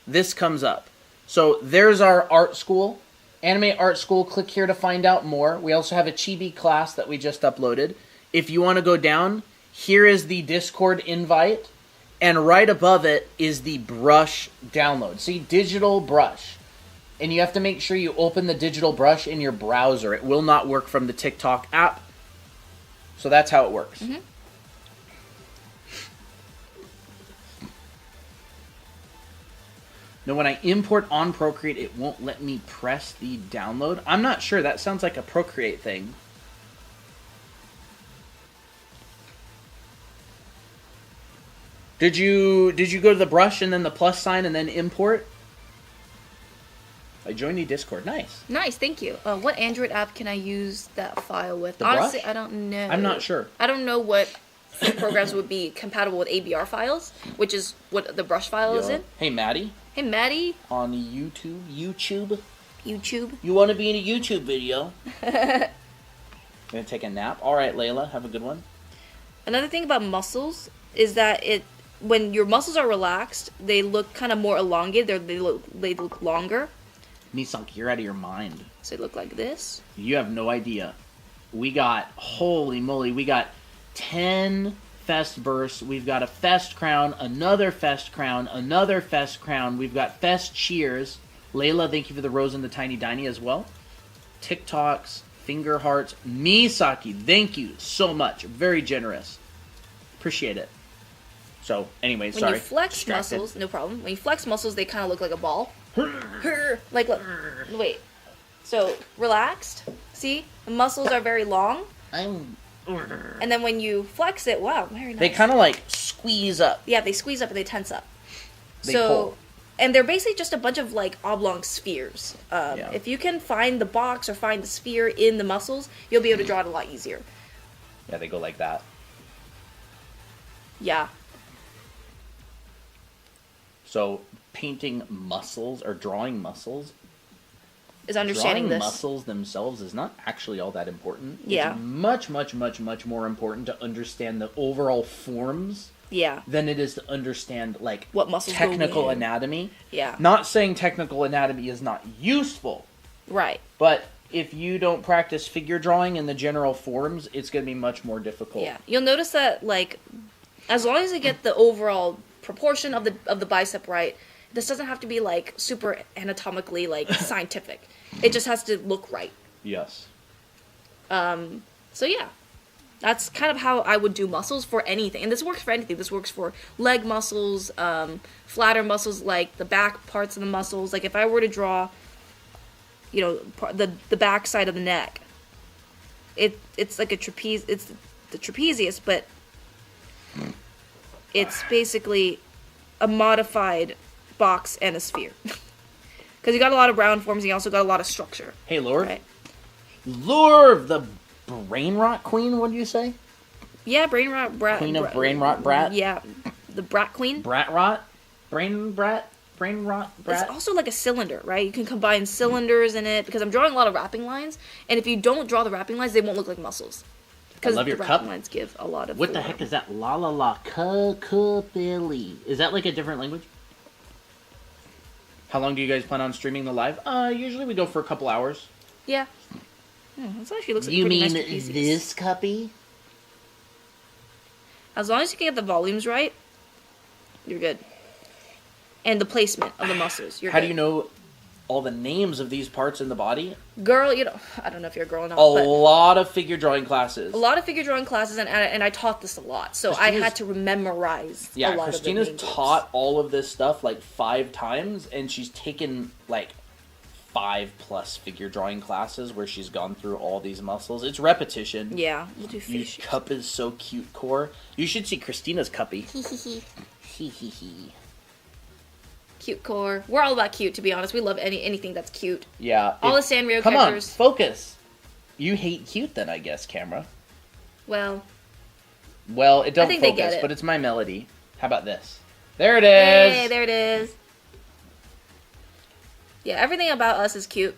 Speaker 1: this comes up. So there's our art school, Anime Art School. Click here to find out more. We also have a Chibi class that we just uploaded. If you want to go down, here is the Discord invite, and right above it is the brush download. See, digital brush. And you have to make sure you open the digital brush in your browser. It will not work from the TikTok app. So that's how it works. Mm-hmm. Now, when I import on Procreate, it won't let me press the download. I'm not sure. That sounds like a Procreate thing. Did you go to the brush and then the plus sign and then import? I joined the Discord. Nice.
Speaker 2: Nice, thank you. What Android app can I use that file with?
Speaker 1: The
Speaker 2: Honestly,
Speaker 1: brush?
Speaker 2: I don't know.
Speaker 1: I'm not sure.
Speaker 2: I don't know what programs would be compatible with ABR files, which is what the brush file is in.
Speaker 1: Hey, Maddie.
Speaker 2: Hey, Maddie.
Speaker 1: On YouTube.
Speaker 2: YouTube.
Speaker 1: You want to be in a YouTube video? Gonna take a nap. All right, Layla, have a good one.
Speaker 2: Another thing about muscles is that when your muscles are relaxed, they look kind of more elongated. They look longer.
Speaker 1: Misaki, you're out of your mind.
Speaker 2: So they look like this.
Speaker 1: You have no idea. Holy moly, we got 10 Fest bursts. We've got a Fest crown, another Fest crown, another Fest crown. We've got Fest cheers. Layla, thank you for the rose and the tiny diny as well. TikToks, finger hearts. Misaki, thank you so much. Very generous. Appreciate it. So, anyway, sorry.
Speaker 2: When you flex muscles, no problem. When you flex muscles, they kind of look like a ball. Like, look. Wait. So, relaxed. See? The muscles are very long. And then when you flex it, wow, very nice.
Speaker 1: They kind of like squeeze up.
Speaker 2: Yeah, they squeeze up and they tense up.
Speaker 1: They pull.
Speaker 2: And they're basically just a bunch of like oblong spheres. If you can find the box or find the sphere in the muscles, you'll be able to draw it a lot easier.
Speaker 1: Yeah, they go like that.
Speaker 2: Yeah.
Speaker 1: So painting muscles or drawing muscles
Speaker 2: is understanding
Speaker 1: drawing
Speaker 2: this.
Speaker 1: muscles themselves is not actually all that important.
Speaker 2: Yeah.
Speaker 1: It's much, much, much, much more important to understand the overall forms.
Speaker 2: Yeah.
Speaker 1: Than it is to understand like
Speaker 2: what muscles
Speaker 1: technical anatomy.
Speaker 2: Yeah.
Speaker 1: Not saying technical anatomy is not useful.
Speaker 2: Right.
Speaker 1: But if you don't practice figure drawing in the general forms, it's going to be much more difficult.
Speaker 2: Yeah. You'll notice that like as long as you get the overall proportion of the bicep right, this doesn't have to be like super anatomically like scientific. It just has to look right.
Speaker 1: Yes.
Speaker 2: So yeah. That's kind of how I would do muscles for anything. And this works for anything. This works for leg muscles, flatter muscles like the back parts of the muscles. Like if I were to draw, the back side of the neck, it's like a trapeze. It's the trapezius, but it's basically a modified box and a sphere. Because you got a lot of round forms and you also got a lot of structure.
Speaker 1: Hey, Lord.
Speaker 2: Right?
Speaker 1: Lord, the Brain Rot Queen, what do you say?
Speaker 2: Yeah, Brain Rot Brat.
Speaker 1: Queen of Brain Rot Brat?
Speaker 2: Yeah, the Brat Queen.
Speaker 1: Brat Rot? Brain Rot Brat?
Speaker 2: It's also like a cylinder, right? You can combine cylinders in it, because I'm drawing a lot of wrapping lines, and if you don't draw the wrapping lines, they won't look like muscles. Because the wrapping lines give a lot of
Speaker 1: What the heck is that? La la la Billy. Is that like a different language? How long do you guys plan on streaming the live? Usually we go for a couple hours.
Speaker 2: Yeah. This actually looks like
Speaker 1: you
Speaker 2: pretty
Speaker 1: mean
Speaker 2: nice
Speaker 1: this cuppy?
Speaker 2: As long as you can get the volumes right, you're good. And the placement of the muscles, you're good.
Speaker 1: How do you know all the names of these parts in the body?
Speaker 2: Girl, I don't know if you're a girl or not.
Speaker 1: A lot of figure drawing classes.
Speaker 2: A lot of figure drawing classes, and I taught this a lot, so I had to memorize a lot
Speaker 1: Christina's
Speaker 2: of the
Speaker 1: taught all of this stuff like 5 times, and she's taken like 5+ figure drawing classes where she's gone through all these muscles. It's repetition.
Speaker 2: Yeah, we'll do fish.
Speaker 1: Your cup is so cute, Core. You should see Christina's cuppy.
Speaker 2: Cute core. We're all about cute, to be honest. We love anything that's cute.
Speaker 1: Yeah.
Speaker 2: All the Sanrio characters.
Speaker 1: Come on, focus. You hate cute then, I guess, camera.
Speaker 2: Well,
Speaker 1: it don't focus, but it's my melody. How about this? There it is.
Speaker 2: Hey, there it is. Yeah, everything about us is cute.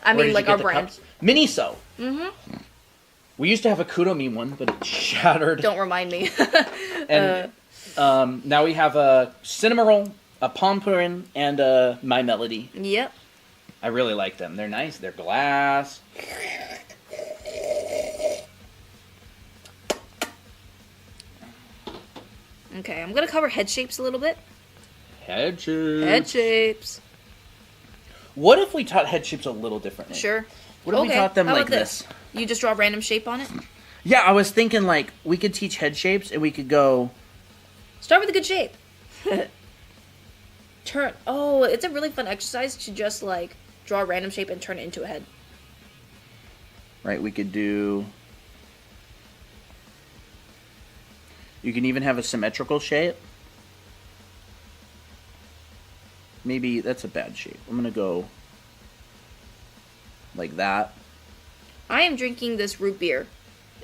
Speaker 2: I mean, like our brand.
Speaker 1: Cups? Miniso. Mm-hmm. We used to have a Kudomi one, but it shattered.
Speaker 2: Don't remind me.
Speaker 1: And now we have a Cinnamoroll, a Pompurin, and a My Melody.
Speaker 2: Yep.
Speaker 1: I really like them. They're nice. They're glass.
Speaker 2: Okay, I'm going to cover head shapes a little bit.
Speaker 1: Head shapes.
Speaker 2: Head shapes.
Speaker 1: What if we taught head shapes a little differently?
Speaker 2: Sure.
Speaker 1: What if we taught them like this?
Speaker 2: You just draw a random shape on it?
Speaker 1: Yeah, I was thinking like we could teach head shapes and we could go...
Speaker 2: Start with a good shape. Turn. Oh, it's a really fun exercise to just like draw a random shape and turn it into a head.
Speaker 1: Right, we could do... You can even have a symmetrical shape. Maybe that's a bad shape. I'm going to go like that.
Speaker 2: I am drinking this root beer.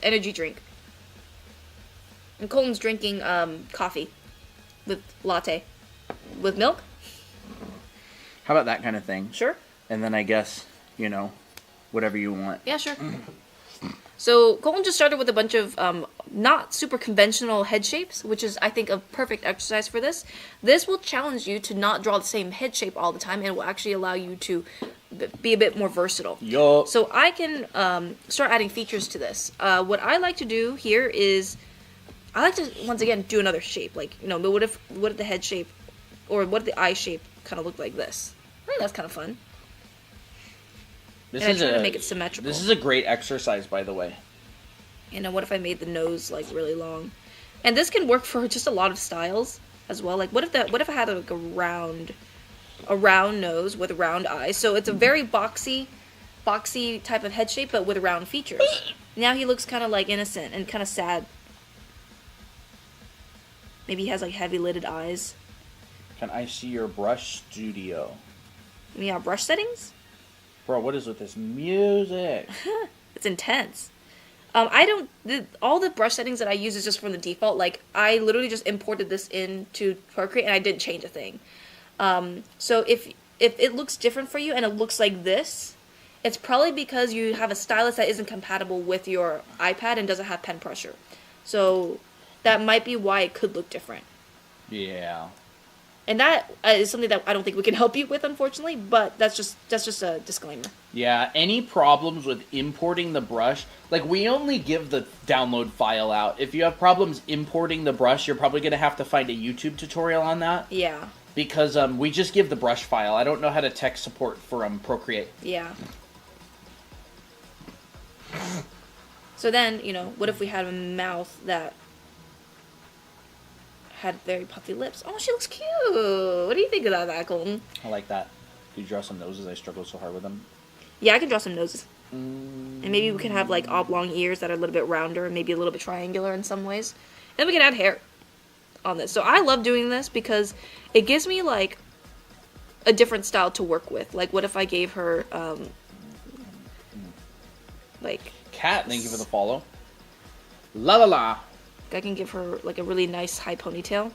Speaker 2: Energy drink. And Colton's drinking coffee. With latte. With milk?
Speaker 1: How about that kind of thing?
Speaker 2: Sure.
Speaker 1: And then I guess, whatever you want.
Speaker 2: Yeah, sure. So Colton just started with a bunch of not super conventional head shapes, which is, I think, a perfect exercise for this. This will challenge you to not draw the same head shape all the time, and will actually allow you to be a bit more versatile.
Speaker 1: Yup.
Speaker 2: So I can start adding features to this. What I like to do here is, I like to, once again, do another shape. Like, but what if the head shape, or what if the eye shape kind of looked like this? I think that's kind of fun.
Speaker 1: This
Speaker 2: and
Speaker 1: is
Speaker 2: I try to make it symmetrical.
Speaker 1: This is a great exercise, by the way.
Speaker 2: What if I made the nose like really long? And this can work for just a lot of styles as well. Like what if I had like a round nose with round eyes? So it's a very boxy boxy type of head shape, but with round features. Now he looks kind of like innocent and kind of sad. Maybe he has like heavy lidded eyes.
Speaker 1: Can I see your brush studio?
Speaker 2: You mean our brush settings?
Speaker 1: Bro, what is with this music?
Speaker 2: It's intense. All the brush settings that I use is just from the default. Like, I literally just imported this into Procreate and I didn't change a thing. So if it looks different for you and it looks like this, it's probably because you have a stylus that isn't compatible with your iPad and doesn't have pen pressure. So that might be why it could look different.
Speaker 1: Yeah.
Speaker 2: And that is something that I don't think we can help you with, unfortunately, but that's just a disclaimer.
Speaker 1: Yeah, any problems with importing the brush, like, we only give the download file out. If you have problems importing the brush, you're probably going to have to find a YouTube tutorial on that.
Speaker 2: Yeah.
Speaker 1: Because we just give the brush file. I don't know how to tech support for Procreate.
Speaker 2: Yeah. So then, what if we had a mouth that had very puffy lips? Oh, she looks cute. What do you think about that, Colton?
Speaker 1: I like that. Could you draw some noses? I struggle so hard with them.
Speaker 2: Yeah, I can draw some noses. And maybe we can have, like, oblong ears that are a little bit rounder and maybe a little bit triangular in some ways. And we can add hair on this. So I love doing this because it gives me, like, a different style to work with. Like, what if I gave her, like...
Speaker 1: Cat, thank you for the follow. La la la.
Speaker 2: I can give her like a really nice high ponytail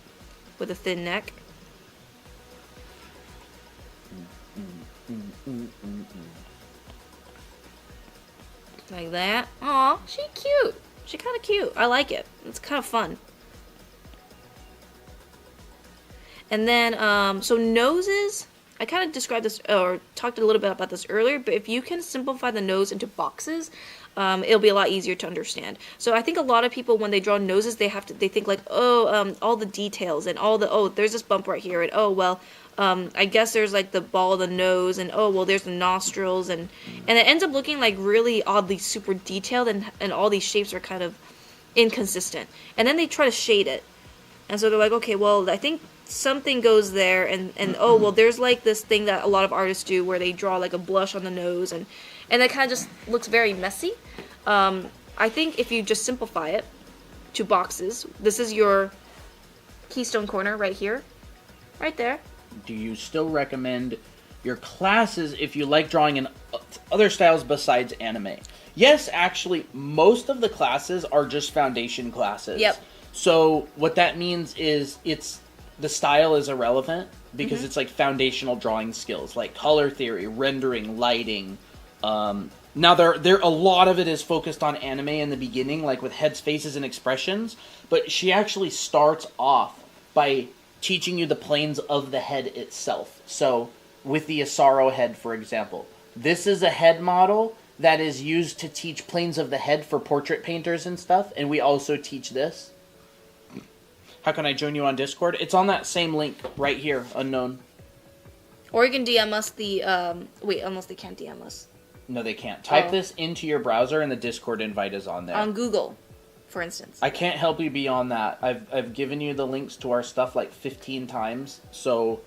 Speaker 2: with a thin neck. Like that. Aw, she cute. She kind of cute. I like it. It's kind of fun. And then, so noses, I kind of described this, or talked a little bit about this earlier, but if you can simplify the nose into boxes, it'll be a lot easier to understand. So I think a lot of people, when they draw noses, they think like, all the details and there's this bump right here, and I guess there's like the ball of the nose, and there's the nostrils, and it ends up looking like really oddly super detailed, and all these shapes are kind of inconsistent. And then they try to shade it, and so they're like, okay, well, I think something goes there, and there's like this thing that a lot of artists do where they draw like a blush on the nose, and it kind of just looks very messy. I think if you just simplify it to boxes, this is your keystone corner right here, right there.
Speaker 1: Do you still recommend your classes if you like drawing in other styles besides anime? Yes, actually, most of the classes are just foundation classes.
Speaker 2: Yep.
Speaker 1: So what that means is the style is irrelevant because it's like foundational drawing skills, like color theory, rendering, lighting. Now there a lot of it is focused on anime in the beginning, like with heads, faces, and expressions. But she actually starts off by teaching you the planes of the head itself. So with the Asaro head, for example, this is a head model that is used to teach planes of the head for portrait painters and stuff. And we also teach this. How can I join you on Discord? It's on that same link right here, unknown.
Speaker 2: Or you can DM us the, unless they can't DM us.
Speaker 1: No, they can't. Type this into your browser and the Discord invite is on there.
Speaker 2: On Google, for instance.
Speaker 1: I can't help you beyond that. I've given you the links to our stuff like 15 times, so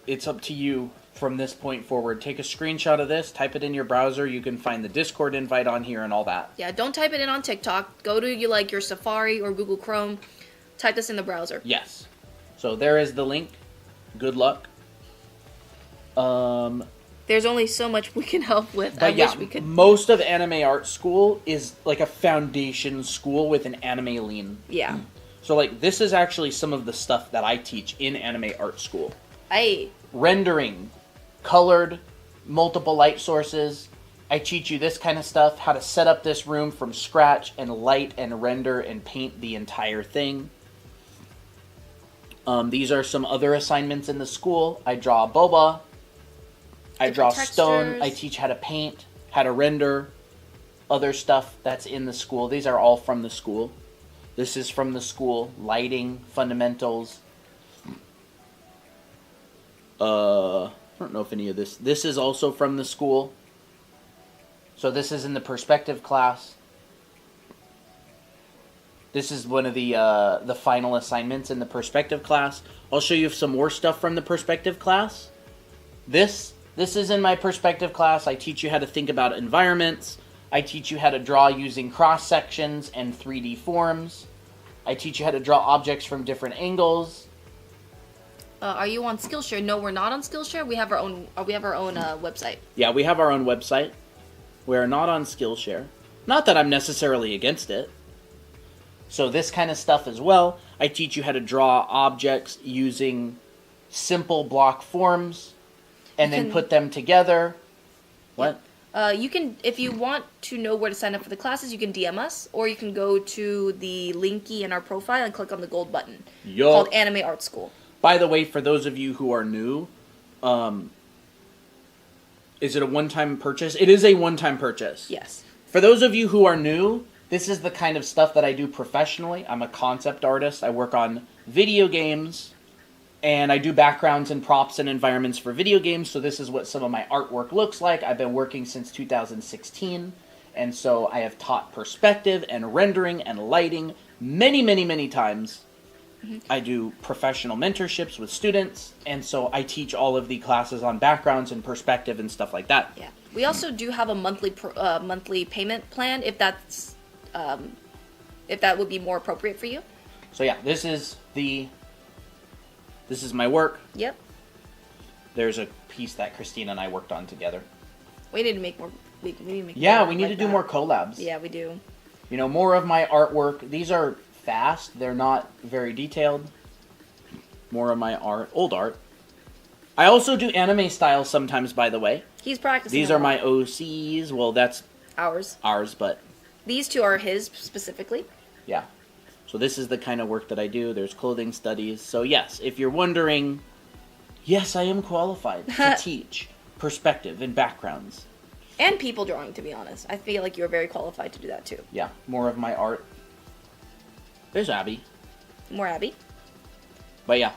Speaker 1: it's up to you from this point forward. Take a screenshot of this, type it in your browser. You can find the Discord invite on here and all that. Yeah,
Speaker 2: don't type it in on TikTok. Go to your Safari or Google Chrome. Type this in the browser.
Speaker 1: Yes. So there is the link. Good luck.
Speaker 2: There's only so much we can help with.
Speaker 1: But wish we could. Most of Anime Art School is like a foundation school with an anime lean.
Speaker 2: Yeah.
Speaker 1: So like this is actually some of the stuff that I teach in Anime Art School.
Speaker 2: Aye.
Speaker 1: Rendering, colored, multiple light sources. I teach you this kind of stuff, how to set up this room from scratch and light and render and paint the entire thing. These are some other assignments in the school. I draw boba. I draw stone. I teach how to paint, how to render, other stuff that's in the school. These are all from the school. This is from the school. Lighting, fundamentals. I don't know if any of this. This is also from the school. So this is in the perspective class. This is one of the final assignments in the perspective class. I'll show you some more stuff from the perspective class. This This is in my perspective class. I teach you how to think about environments. I teach you how to draw using cross sections and 3D forms. I teach you how to draw objects from different angles.
Speaker 2: Are you on Skillshare? No, we're not on Skillshare. We have our own. Website.
Speaker 1: Yeah, we have our own website. We are not on Skillshare. Not that I'm necessarily against it. So this kind of stuff as well. I teach you how to draw objects using simple block forms, and then put them together. What?
Speaker 2: You can, if you want to know where to sign up for the classes, you can DM us, or you can go to the linky in our profile and click on the gold button called Anime Art School.
Speaker 1: By the way, for those of you who are new, is it a one-time purchase? It is a one-time purchase.
Speaker 2: Yes.
Speaker 1: For those of you who are new, this is the kind of stuff that I do professionally. I'm a concept artist. I work on video games, and I do backgrounds and props and environments for video games, so this is what some of my artwork looks like. I've been working since 2016, and so I have taught perspective and rendering and lighting many, many, many times. Mm-hmm. I do professional mentorships with students, and so I teach all of the classes on backgrounds and perspective and stuff like that.
Speaker 2: Yeah. We also do have a monthly payment plan if that's if that would be more appropriate for you.
Speaker 1: So yeah, this is my work.
Speaker 2: Yep.
Speaker 1: There's a piece that Christina and I worked on together.
Speaker 2: We need to make more. We need to make
Speaker 1: we need to do more collabs.
Speaker 2: Yeah, we do.
Speaker 1: You know, more of my artwork. These are fast. They're not very detailed. More of my old art. I also do anime style sometimes, by the way.
Speaker 2: He's practicing.
Speaker 1: These are my OCs. Well, that's
Speaker 2: ours,
Speaker 1: but
Speaker 2: these two are his specifically.
Speaker 1: Yeah. So this is the kind of work that I do. There's clothing studies. So yes, if you're wondering, yes, I am qualified to teach perspective and backgrounds.
Speaker 2: And people drawing, to be honest. I feel like you're very qualified to do that too.
Speaker 1: Yeah, more of my art. There's Abby.
Speaker 2: More Abby.
Speaker 1: But yeah.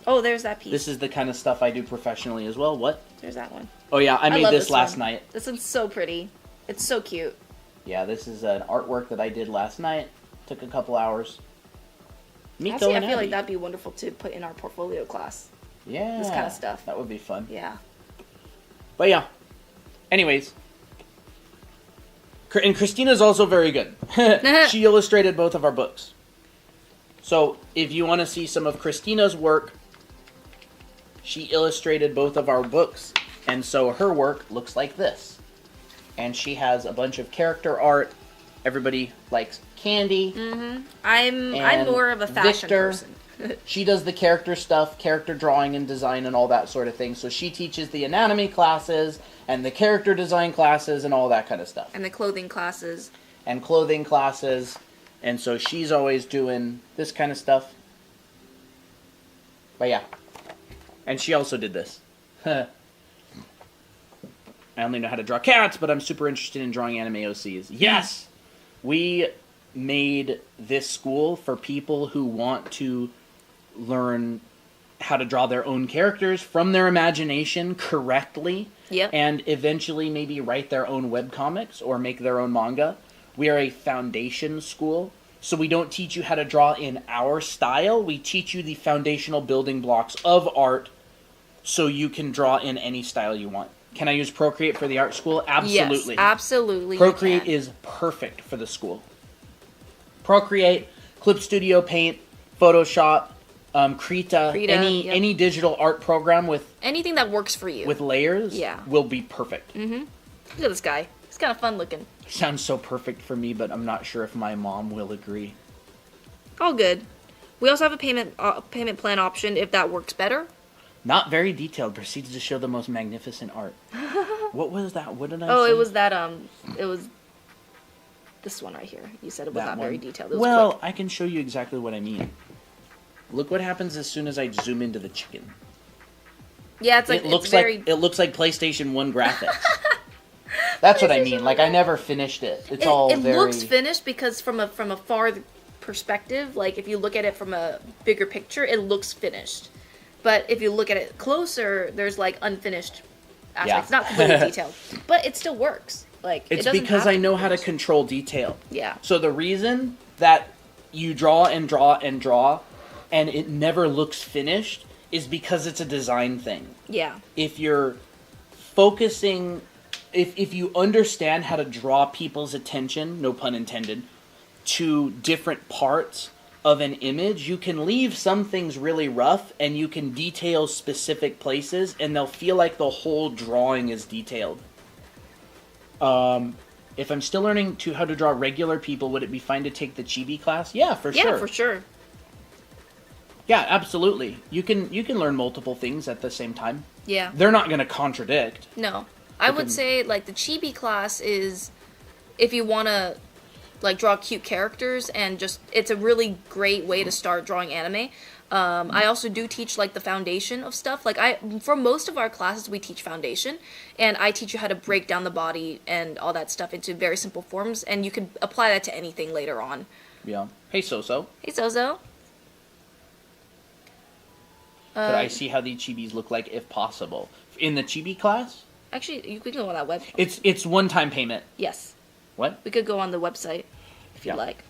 Speaker 2: Oh, there's that piece.
Speaker 1: This is the kind of stuff I do professionally as well. What?
Speaker 2: There's that one.
Speaker 1: Oh yeah, I made this last night.
Speaker 2: This one's so pretty. It's so cute.
Speaker 1: Yeah, this is an artwork that I did last night. Took a couple hours.
Speaker 2: Honestly, I feel like that'd be wonderful to put in our portfolio class.
Speaker 1: Yeah.
Speaker 2: This kind of stuff.
Speaker 1: That would be fun.
Speaker 2: Yeah.
Speaker 1: But yeah. Anyways. And Christina's also very good. She illustrated both of our books. So, if you want to see some of Christina's work, she illustrated both of our books. And so her work looks like this. And she has a bunch of character art. Everybody likes Candy.
Speaker 2: Mm-hmm. I'm more of a fashion person.
Speaker 1: She does the character stuff, character drawing and design and all that sort of thing. So she teaches the anatomy classes and the character design classes and all that kind of stuff.
Speaker 2: And the clothing classes.
Speaker 1: And clothing classes. And so she's always doing this kind of stuff. But yeah. And she also did this. I only know how to draw cats, but I'm super interested in drawing anime OCs. Yes! We made this school for people who want to learn how to draw their own characters from their imagination correctly.
Speaker 2: Yep.
Speaker 1: And eventually maybe write their own webcomics or make their own manga. We are a foundation school, so we don't teach you how to draw in our style. We teach you the foundational building blocks of art so you can draw in any style you want. Can I use Procreate for the art school? Absolutely.
Speaker 2: Yes, absolutely.
Speaker 1: Procreate is perfect for the school. Procreate, Clip Studio Paint, Photoshop, Krita, any digital art program with
Speaker 2: anything that works for you
Speaker 1: with layers will be perfect.
Speaker 2: Mm-hmm. Look at this guy. He's kind of fun looking.
Speaker 1: Sounds so perfect for me, but I'm not sure if my mom will agree.
Speaker 2: All good. We also have a payment plan option if that works better.
Speaker 1: Not very detailed. Proceeds to show the most magnificent art. What was that? What did I say?
Speaker 2: Oh, it was that, it was this one right here. You said it was not very detailed. It was quick.
Speaker 1: I can show you exactly what I mean. Look what happens as soon as I zoom into the chicken.
Speaker 2: Yeah, it looks like
Speaker 1: PlayStation 1 graphics. That's what I mean. Like, I never finished it. It
Speaker 2: looks finished because from a far perspective, like if you look at it from a bigger picture, it looks finished. But if you look at it closer, there's like unfinished aspects. Not completely detailed, but it still works. Like
Speaker 1: it's because I know how to control detail.
Speaker 2: Yeah.
Speaker 1: So the reason that you draw and draw and draw, and it never looks finished, is because it's a design thing.
Speaker 2: Yeah.
Speaker 1: If you're focusing, if you understand how to draw people's attention, no pun intended, to different parts of an image, you can leave some things really rough and you can detail specific places and they'll feel like the whole drawing is detailed. If I'm still learning how to draw regular people, would it be fine to take the chibi class? Yeah, for sure.
Speaker 2: Yeah, for sure.
Speaker 1: Yeah, absolutely. You can learn multiple things at the same time.
Speaker 2: Yeah.
Speaker 1: They're not going to contradict.
Speaker 2: No. I would say, like, the chibi class is if you want to, like, draw cute characters and just, it's a really great way to start drawing anime. I also do teach, like, the foundation of stuff. Like, for most of our classes, we teach foundation, and I teach you how to break down the body and all that stuff into very simple forms, and you can apply that to anything later on.
Speaker 1: Yeah. Hey, Soso.
Speaker 2: Hey, Soso.
Speaker 1: Could I see how the chibis look like, if possible? In the chibi class?
Speaker 2: Actually, you could go on that website.
Speaker 1: It's one-time payment.
Speaker 2: Yes.
Speaker 1: What?
Speaker 2: We could go on the website, if you'd like.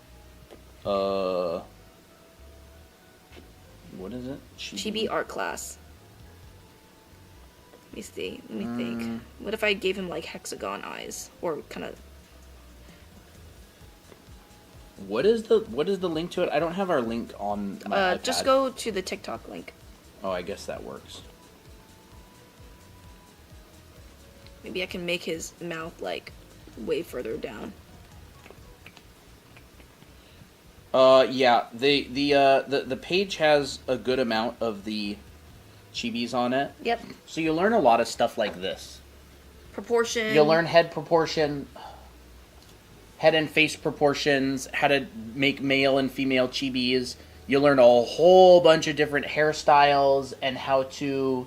Speaker 1: What is it?
Speaker 2: Chibi art class. Let me see. Let me think. What if I gave him, like, hexagon eyes? Or kind of...
Speaker 1: What is the link to it? I don't have our link on my iPad.
Speaker 2: Just go to the TikTok link.
Speaker 1: Oh, I guess that works.
Speaker 2: Maybe I can make his mouth, like, way further down.
Speaker 1: Yeah. The page has a good amount of the chibis on it.
Speaker 2: Yep.
Speaker 1: So you learn a lot of stuff like this.
Speaker 2: Proportion.
Speaker 1: You'll learn head proportion, head and face proportions, how to make male and female chibis. You'll learn a whole bunch of different hairstyles and how to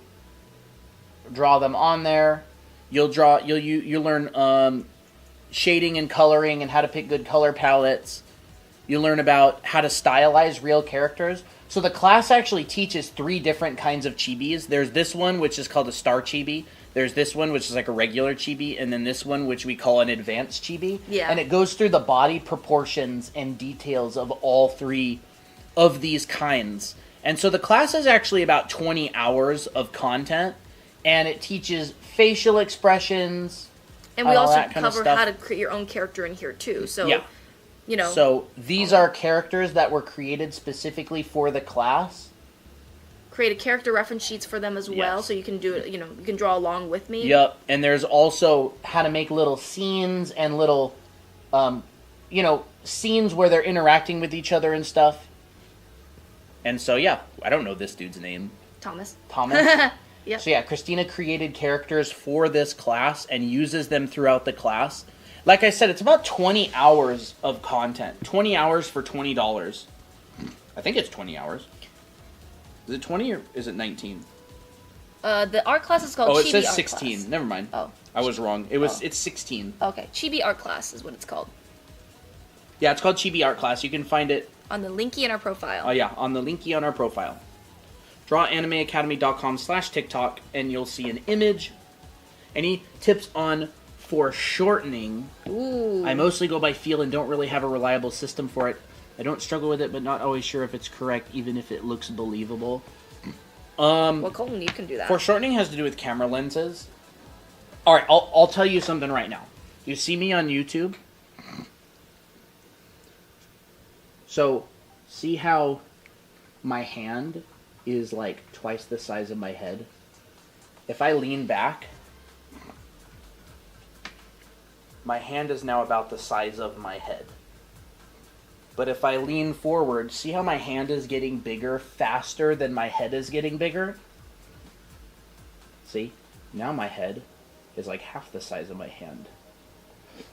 Speaker 1: draw them on there. You'll learn shading and coloring and how to pick good color palettes. You learn about how to stylize real characters. So the class actually teaches 3 different kinds of chibis. There's this one, which is called a star chibi. There's this one, which is like a regular chibi. And then this one, which we call an advanced chibi.
Speaker 2: Yeah.
Speaker 1: And it goes through the body proportions and details of all 3 of these kinds. And so the class is actually about 20 hours of content. And it teaches facial expressions.
Speaker 2: And we also cover how to create your own character in here, too. So,
Speaker 1: yeah.
Speaker 2: You know.
Speaker 1: So these are characters that were created specifically for the class.
Speaker 2: Create a character reference sheets for them as well, so you can do it, you know, you can draw along with me.
Speaker 1: Yep. And there's also how to make little scenes and little, scenes where they're interacting with each other and stuff. And so, yeah, I don't know this dude's name.
Speaker 2: Thomas.
Speaker 1: Yep. So, yeah, Christina created characters for this class and uses them throughout the class. Like I said, it's about 20 hours of content. 20 hours for $20. I think it's 20 hours. Is it 20 or is it 19?
Speaker 2: The art class is called Chibi Art Class. Oh, it says
Speaker 1: 16.
Speaker 2: Class.
Speaker 1: Never mind.
Speaker 2: Oh.
Speaker 1: I was wrong. It's 16.
Speaker 2: Okay. Chibi Art Class is what it's called.
Speaker 1: Yeah, it's called Chibi Art Class. You can find it
Speaker 2: on the linky in our profile.
Speaker 1: Oh, yeah, on the linky on our profile. DrawAnimeAcademy.com/TikTok, and you'll see an image. Any tips on foreshortening?
Speaker 2: Ooh.
Speaker 1: I mostly go by feel and don't really have a reliable system for it. I don't struggle with it, but not always sure if it's correct, even if it looks believable.
Speaker 2: Well, Colton, you can do that.
Speaker 1: Foreshortening has to do with camera lenses. All right, I'll tell you something right now. You see me on YouTube? So, see how my hand is like twice the size of my head? If I lean back, my hand is now about the size of my head. But if I lean forward, see how my hand is getting bigger faster than my head is getting bigger? See? Now my head is like half the size of my hand.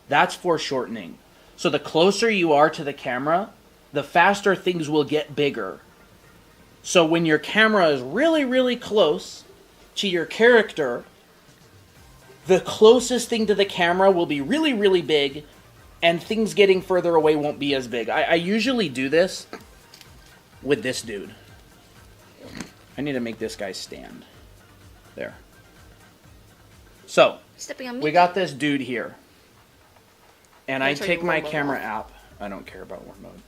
Speaker 1: That's foreshortening. So the closer you are to the camera, the faster things will get bigger. So when your camera is really, really close to your character, the closest thing to the camera will be really, really big, and things getting further away won't be as big. I usually do this with this dude. I need to make this guy stand. There. So, we got this dude here. And I take my camera app. I don't care about war mode.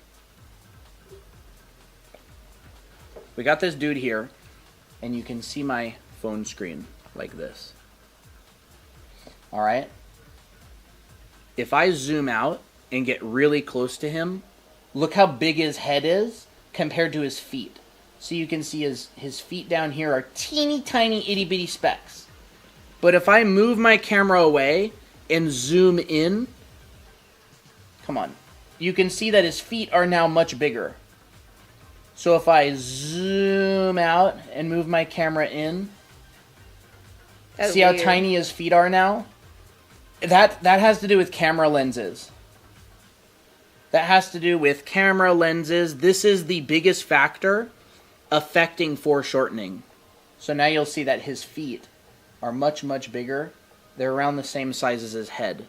Speaker 1: We got this dude here. and you can see my phone screen like this. All right? If I zoom out and get really close to him, look how big his head is compared to his feet. So you can see his feet down here are teeny tiny itty bitty specks. But if I move my camera away and zoom in, come on, you can see that his feet are now much bigger. So if I zoom out and move my camera in, see how tiny his feet are now? That has to do with camera lenses. That has to do with camera lenses. This is the biggest factor affecting foreshortening. So now you'll see that his feet are much, much bigger. They're around the same size as his head.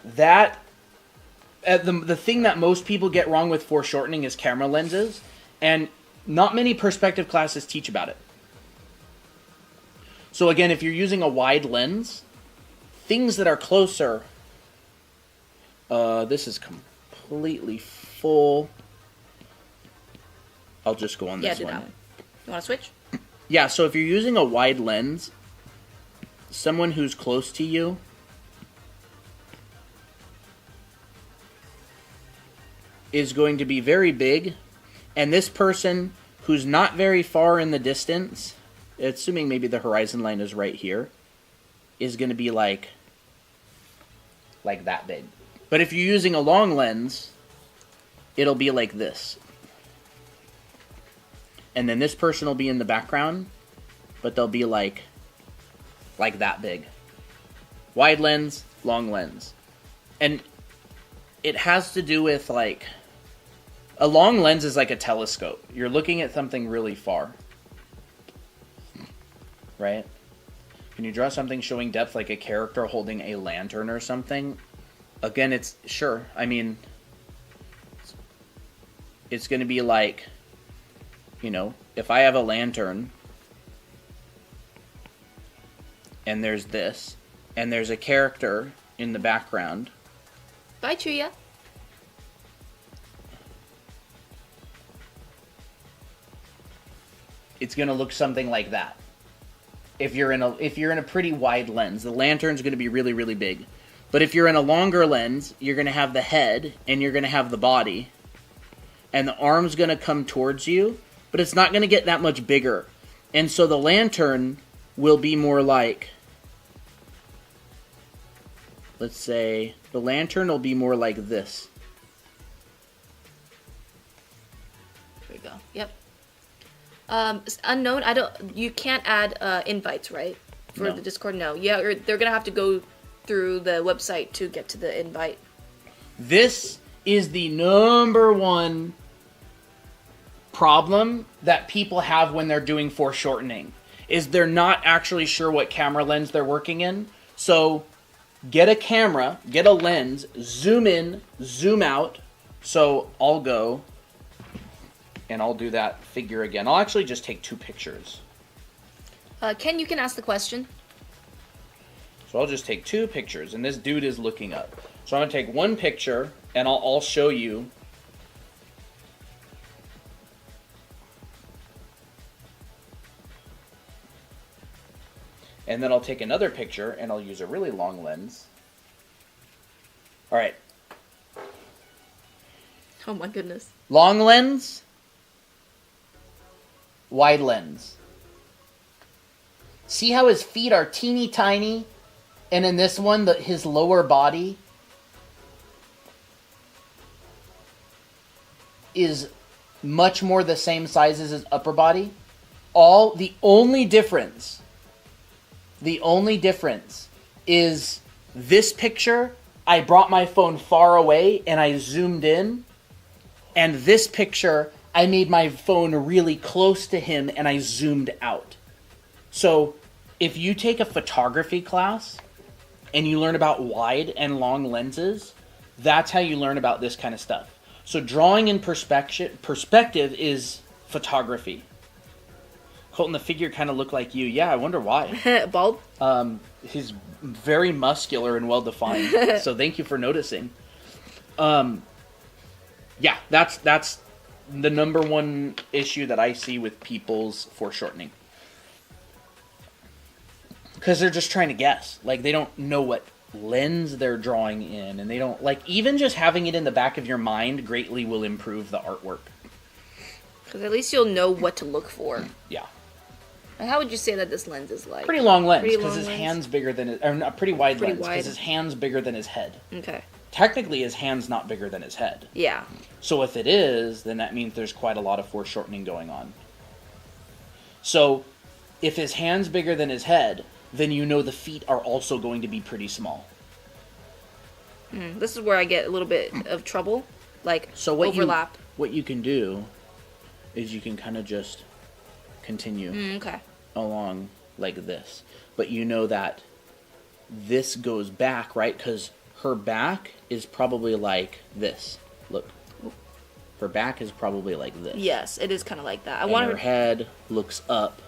Speaker 1: That the thing that most people get wrong with foreshortening is camera lenses, and not many perspective classes teach about it. So again, if you're using a wide lens, things that are closer, this is completely full. I'll just go on this one.
Speaker 2: That one. You want to switch?
Speaker 1: Yeah, so if you're using a wide lens, someone who's close to you is going to be very big, and this person who's not very far in the distance, assuming maybe the horizon line is right here, is going to be like that big. But if you're using a long lens, it'll be like this. And then this person will be in the background, but they'll be like that big. Wide lens, long lens. And it has to do with like, a long lens is like a telescope. You're looking at something really far. Right? Can you draw something showing depth like a character holding a lantern or something? Again, it's, sure, I mean, it's going to be like, you know, if I have a lantern, and there's this, and there's a character in the background.
Speaker 2: Bye, Chuya.
Speaker 1: It's going to look something like that. If you're in a pretty wide lens, the lantern's going to be really, really big. But if you're in a longer lens, you're going to have the head and you're going to have the body, and the arm's going to come towards you, but it's not going to get that much bigger. And so the lantern will be more like, let's say, the lantern will be more like this.
Speaker 2: There we go. Yep. Unknown. You can't add invites, right? For the Discord, no. Yeah, they're gonna have to go through the website to get to the invite.
Speaker 1: This is the number one problem that people have when they're doing foreshortening, is they're not actually sure what camera lens they're working in. So get a camera, get a lens, zoom in, zoom out. So I'll go and I'll do that figure again. I'll actually just take 2 pictures.
Speaker 2: Ken, you can ask the question.
Speaker 1: So I'll just take 2 pictures, and this dude is looking up. So I'm going to take 1 picture, and I'll show you. And then I'll take another picture, and I'll use a really long lens. All right.
Speaker 2: Oh my goodness.
Speaker 1: Long lens, wide lens. See how his feet are teeny tiny? And in this one, his lower body is much more the same size as his upper body. The only difference is this picture, I brought my phone far away and I zoomed in. And this picture, I made my phone really close to him and I zoomed out. So if you take a photography class and you learn about wide and long lenses, that's how you learn about this kind of stuff. So drawing in perspective is photography. Colton, the figure kind of looked like you. Yeah, I wonder why.
Speaker 2: Bald?
Speaker 1: He's very muscular and well-defined, so thank you for noticing. Yeah, that's the number one issue that I see with people's foreshortening. Because they're just trying to guess. Like, they don't know what lens they're drawing in, and they don't, like, even just having it in the back of your mind greatly will improve the artwork.
Speaker 2: Because at least you'll know what to look for.
Speaker 1: Yeah.
Speaker 2: And how would you say that this lens is like?
Speaker 1: Pretty long lens, because his hand's bigger than his... Or not, pretty wide lens, because his hand's bigger than his head.
Speaker 2: Okay.
Speaker 1: Technically, his hand's not bigger than his head.
Speaker 2: Yeah.
Speaker 1: So if it is, then that means there's quite a lot of foreshortening going on. So, if his hand's bigger than his head, then you know the feet are also going to be pretty small.
Speaker 2: This is where I get a little bit of trouble. Like,
Speaker 1: so
Speaker 2: overlap.
Speaker 1: What you can do is you can kind of just continue along like this. But you know that this goes back, right? Because her back is probably like this. Look. Her back is probably like this.
Speaker 2: Yes, it is kind of like that.
Speaker 1: Her head looks up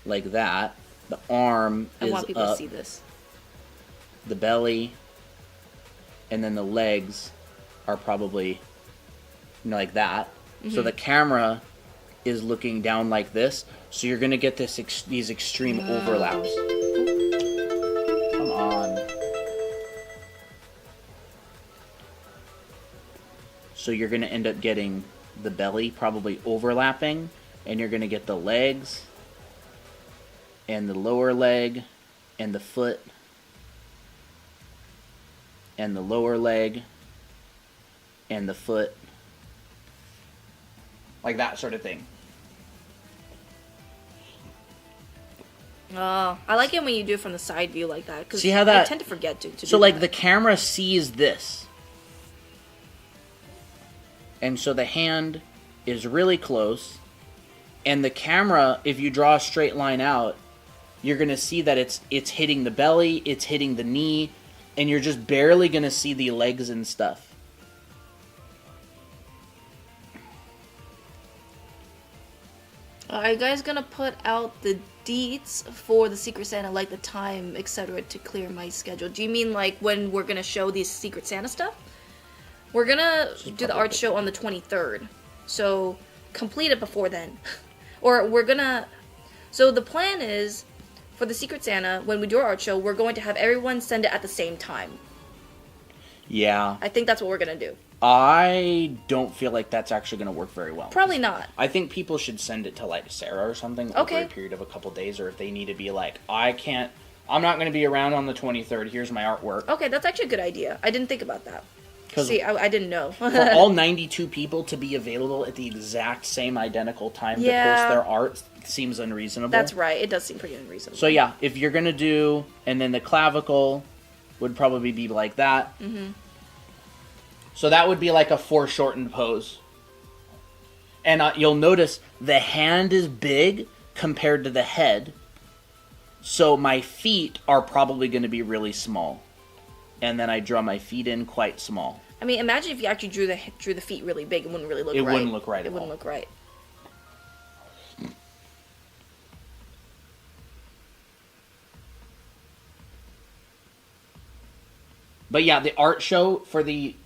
Speaker 1: like that. The arm is up.
Speaker 2: I want people to see this.
Speaker 1: The belly. And then the legs are probably like that. So the camera is looking down like this. So you're going to get these extreme overlaps. Come on. So you're going to end up getting the belly probably overlapping. And you're going to get the legs. And the lower leg. And the foot. And the lower leg. And the foot. Like that sort of thing.
Speaker 2: I like it when you do it from the side view like that.
Speaker 1: See how that...
Speaker 2: I tend to forget to do
Speaker 1: so, like,
Speaker 2: that.
Speaker 1: the camera sees this. And so the hand is really close. And the camera, if you draw a straight line out, you're going to see that it's hitting the belly, it's hitting the knee, and you're just barely going to see the legs and stuff.
Speaker 2: Are you guys gonna put out the deets for the Secret Santa, like the time, etc., to clear my schedule? Do you mean like when we're gonna show these Secret Santa stuff? We're gonna do the art show on the 23rd, so complete it before then. Or we're gonna... So the plan is, for the Secret Santa, when we do our art show, we're going to have everyone send it at the same time.
Speaker 1: Yeah.
Speaker 2: I think that's what we're gonna do.
Speaker 1: I don't feel like that's actually going to work very well.
Speaker 2: Probably not.
Speaker 1: I think people should send it to, like, Sarah or something over a period of a couple days, or if they need to be like, I'm not going to be around on the 23rd, here's my artwork.
Speaker 2: Okay, that's actually a good idea. I didn't think about that. See, I didn't know.
Speaker 1: For all 92 people to be available at the exact same identical time to post their art seems unreasonable.
Speaker 2: That's right. It does seem pretty unreasonable.
Speaker 1: So, yeah, if you're going to do... And then the clavicle would probably be like that. Mm-hmm. So that would be like a foreshortened pose. And you'll notice the hand is big compared to the head. So my feet are probably going to be really small. And then I draw my feet in quite small.
Speaker 2: I mean, imagine if you actually drew the feet really big. It wouldn't really look right.
Speaker 1: It wouldn't look right at all.
Speaker 2: It wouldn't look right.
Speaker 1: But yeah, the art show for the...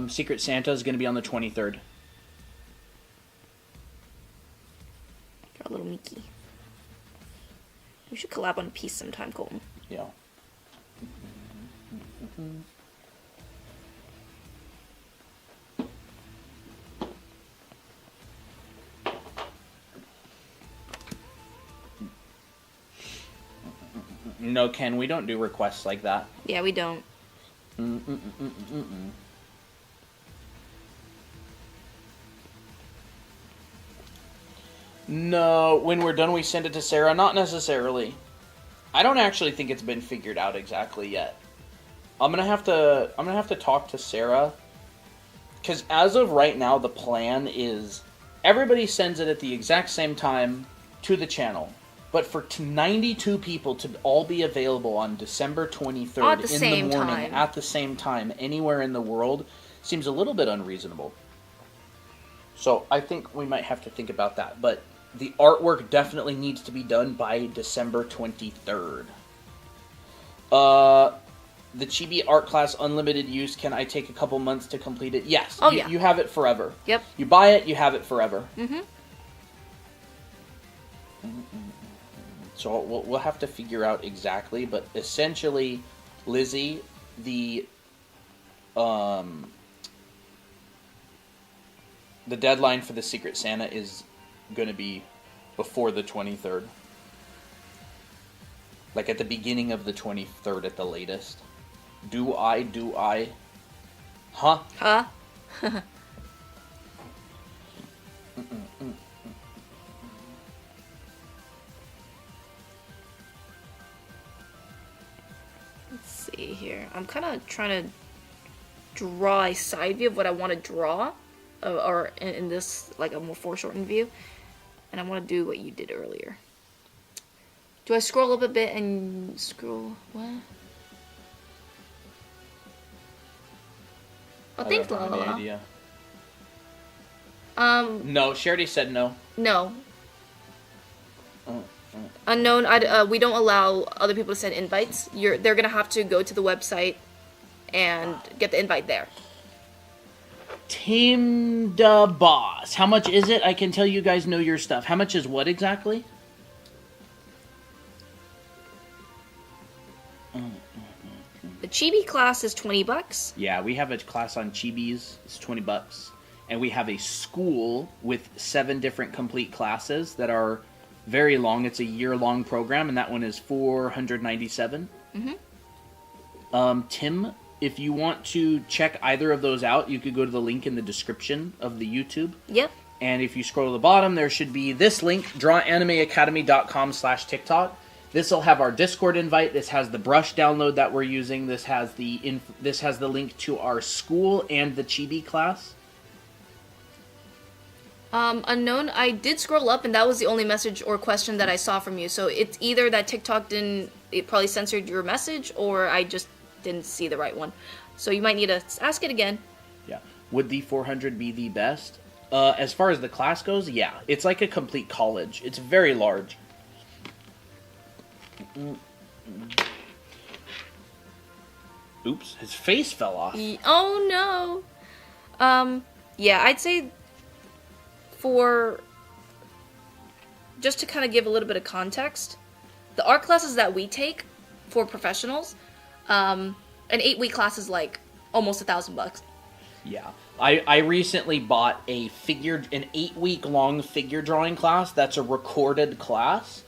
Speaker 1: Secret Santa is going to be on the 23rd.
Speaker 2: Draw a little Mickey. We should collab on a piece sometime, Colton.
Speaker 1: Yeah. No, Ken, we don't do requests like that.
Speaker 2: Yeah, we don't.
Speaker 1: No, when we're done we send it to Sarah. Not necessarily. I don't actually think it's been figured out exactly yet. I'm gonna have to talk to Sarah, because as of right now the plan is everybody sends it at the exact same time to the channel, but for 92 people to all be available on December 23rd in the morning at the same time anywhere in the world seems a little bit unreasonable. So I think we might have to think about that, but the artwork definitely needs to be done by December 23rd. the Chibi art class unlimited use. Can I take a couple months to complete it? Yes.
Speaker 2: Oh, yeah.
Speaker 1: You have it forever.
Speaker 2: Yep.
Speaker 1: You buy it, you have it forever.
Speaker 2: Mm-hmm.
Speaker 1: So we'll have to figure out exactly, but essentially, Lizzie, the deadline for the Secret Santa is going to be before the 23rd. Like at the beginning of the 23rd at the latest. Do I? Huh?
Speaker 2: Huh? Let's see here. I'm kind of trying to draw a side view of what I want to draw. Or in this, like a more foreshortened view. And I want to do what you did earlier. Do I scroll up a bit and scroll? What? Oh, thanks,
Speaker 1: I don't have any
Speaker 2: Lala.
Speaker 1: idea. No, she already said no.
Speaker 2: No. Unknown. We don't allow other people to send invites. They're gonna have to go to the website and get the invite there.
Speaker 1: Team da Boss. How much is it? I can tell you guys know your stuff. How much is what exactly?
Speaker 2: The Chibi class is $20.
Speaker 1: Yeah, we have a class on Chibis. It's $20. And we have a school with 7 different complete classes that are very long. It's a year-long program, and that one is $497.
Speaker 2: Mm-hmm.
Speaker 1: Tim, if you want to check either of those out, you could go to the link in the description of the YouTube.
Speaker 2: Yep.
Speaker 1: And if you scroll to the bottom, there should be this link, drawanimeacademy.com/TikTok. This will have our Discord invite. This has the brush download that we're using. This has the link to our school and the Chibi class.
Speaker 2: Unknown, I did scroll up, and that was the only message or question that I saw from you. So it's either that TikTok it probably censored your message, or I just didn't see the right one. So you might need to ask it again.
Speaker 1: Yeah. Would the 400 be the best? As far as the class goes, yeah. It's like a complete college. It's very large. Oops, his face fell off.
Speaker 2: Oh no. Yeah, I'd say just to kind of give a little bit of context, the art classes that we take for professionals, an 8-week class is like almost $1,000.
Speaker 1: Yeah. I recently bought an 8-week long figure drawing class that's a recorded class.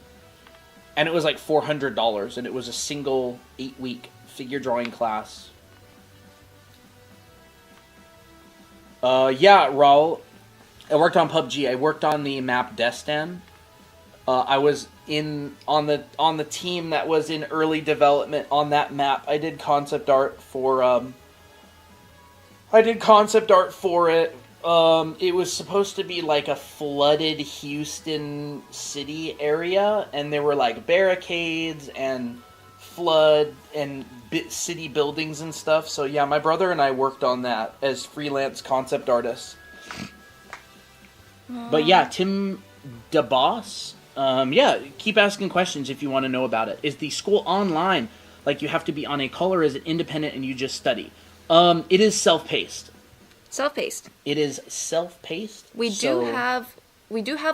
Speaker 1: And it was like $400, and it was a single 8-week figure drawing class. Yeah, Raul. I worked on PUBG. I worked on the map Destan. I was on the team that was in early development on that map. I did concept art for it. It was supposed to be like a flooded Houston city area, and there were like barricades and flood and city buildings and stuff. So yeah, my brother and I worked on that as freelance concept artists. But yeah, Tim DeBoss, yeah, keep asking questions if you want to know about it. Is the school online? Like you have to be on a call, or is it independent and you just study? It is self-paced.
Speaker 2: Self-paced.
Speaker 1: It is self-paced.
Speaker 2: We do have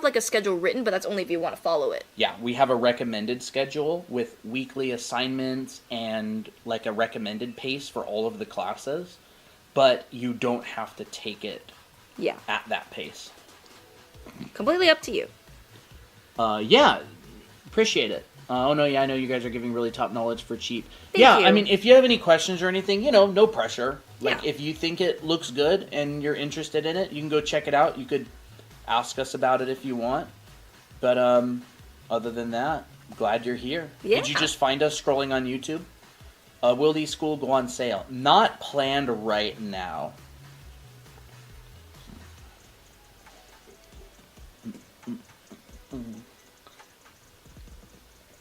Speaker 2: like a schedule written, but that's only if you want to follow it.
Speaker 1: Yeah, we have a recommended schedule with weekly assignments and like a recommended pace for all of the classes, but you don't have to take it at that pace.
Speaker 2: Completely up to you.
Speaker 1: Yeah, appreciate it. Oh no, yeah, I know you guys are giving really top knowledge for cheap.
Speaker 2: Thank you.
Speaker 1: I mean, if you have any questions or anything, no pressure. Like,
Speaker 2: Yeah.
Speaker 1: if you think it looks good and you're interested in it, you can go check it out. You could ask us about it if you want. But other than that, glad you're here.
Speaker 2: Yeah.
Speaker 1: Did you just find us scrolling on YouTube? Will the school go on sale? Not planned right now.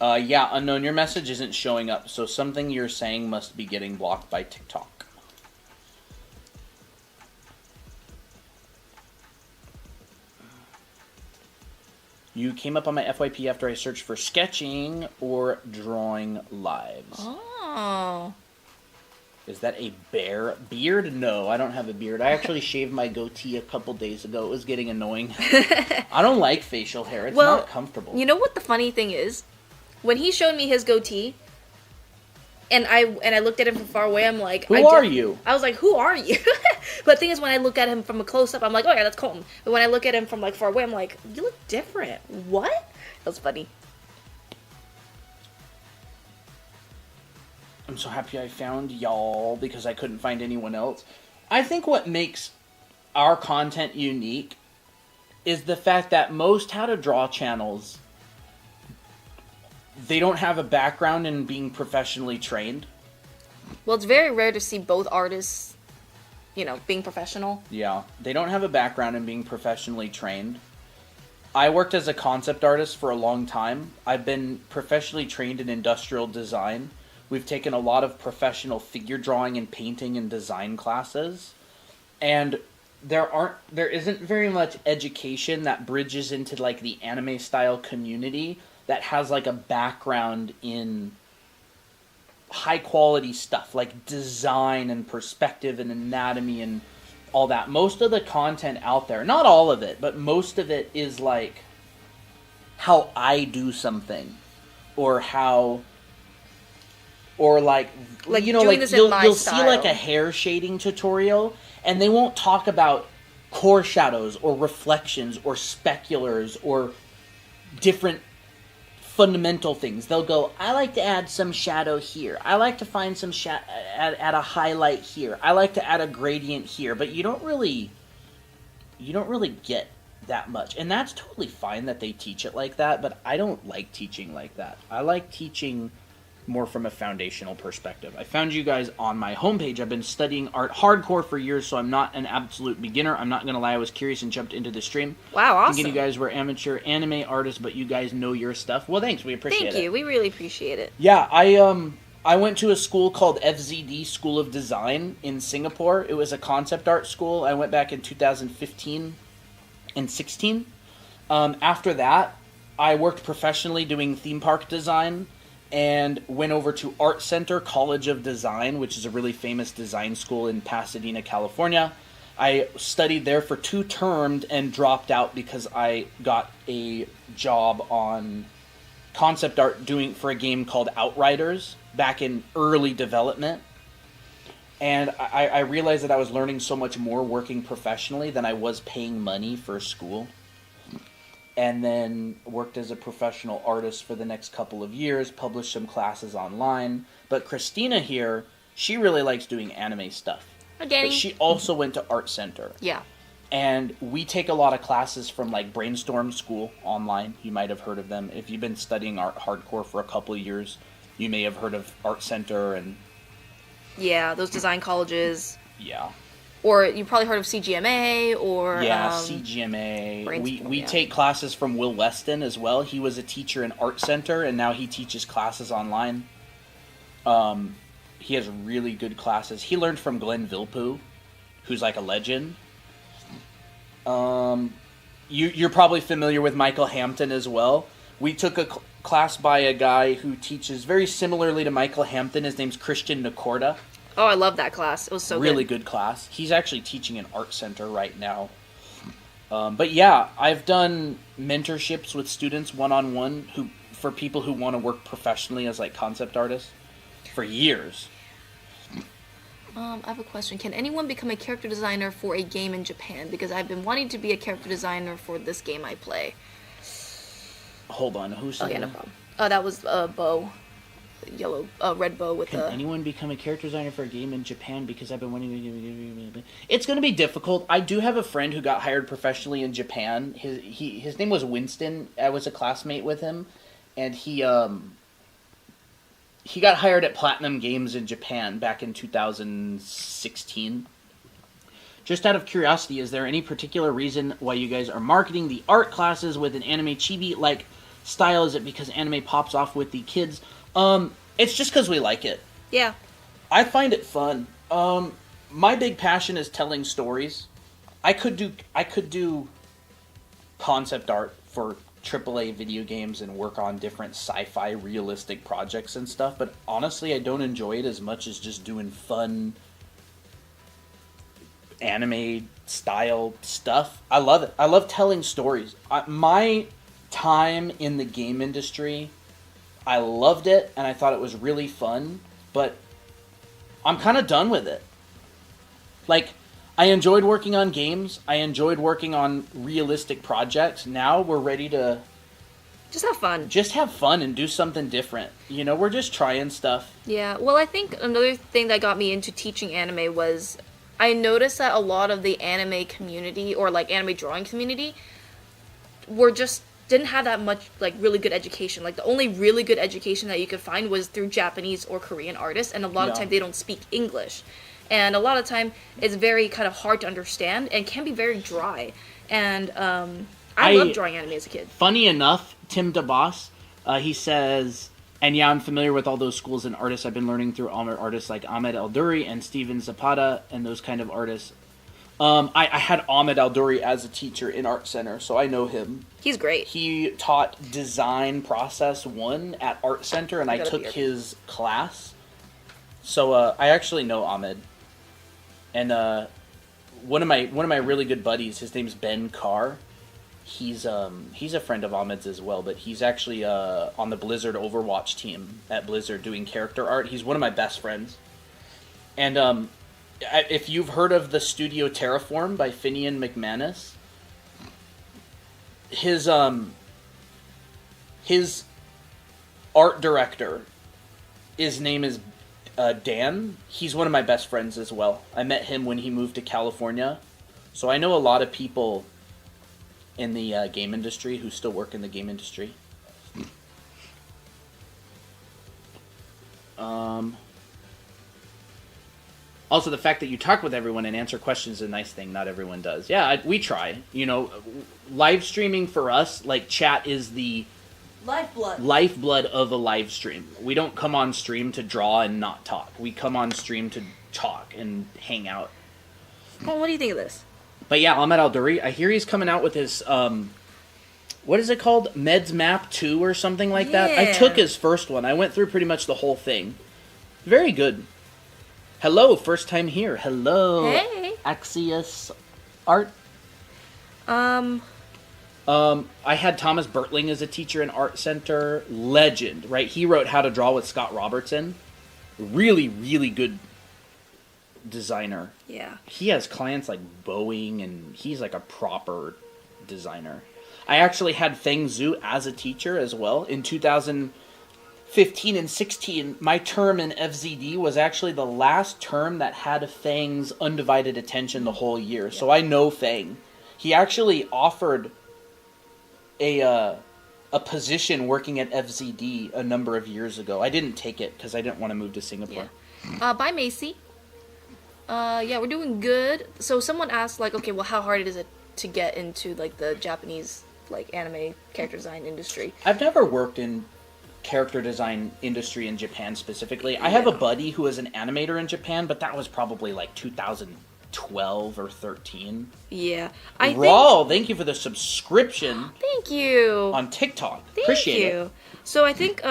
Speaker 1: Yeah, Unknown, your message isn't showing up, so something you're saying must be getting blocked by TikTok. You came up on my FYP after I searched for sketching or drawing lives.
Speaker 2: Oh.
Speaker 1: Is that a beard? No, I don't have a beard. I actually shaved my goatee a couple days ago. It was getting annoying. I don't like facial hair. It's not comfortable.
Speaker 2: You know what the funny thing is? When he showed me his goatee, and I looked at him from far away, I'm like...
Speaker 1: Who are you?
Speaker 2: I was like, who are you? But the thing is, when I look at him from a close-up, I'm like, oh yeah, that's Colton. But when I look at him from like far away, I'm like, you look different. What? That was funny.
Speaker 1: I'm so happy I found y'all because I couldn't find anyone else. I think what makes our content unique is the fact that most how to draw channels, they don't have a background in being professionally trained.
Speaker 2: Well, it's very rare to see both artists, being professional.
Speaker 1: Yeah, they don't have a background in being professionally trained. I worked as a concept artist for a long time. I've been professionally trained in industrial design. We've taken a lot of professional figure drawing and painting and design classes. And there isn't very much education that bridges into like the anime style community that has like a background in high quality stuff like design and perspective and anatomy and all that. Most of the content out there, not all of it, but most of it is like how I do something or like you'll see like a hair shading tutorial and they won't talk about core shadows or reflections or speculars or different fundamental things. They'll go, I like to add some shadow here. I like to find some add a highlight here. I like to add a gradient here. But you don't really get that much. And that's totally fine that they teach it like that, but I don't like teaching like that. I like teaching more from a foundational perspective. I found you guys on my homepage. I've been studying art hardcore for years, so I'm not an absolute beginner. I'm not going to lie, I was curious and jumped into the stream.
Speaker 2: Wow, awesome.
Speaker 1: Thinking you guys were amateur anime artists, but you guys know your stuff. Well, thanks. We appreciate it.
Speaker 2: Thank you. We really appreciate it.
Speaker 1: Yeah, I went to a school called FZD, School of Design, in Singapore. It was a concept art school. I went back in 2015 and 16. After that, I worked professionally doing theme park design and went over to Art Center College of Design, which is a really famous design school in Pasadena, California. I studied there for 2 terms and dropped out because I got a job on concept art doing for a game called Outriders back in early development. And I realized that I was learning so much more working professionally than I was paying money for school. And then worked as a professional artist for the next couple of years, published some classes online. But Christina here, she really likes doing anime stuff.
Speaker 2: Oh, Danny.
Speaker 1: But she also went to Art Center.
Speaker 2: Yeah.
Speaker 1: And we take a lot of classes from like Brainstorm School online. You might have heard of them. If you've been studying art hardcore for a couple of years, you may have heard of Art Center and...
Speaker 2: Yeah, those design colleges.
Speaker 1: Yeah.
Speaker 2: Or you probably heard of CGMA or...
Speaker 1: Yeah, CGMA. We take classes from Will Weston as well. He was a teacher in Art Center, and now he teaches classes online. He has really good classes. He learned from Glenn Vilppu, who's like a legend. You're probably familiar with Michael Hampton as well. We took a class by a guy who teaches very similarly to Michael Hampton. His name's Christian Nakorda.
Speaker 2: Oh, I love that class. It was so
Speaker 1: really good class. He's actually teaching in Art Center right now. But yeah, I've done mentorships with students one-on-one for people who want to work professionally as like concept artists for years.
Speaker 2: I have a question. Can anyone become a character designer for a game in Japan? Because I've been wanting to be a character designer for this game I play.
Speaker 1: Hold on, who's
Speaker 2: saying? Oh, yeah, no problem. Oh, that was Bo. Red bow with
Speaker 1: Can anyone become a character designer for a game in Japan? Because I've been wanting to... It's going to be difficult. I do have a friend who got hired professionally in Japan. His name was Winston. I was a classmate with him. And he got hired at Platinum Games in Japan back in 2016. Just out of curiosity, is there any particular reason why you guys are marketing the art classes with an anime chibi-like style? Is it because anime pops off with the kids? It's just because we like it.
Speaker 2: Yeah.
Speaker 1: I find it fun. My big passion is telling stories. I could do concept art for AAA video games and work on different sci-fi realistic projects and stuff, but honestly I don't enjoy it as much as just doing fun anime style stuff. I love it. I love telling stories. My time in the game industry, I loved it and I thought it was really fun, but I'm kind of done with it. Like, I enjoyed working on games. I enjoyed working on realistic projects. Now we're ready to
Speaker 2: just have fun.
Speaker 1: Just have fun and do something different. You know, we're just trying stuff.
Speaker 2: Yeah. Well, I think another thing that got me into teaching anime was I noticed that a lot of the anime community or like anime drawing community didn't have that much like really good education. Like the only really good education that you could find was through Japanese or Korean artists, and a lot of times they don't speak English. And a lot of time, it's very kind of hard to understand and can be very dry. And I loved drawing anime as a kid.
Speaker 1: Funny enough, Tim DeBoss, he says, and yeah, I'm familiar with all those schools and artists. I've been learning through artists like Ahmed Alduri and Steven Zapata and those kind of artists. I had Ahmed Alduri as a teacher in Art Center, so I know him.
Speaker 2: He's great.
Speaker 1: He taught Design Process 1 at Art Center, and I took his class. So I actually know Ahmed. And one of my really good buddies, his name's Ben Carr. He's a friend of Ahmed's as well, but he's actually on the Blizzard Overwatch team at Blizzard doing character art. He's one of my best friends. And if you've heard of the studio Terraform by Finian McManus, his art director, his name is Dan. He's one of my best friends as well. I met him when he moved to California. So I know a lot of people in the game industry who still work in the game industry. Also, the fact that you talk with everyone and answer questions is a nice thing. Not everyone does. Yeah, we try. You know, live streaming for us, like chat is the lifeblood of a live stream. We don't come on stream to draw and not talk. We come on stream to talk and hang out.
Speaker 2: Well, what do you think of this?
Speaker 1: But yeah, Ahmed Alduri, I hear he's coming out with his, what is it called? Meds Map 2 or something like that? I took his first one. I went through pretty much the whole thing. Very good. Hello, first time here. Hello.
Speaker 2: Hey.
Speaker 1: Axios Art. I had Thomas Bertling as a teacher in Art Center. Legend, right? He wrote How to Draw with Scott Robertson. Really, really good designer.
Speaker 2: Yeah.
Speaker 1: He has clients like Boeing, and he's like a proper designer. I actually had Feng Zhu as a teacher as well. In 2015 and 16, my term in FZD was actually the last term that had Feng's undivided attention the whole year. Yeah. So I know Feng. He actually offered a position working at FZD a number of years ago. I didn't take it because I didn't want to move to Singapore.
Speaker 2: Yeah. Bye, Macy. Yeah, we're doing good. So someone asked, like, okay, well, how hard is it to get into, like, the Japanese, like, anime character design industry?
Speaker 1: I've never worked in character design industry in Japan specifically. Yeah. I have a buddy who is an animator in Japan, but that was probably, like, 2012 or 13.
Speaker 2: Yeah.
Speaker 1: Thank you for the subscription.
Speaker 2: Thank you.
Speaker 1: On TikTok.
Speaker 2: Appreciate it. So I think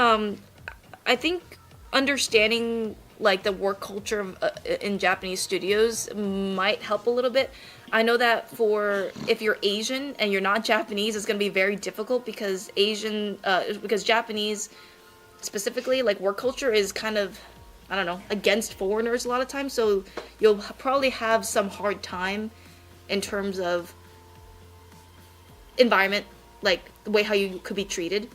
Speaker 2: understanding like the work culture in Japanese studios might help a little bit. I know that if you're Asian and you're not Japanese, it's going to be very difficult because Japanese specifically, like work culture is kind of, I don't know, against foreigners a lot of times. So you'll probably have some hard time in terms of environment, like the way how you could be treated.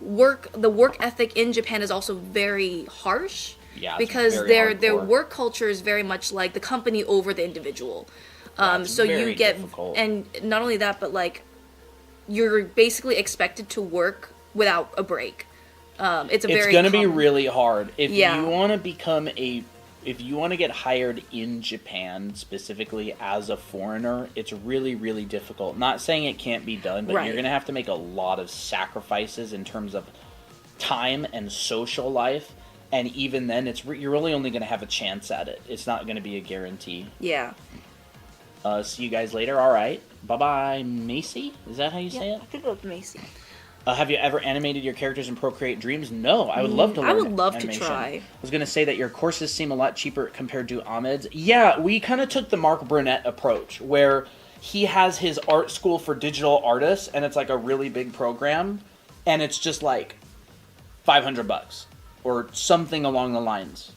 Speaker 2: The work ethic in Japan is also very harsh.
Speaker 1: Yeah,
Speaker 2: because their work culture is very much like the company over the individual. So you get difficult. And not only that, but like you're basically expected to work without a break. It's going to
Speaker 1: be really hard if you want to if you want to get hired in Japan specifically as a foreigner. It's really, really difficult. Not saying it can't be done, but you're going to have to make a lot of sacrifices in terms of time and social life. And even then, you're really only going to have a chance at it. It's not going to be a guarantee.
Speaker 2: Yeah.
Speaker 1: See you guys later. All right. Bye-bye, Macy? Is that how you say it?
Speaker 2: I think it was Macy.
Speaker 1: Have you ever animated your characters in Procreate Dreams? No, I would love to learn
Speaker 2: I would love
Speaker 1: animation.
Speaker 2: to try.
Speaker 1: I was going to say that your courses seem a lot cheaper compared to Ahmed's. Yeah, we kind of took the Mark Burnett approach, where he has his art school for digital artists, and it's like a really big program, and it's just like $500 or something along the lines.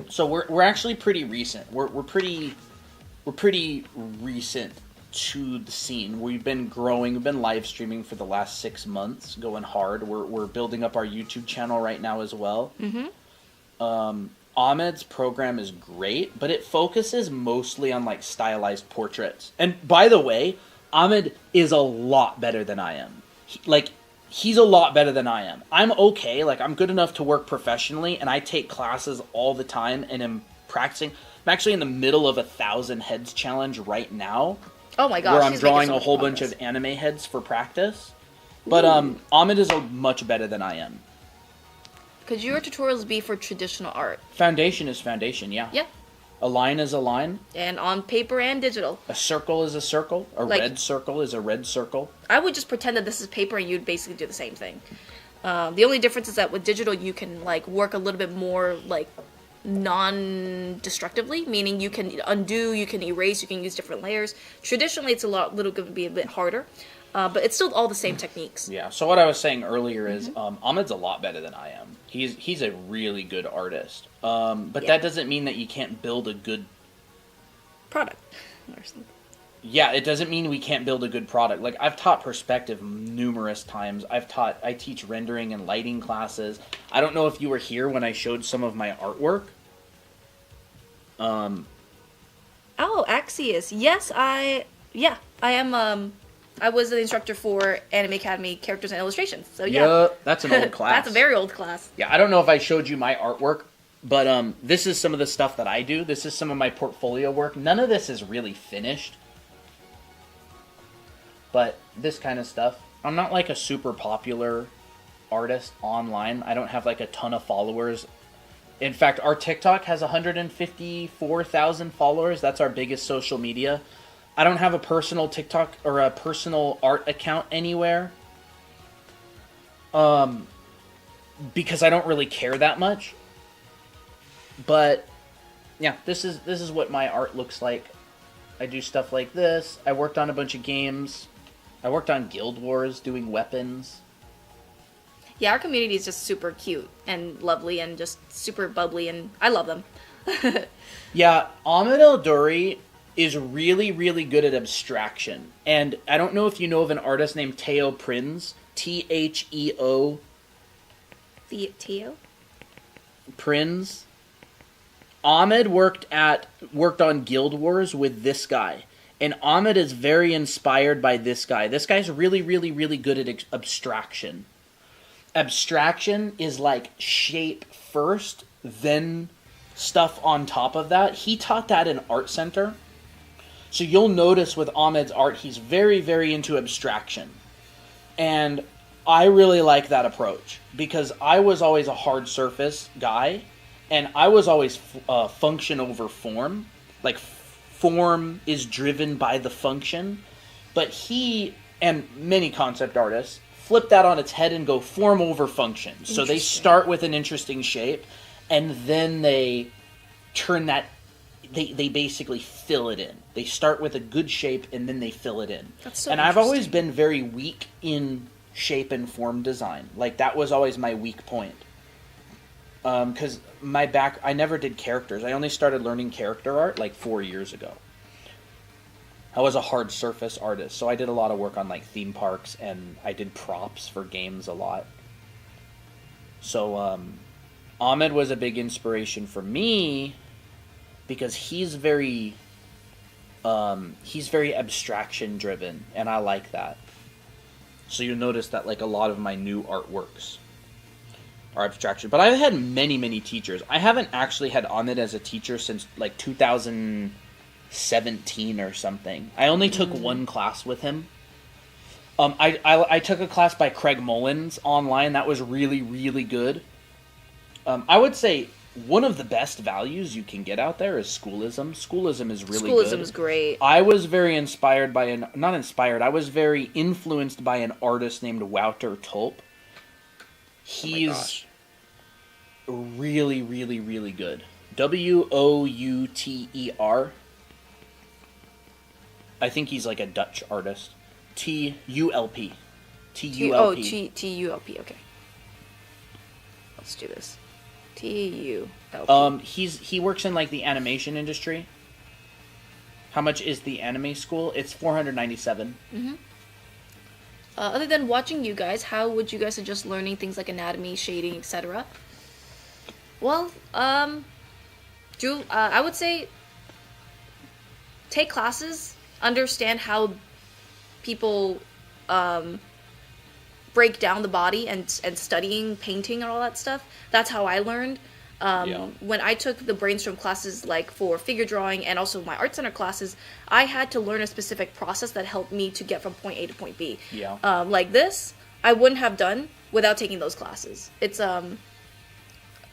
Speaker 1: So we're actually pretty recent. We're pretty recent to the scene. We've been growing. We've been live streaming for the last 6 months, going hard. We're building up our YouTube channel right now as well. Ahmed's program is great, but it focuses mostly on like stylized portraits. And by the way, Ahmed is a lot better than I am. He's a lot better than I am. I'm okay. Like, I'm good enough to work professionally, and I take classes all the time and am practicing. I'm actually in the middle of a 1,000 heads challenge right now.
Speaker 2: Oh my gosh.
Speaker 1: Where I'm drawing a whole bunch of anime heads for practice. But Ahmed is much better than I am.
Speaker 2: Could your tutorials be for traditional art?
Speaker 1: Foundation is foundation, yeah.
Speaker 2: Yeah.
Speaker 1: A line is a line.
Speaker 2: And on paper and digital.
Speaker 1: A circle is a circle. A red circle is a red circle.
Speaker 2: I would just pretend that this is paper and you'd basically do the same thing. The only difference is that with digital you can like work a little bit more like non-destructively, meaning you can undo, you can erase, you can use different layers. Traditionally it's going to be a bit harder. But it's still all the same techniques.
Speaker 1: Yeah, so what I was saying earlier is Ahmed's a lot better than I am. He's a really good artist. But that doesn't mean that you can't build a good
Speaker 2: product or something.
Speaker 1: Yeah, it doesn't mean we can't build a good product. Like, I've taught perspective numerous times. I teach rendering and lighting classes. I don't know if you were here when I showed some of my artwork.
Speaker 2: Oh, Axios. Yes, I am, I was the instructor for Anime Academy Characters and Illustrations, so yeah.
Speaker 1: Yep, that's an old class.
Speaker 2: That's a very old class.
Speaker 1: Yeah, I don't know if I showed you my artwork, but this is some of the stuff that I do. This is some of my portfolio work. None of this is really finished. But this kind of stuff. I'm not like a super popular artist online. I don't have like a ton of followers. In fact, our TikTok has 154,000 followers. That's our biggest social media. I don't have a personal TikTok or a personal art account anywhere. Because I don't really care that much. But yeah, this is what my art looks like. I do stuff like this. I worked on a bunch of games. I worked on Guild Wars doing weapons.
Speaker 2: Yeah, our community is just super cute and lovely and just super bubbly, and I love them.
Speaker 1: Yeah, Ahmed El-Duri is really, really good at abstraction. And I don't know if you know of an artist named Teo Prinz. Theo.
Speaker 2: Teo?
Speaker 1: Prinz. Ahmed worked on Guild Wars with this guy. And Ahmed is very inspired by this guy. This guy's really, really, really good at abstraction. Abstraction is like shape first, then stuff on top of that. He taught that in Art Center. So you'll notice with Ahmed's art, he's very, very into abstraction. And I really like that approach because I was always a hard surface guy. And I was always function over form. Like, form is driven by the function. But he, and many concept artists, flip that on its head and go form over function. So they start with an interesting shape, and then they turn that, they basically fill it in. They start with a good shape, and then they fill it in.
Speaker 2: That's so
Speaker 1: and I've always been very weak in shape and form design. Like, that was always my weak point. Because I never did characters. I only started learning character art like 4 years ago. I was a hard surface artist, so I did a lot of work on like theme parks, and I did props for games a lot. So Ahmed was a big inspiration for me because he's very abstraction driven, and I like that. So you'll notice that like a lot of my new artworks are abstraction. But I've had many, many teachers. I haven't actually had Ahmed as a teacher since like 2017 or something. I only took one class with him. I took a class by Craig Mullins online. That was really, really good. I would say one of the best values you can get out there is schoolism. Schoolism is really good.
Speaker 2: Schoolism is great.
Speaker 1: I was very inspired by I was very influenced by an artist named Wouter Tulp. He's really, really, really good. Wouter. I think he's like a Dutch artist. Tulp. Tulp.
Speaker 2: Oh, Tulp. Okay. Let's do this. Tulp.
Speaker 1: He works in like the animation industry. How much is the anime school? It's $497.
Speaker 2: Mm-hmm. Other than watching you guys, how would you guys suggest learning things like anatomy, shading, etc.? Well, I would say take classes, understand how people break down the body, and studying painting and all that stuff. That's how I learned. When I took the brainstorm classes, like for figure drawing and also my art center classes, I had to learn a specific process that helped me to get from point A to point B. Like this, I wouldn't have done without taking those classes. It's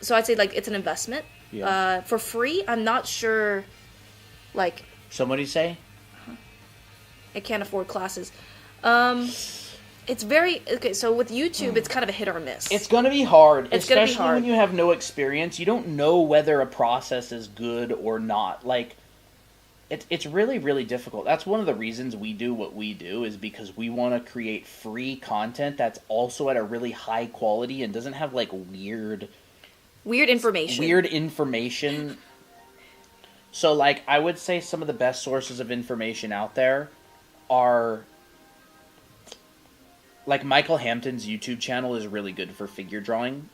Speaker 2: so I'd say like it's an investment. For free, I'm not sure. Like
Speaker 1: somebody say,
Speaker 2: I can't afford classes. It's very okay. So with YouTube, it's kind of a hit or miss.
Speaker 1: It's gonna be hard, especially when you have no experience. You don't know whether a process is good or not. Like, it's really, really difficult. That's one of the reasons we do what we do, is because we want to create free content that's also at a really high quality and doesn't have like weird information. So, like, I would say some of the best sources of information out there are, like, Michael Hampton's YouTube channel is really good for figure drawing.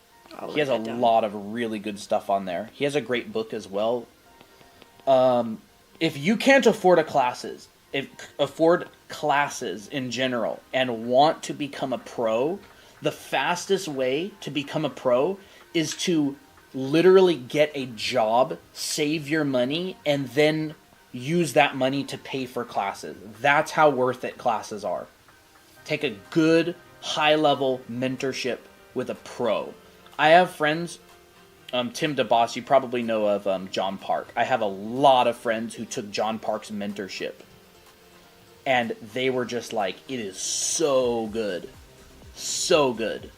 Speaker 1: He has a lot of really good stuff on there. He has a great book as well. If you can't afford classes in general and want to become a pro, the fastest way to become a pro is to literally get a job, save your money, and then use that money to pay for classes. That's how worth it classes are. Take a good, high-level mentorship with a pro. I have friends, Tim DeBoss, you probably know of John Park. I have a lot of friends who took John Park's mentorship. And they were just like, it is so good. So good.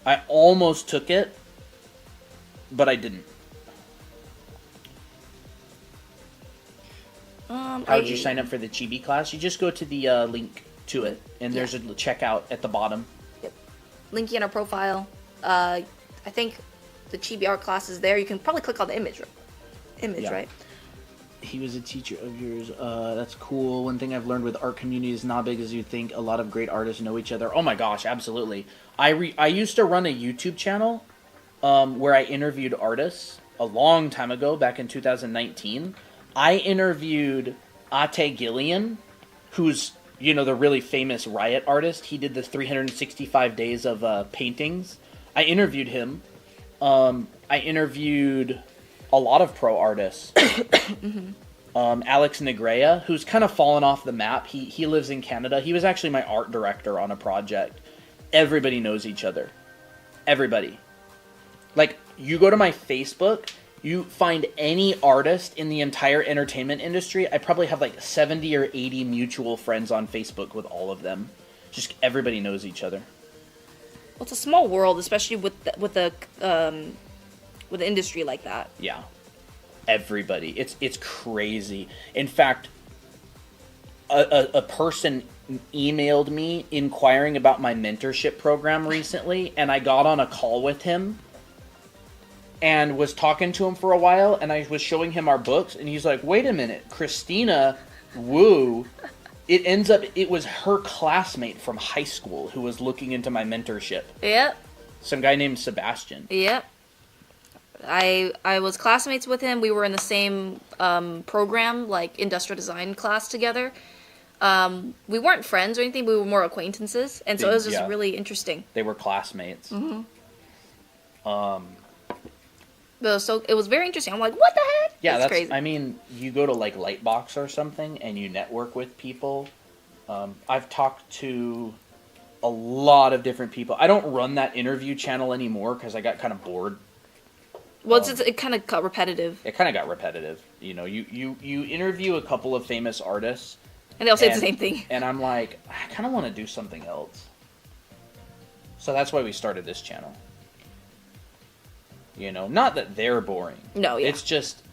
Speaker 1: I almost took it, but I didn't. How would you sign up for the Chibi class? You just go to the link to it, and there's a checkout at the bottom.
Speaker 2: Yep. Link in our profile. I think the Chibi art class is there. You can probably click on the image, right?
Speaker 1: He was a teacher of yours. That's cool. One thing I've learned with art community is not big as you think. A lot of great artists know each other. Oh my gosh, absolutely. I used to run a YouTube channel where I interviewed artists a long time ago, back in 2019. I interviewed Ate Gillian, who's, you know, the really famous Riot artist. He did the 365 days of paintings. I interviewed him. I interviewed a lot of pro artists. Alex Negrea, who's kind of fallen off the map. He lives in Canada. He was actually my art director on a project. Everybody knows each other. Everybody. Like, you go to my Facebook, you find any artist in the entire entertainment industry, I probably have like 70 or 80 mutual friends on Facebook with all of them. Just everybody knows each other.
Speaker 2: Well, it's a small world, especially with the industry like that.
Speaker 1: Yeah, everybody. It's crazy. In fact, a person emailed me inquiring about my mentorship program recently, and I got on a call with him and was talking to him for a while, and I was showing him our books, and he's like, wait a minute, Christina Wu, it was her classmate from high school who was looking into my mentorship.
Speaker 2: Yep.
Speaker 1: Some guy named Sebastian.
Speaker 2: Yep. I was classmates with him. We were in the same program, like industrial design class together. We weren't friends or anything, we were more acquaintances, and so it was just really interesting.
Speaker 1: They were classmates.
Speaker 2: Mm-hmm. So it was very interesting. I'm like, what the heck?
Speaker 1: Yeah, that's
Speaker 2: crazy.
Speaker 1: I mean, you go to like Lightbox or something and you network with people. I've talked to a lot of different people. I don't run that interview channel anymore because I got kind of bored.
Speaker 2: Well, it kind of got repetitive.
Speaker 1: It kind of got repetitive. You know, you interview a couple of famous artists.
Speaker 2: And they'll say the same thing.
Speaker 1: And I'm like, I kind of want to do something else. So that's why we started this channel. You know, not that they're boring.
Speaker 2: No, yeah.
Speaker 1: It's just,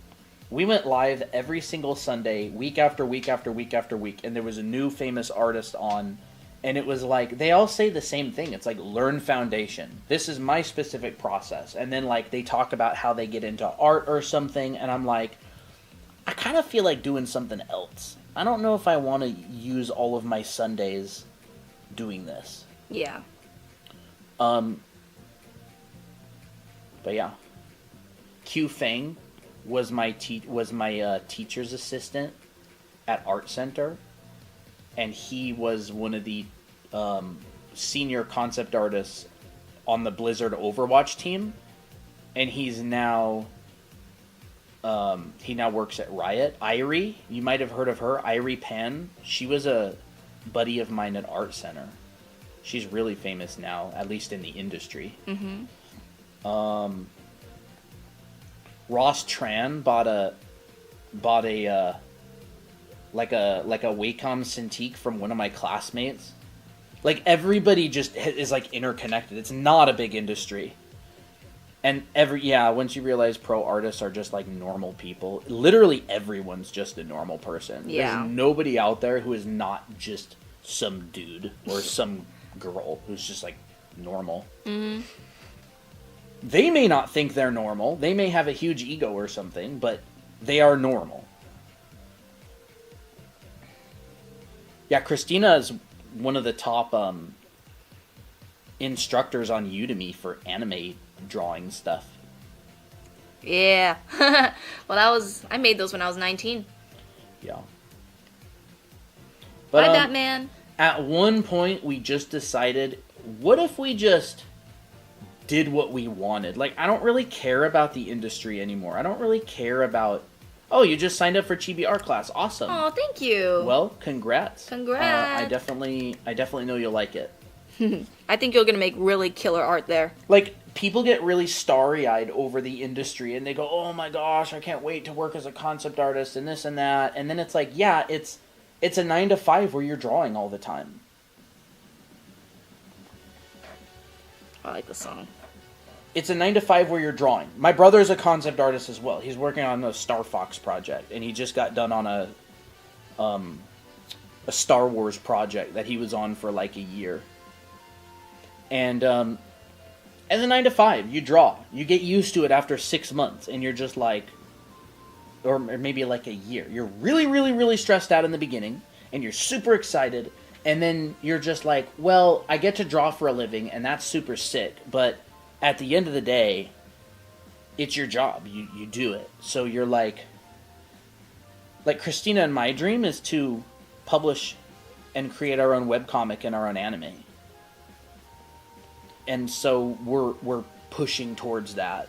Speaker 1: we went live every single Sunday, week after week after week after week, and there was a new famous artist on. And it was like, they all say the same thing. It's like, learn foundation. This is my specific process. And then, like, they talk about how they get into art or something. And I'm like, I kind of feel like doing something else. I don't know if I want to use all of my Sundays doing this.
Speaker 2: Yeah.
Speaker 1: But yeah. Q Feng was my teacher's assistant at Art Center. And he was one of the senior concept artists on the Blizzard Overwatch team, and he's now he now works at Riot. Irie, you might have heard of her, Irie Pan. She was a buddy of mine at Art Center. She's really famous now, at least in the industry. Mm-hmm. Ross Tran bought a like a Wacom Cintiq from one of my classmates. Like, everybody just is like interconnected. It's not a big industry. And once you realize pro artists are just like normal people, literally everyone's just a normal person.
Speaker 2: Yeah.
Speaker 1: There's nobody out there who is not just some dude or some girl who's just like normal. Mm-hmm. They may not think they're normal. They may have a huge ego or something, but they are normal. Yeah, Christina is one of the top instructors on Udemy for anime drawing stuff.
Speaker 2: Yeah. Well, I made those when I was 19.
Speaker 1: Yeah.
Speaker 2: But, Bye, Batman.
Speaker 1: At one point, we just decided, what if we just did what we wanted? Like, I don't really care about the industry anymore. I don't really care about... Oh, you just signed up for Chibi art class. Awesome.
Speaker 2: Oh, thank you.
Speaker 1: Well, congrats.
Speaker 2: Congrats.
Speaker 1: I definitely know you'll like it.
Speaker 2: I think you're going to make really killer art there. Like,
Speaker 1: people get really starry-eyed over the industry, and they go, oh my gosh, I can't wait to work as a concept artist, and this and that. And then it's like, yeah, it's a 9-to-5 where you're drawing all the time.
Speaker 2: I like the song.
Speaker 1: It's a 9-to-5 where you're drawing. My brother's a concept artist as well. He's working on a Star Fox project, and he just got done on a Star Wars project that he was on for like a year. And as a 9-to-5, you draw. You get used to it after 6 months, and you're just like, or maybe like a year. You're really, really, really stressed out in the beginning, and you're super excited, and then you're just like, well, I get to draw for a living, and that's super sick, but at the end of the day, it's your job. You do it. So you're like Christina and my dream is to publish and create our own webcomic and our own anime. And so we're pushing towards that.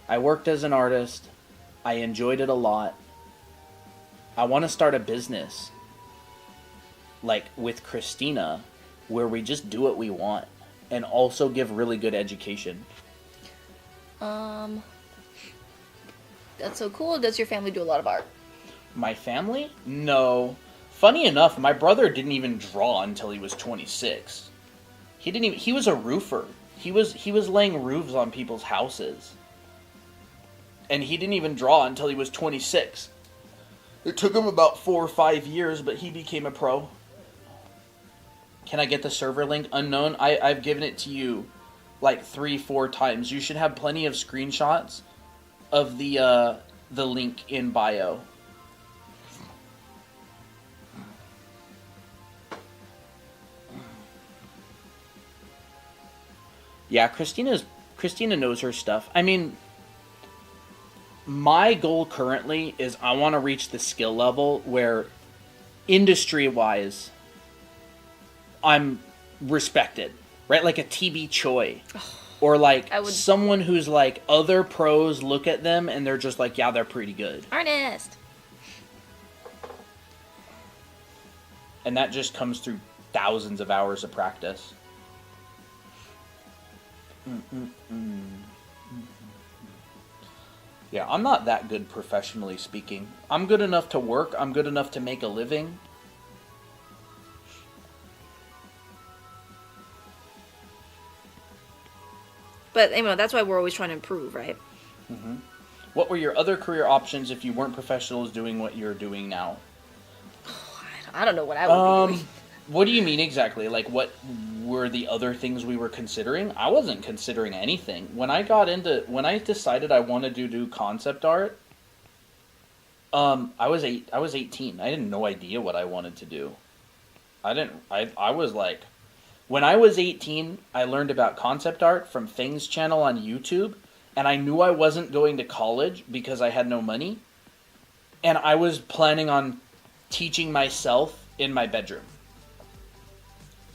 Speaker 1: I worked as an artist. I enjoyed it a lot. I want to start a business like with Christina where we just do what we want. And also give really good education.
Speaker 2: That's so cool. Does your family do a lot of art?
Speaker 1: My family? No. Funny enough, my brother didn't even draw until he was 26. He was a roofer. He was laying roofs on people's houses. And he didn't even draw until he was 26. It took him about 4 or 5 years, but he became a pro. Can I get the server link? Unknown. I've given it to you like 3-4 times. You should have plenty of screenshots of the link in bio. Yeah, Christina knows her stuff. I mean, my goal currently is I want to reach the skill level where industry-wise I'm respected, right? Like a TB Choi. Or like someone who's like, other pros look at them and they're just like, yeah, they're pretty good.
Speaker 2: Artist.
Speaker 1: And that just comes through thousands of hours of practice. Yeah, I'm not that good professionally speaking. I'm good enough to work. I'm good enough to make a living.
Speaker 2: But anyway, that's why we're always trying to improve, right?
Speaker 1: Mm-hmm. What were your other career options if you weren't professionals doing what you're doing now?
Speaker 2: I don't know what I would be doing.
Speaker 1: What do you mean exactly? Like, what were the other things we were considering? I wasn't considering anything. When I decided I wanted to do concept art, I was 18. I had no idea what I wanted to do. I was like, when I was 18, I learned about concept art from Fang's channel on YouTube, and I knew I wasn't going to college because I had no money, and I was planning on teaching myself in my bedroom.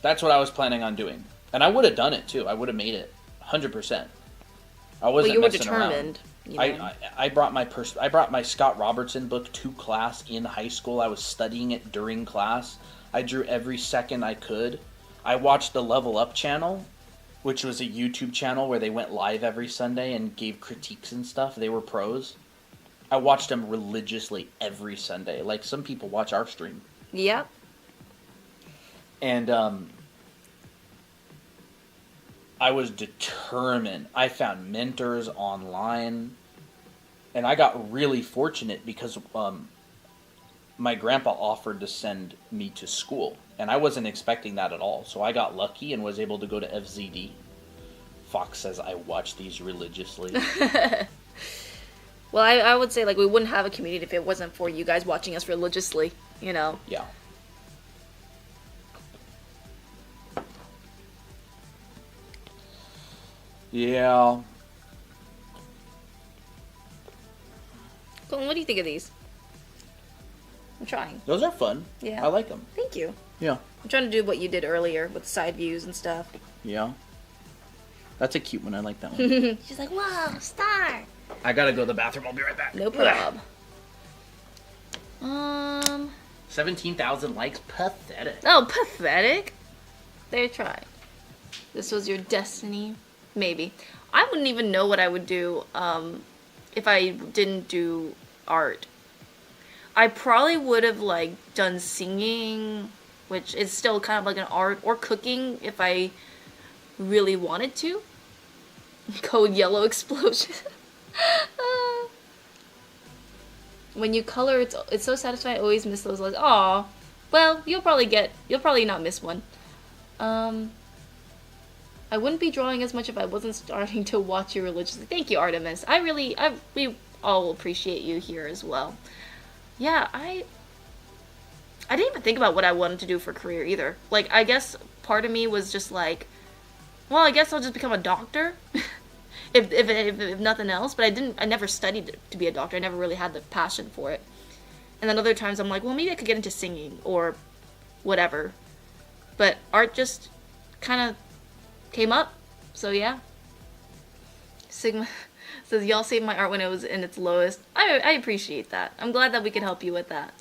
Speaker 1: That's what I was planning on doing. And I would have done it, too. I would have made it. 100%. I wasn't messing around. You were determined. You know? I brought my Scott Robertson book to class in high school. I was studying it during class. I drew every second I could. I watched the Level Up channel, which was a YouTube channel where they went live every Sunday and gave critiques and stuff. They were pros. I watched them religiously every Sunday. Like some people watch our stream.
Speaker 2: Yep.
Speaker 1: And I was determined. I found mentors online. And I got really fortunate because my grandpa offered to send me to school. And I wasn't expecting that at all. So I got lucky and was able to go to FZD. Fox says I watch these religiously.
Speaker 2: Well, I would say, like, we wouldn't have a community if it wasn't for you guys watching us religiously, you know?
Speaker 1: Yeah. Yeah.
Speaker 2: Colton, what do you think of these? I'm trying.
Speaker 1: Those are fun.
Speaker 2: Yeah.
Speaker 1: I like them.
Speaker 2: Thank you.
Speaker 1: Yeah.
Speaker 2: I'm trying to do what you did earlier with side views and stuff.
Speaker 1: Yeah. That's a cute one. I like that one.
Speaker 2: She's like, wow, star.
Speaker 1: I gotta go to the bathroom. I'll be right back.
Speaker 2: No problem.
Speaker 1: 17,000 likes. Pathetic.
Speaker 2: Oh, pathetic? They tried. This was your destiny? Maybe. I wouldn't even know what I would do if I didn't do art. I probably would have, like, done singing, which is still kind of like an art, or cooking if I really wanted to. Code Yellow Explosion. When you color, it's so satisfying. I always miss those lines. Aw. Well, you'll probably not miss one. I wouldn't be drawing as much if I wasn't starting to watch you religiously. Thank you, Artemis. We all appreciate you here as well. Yeah, I didn't even think about what I wanted to do for a career either. Like, I guess part of me was just like, well, I guess I'll just become a doctor, if nothing else. But I never studied to be a doctor. I never really had the passion for it. And then other times I'm like, well, maybe I could get into singing or whatever. But art just kind of came up. So yeah. Sigma says, y'all saved my art when it was in its lowest. I appreciate that. I'm glad that we can help you with that.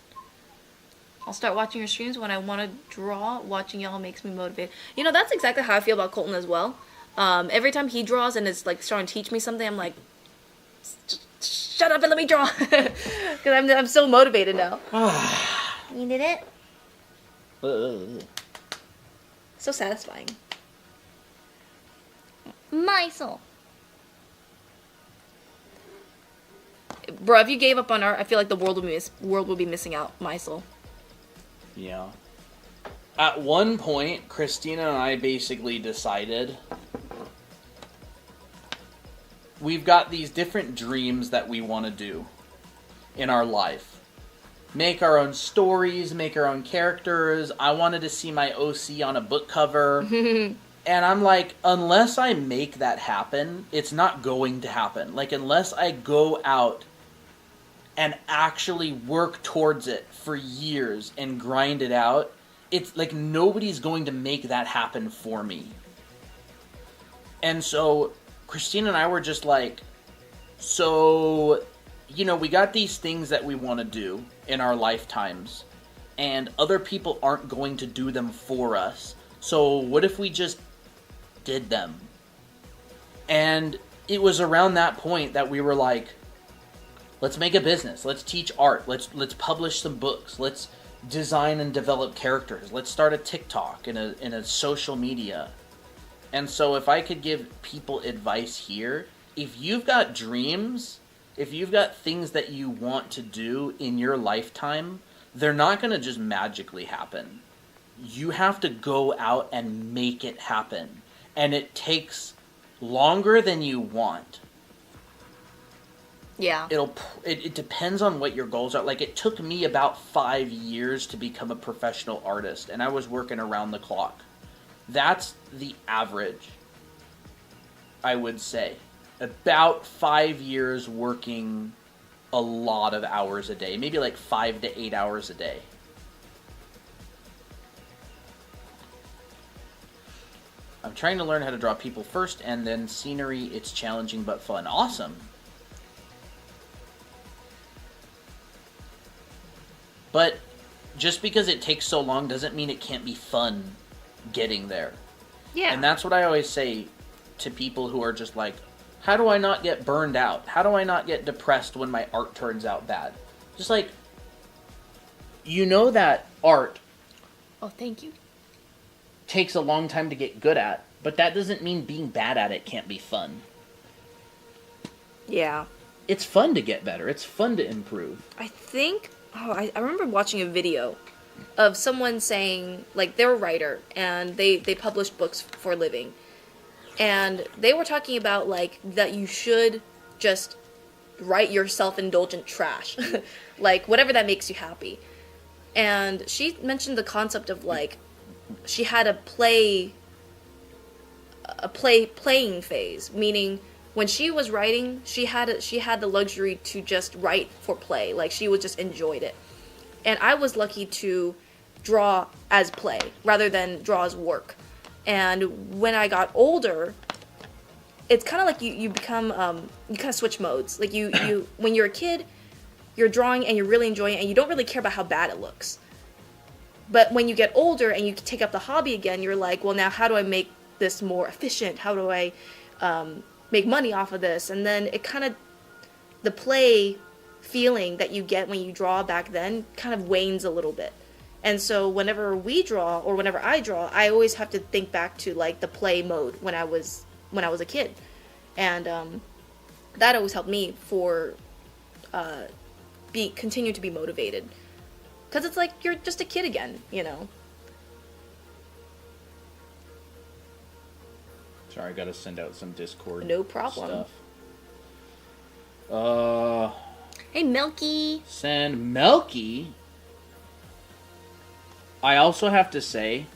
Speaker 2: I'll start watching your streams when I want to draw. Watching y'all makes me motivated. You know, that's exactly how I feel about Colton as well. Every time he draws and is like starting to teach me something, I'm like, shut up and let me draw. Because I'm so motivated now. You did it? So satisfying. My soul. Bro, if you gave up on art, I feel like the world would be missing out. My soul.
Speaker 1: Yeah. At one point, Christina and I basically decided we've got these different dreams that we want to do in our life. Make our own stories, make our own characters. I wanted to see my OC on a book cover. And I'm like, unless I make that happen, it's not going to happen. Like, unless I go out and actually work towards it for years and grind it out, it's like nobody's going to make that happen for me. And so Christine and I were just like, so, you know, we got these things that we want to do in our lifetimes, and other people aren't going to do them for us. So what if we just did them? And it was around that point that we were like, Let's make a business. Let's teach art. Let's publish some books. Let's design and develop characters. Let's start a TikTok in a social media. And so if I could give people advice here, if you've got dreams, if you've got things that you want to do in your lifetime, they're not going to just magically happen. You have to go out and make it happen. And it takes longer than you want.
Speaker 2: Yeah.
Speaker 1: It depends on what your goals are. Like, it took me about 5 years to become a professional artist, and I was working around the clock. That's the average, I would say. About 5 years working a lot of hours a day. Maybe like 5 to 8 hours a day. I'm trying to learn how to draw people first, and then scenery. It's challenging but fun. Awesome. But just because it takes so long doesn't mean it can't be fun getting there.
Speaker 2: Yeah.
Speaker 1: And that's what I always say to people who are just like, how do I not get burned out? How do I not get depressed when my art turns out bad? Just like, you know that art...
Speaker 2: Oh, thank you.
Speaker 1: ...takes a long time to get good at, but that doesn't mean being bad at it can't be fun.
Speaker 2: Yeah.
Speaker 1: It's fun to get better. It's fun to improve.
Speaker 2: I think... Oh, I remember watching a video of someone saying, like, they're a writer, and they published books for a living. And they were talking about, like, that you should just write your self-indulgent trash. Like, whatever that makes you happy. And she mentioned the concept of, like, she had a playing phase, meaning when she was writing, she had the luxury to just write for play. Like, she would just enjoyed it. And I was lucky to draw as play rather than draw as work. And when I got older, it's kind of like you become you kind of switch modes. Like you when you're a kid, you're drawing and you're really enjoying it, and you don't really care about how bad it looks. But when you get older and you take up the hobby again, you're like, well, now how do I make this more efficient? How do I make money off of this? And then it kind of, the play feeling that you get when you draw back then kind of wanes a little bit. And so whenever we draw, or whenever I draw, I always have to think back to, like, the play mode when I was a kid. And that always helped me for continue to be motivated. Because it's like you're just a kid again, you know?
Speaker 1: Sorry, I gotta send out some Discord.
Speaker 2: No problem.
Speaker 1: Stuff.
Speaker 2: Hey, Milky.
Speaker 1: Send Milky. I also have to say,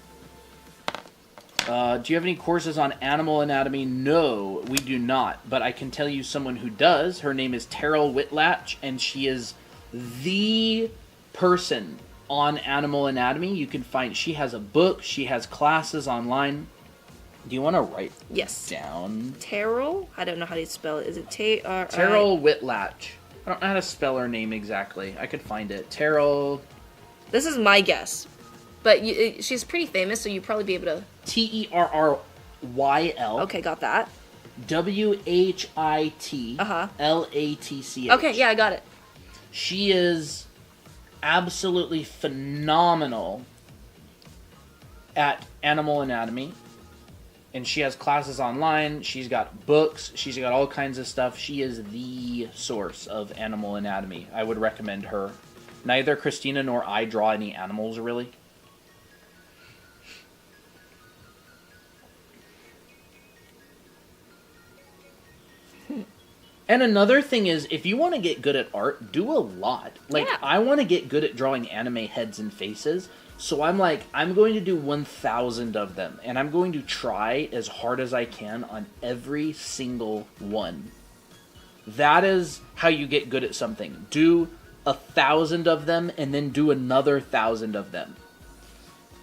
Speaker 1: do you have any courses on animal anatomy? No, we do not. But I can tell you someone who does. Her name is Terrell Whitlatch, and she is the person on animal anatomy. You can find, she has a book, she has classes online. Do you want to write down?
Speaker 2: Terrell? I don't know how to spell it. Is it T-R-I?
Speaker 1: Terrell Whitlatch. I don't know how to spell her name exactly. I could find it. Terrell.
Speaker 2: This is my guess. But she's pretty famous, so you'd probably be able to...
Speaker 1: Terryl.
Speaker 2: Okay, got that.
Speaker 1: Whitlatch.
Speaker 2: Okay, yeah, I got it.
Speaker 1: She is absolutely phenomenal at animal anatomy. And she has classes online. She's got books. She's got all kinds of stuff. She is the source of animal anatomy. I would recommend her. Neither Christina nor I draw any animals, really. And another thing is, if you want to get good at art, do a lot. Like, yeah. I want to get good at drawing anime heads and faces. So I'm like, I'm going to do 1,000 of them. And I'm going to try as hard as I can on every single one. That is how you get good at something. Do 1,000 of them and then do another 1,000 of them.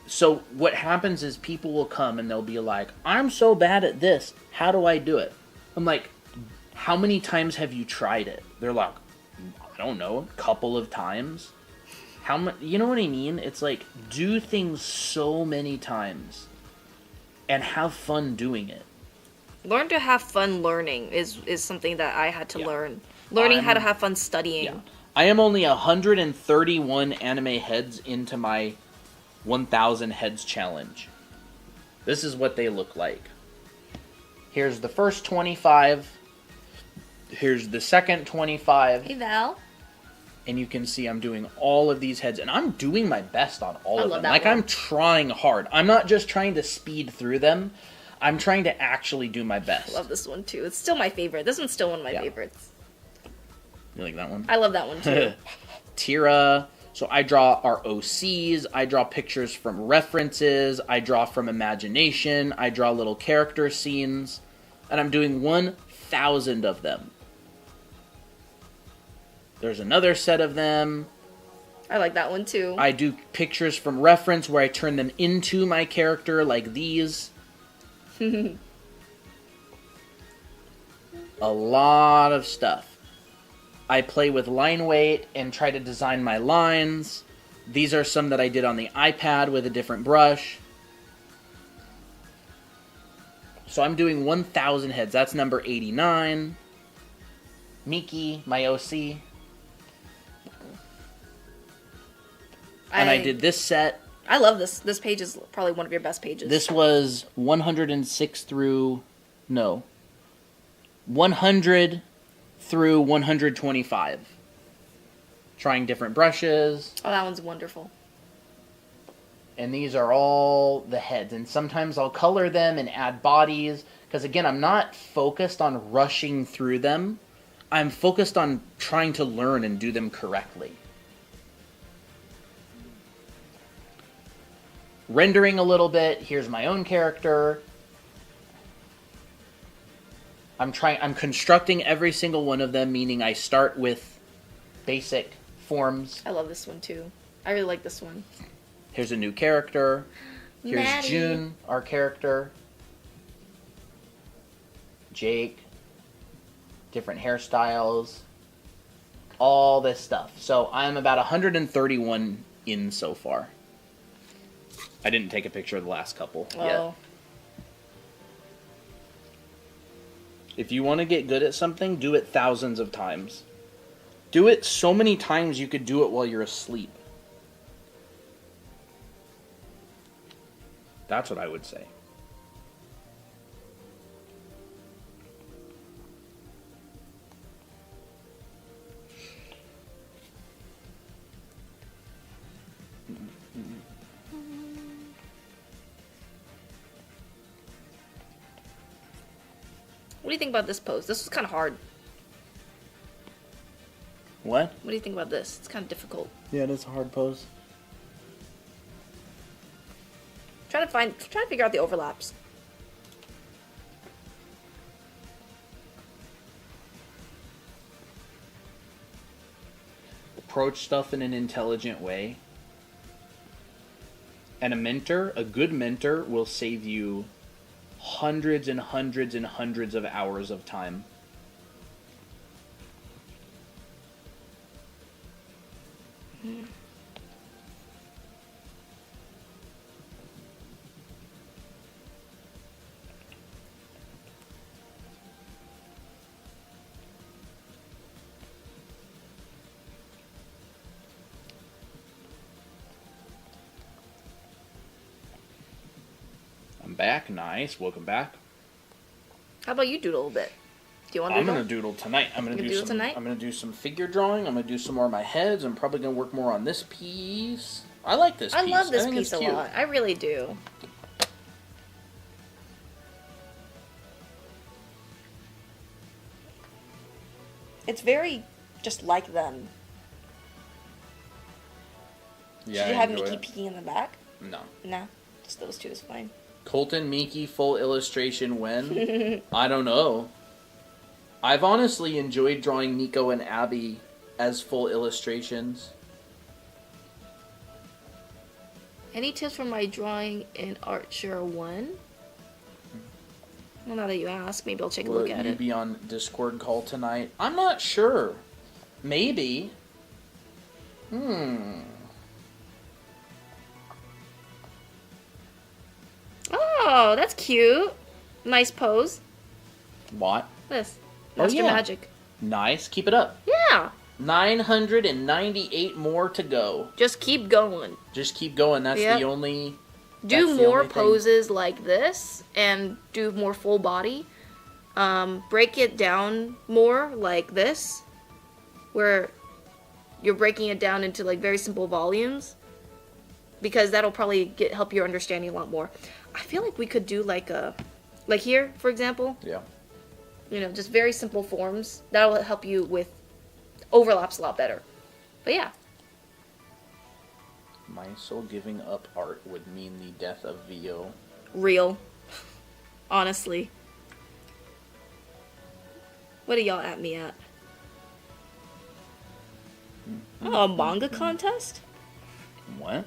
Speaker 1: So what happens is people will come and they'll be like, I'm so bad at this. How do I do it? I'm like, how many times have you tried it? They're like, I don't know, a couple of times. How much? You know what I mean? It's like, do things so many times and have fun doing it.
Speaker 2: Learn to have fun learning is something that I had to learn. Learning how to have fun studying.
Speaker 1: Yeah. I am only 131 anime heads into my 1,000 heads challenge. This is what they look like. Here's the first 25. Here's the second 25.
Speaker 2: Hey, Val.
Speaker 1: And you can see I'm doing all of these heads. And I'm doing my best on all of them. Like,
Speaker 2: one.
Speaker 1: I'm trying hard. I'm not just trying to speed through them. I'm trying to actually do my best.
Speaker 2: I love this one, too. It's still my favorite. This one's still one of my favorites.
Speaker 1: You like that one?
Speaker 2: I love that one, too.
Speaker 1: Tira. So I draw our OCs. I draw pictures from references. I draw from imagination. I draw little character scenes. And I'm doing 1,000 of them. There's another set of them.
Speaker 2: I like that one, too.
Speaker 1: I do pictures from reference where I turn them into my character, like these. A lot of stuff. I play with line weight and try to design my lines. These are some that I did on the iPad with a different brush. So I'm doing 1,000 heads. That's number 89. Miki, my OC. And I did this set.
Speaker 2: I love this. This page is probably one of your best pages.
Speaker 1: This was 106 through... No. 100 through 125. Trying different brushes.
Speaker 2: Oh, that one's wonderful.
Speaker 1: And these are all the heads. And sometimes I'll color them and add bodies. Because again, I'm not focused on rushing through them. I'm focused on trying to learn and do them correctly. Rendering a little bit. Here's my own character. I'm constructing every single one of them, meaning I start with basic forms.
Speaker 2: I love this one too. I really like this one.
Speaker 1: Here's a new character. Here's
Speaker 2: Maddie.
Speaker 1: June, our character. Jake. Different hairstyles. All this stuff. So I'm about 131 in so far. I didn't take a picture of the last couple yet. If you want to get good at something, do it thousands of times. Do it so many times you could do it while you're asleep. That's what I would say.
Speaker 2: What do you think about this pose? This was kind of hard.
Speaker 1: What?
Speaker 2: What do you think about this? It's kind of difficult.
Speaker 1: Yeah, it is a hard pose.
Speaker 2: Trying to figure out the overlaps.
Speaker 1: Approach stuff in an intelligent way. And a good mentor will save you hundreds and hundreds and hundreds of hours of time. I'm back. Nice. Welcome back.
Speaker 2: How about you doodle a bit? Do you want to doodle?
Speaker 1: I'm gonna doodle tonight. I'm gonna do some figure drawing. I'm gonna do some more of my heads. I'm probably gonna work more on this piece. I like this piece.
Speaker 2: I love this piece a lot. I really do. It's very just like them.
Speaker 1: Yeah.
Speaker 2: Should you have Mickey peeking in the back?
Speaker 1: No.
Speaker 2: Nah, just those two is fine.
Speaker 1: Colton Miki full illustration when? I don't know. I've honestly enjoyed drawing Nico and Abby as full illustrations.
Speaker 2: Any tips for my drawing in Archer 1? Well, now that you ask, maybe I'll take a look at it.
Speaker 1: Will you be on Discord call tonight? I'm not sure. Maybe.
Speaker 2: Oh, that's cute. Nice pose.
Speaker 1: What?
Speaker 2: This. Master Magic.
Speaker 1: Nice. Keep it up.
Speaker 2: Yeah.
Speaker 1: 998 more to go.
Speaker 2: Just keep going.
Speaker 1: Just keep going. That's the only...
Speaker 2: Do more poses like this, and do more full body. Break it down more like this, where you're breaking it down into like very simple volumes, because that'll probably help your understanding a lot more. I feel like we could do like here, for example.
Speaker 1: Yeah.
Speaker 2: You know, just very simple forms. That'll help you with overlaps a lot better. But yeah.
Speaker 1: My soul giving up art would mean the death of VO.
Speaker 2: Real. Honestly. What are y'all at me at? Oh, a manga contest?
Speaker 1: What?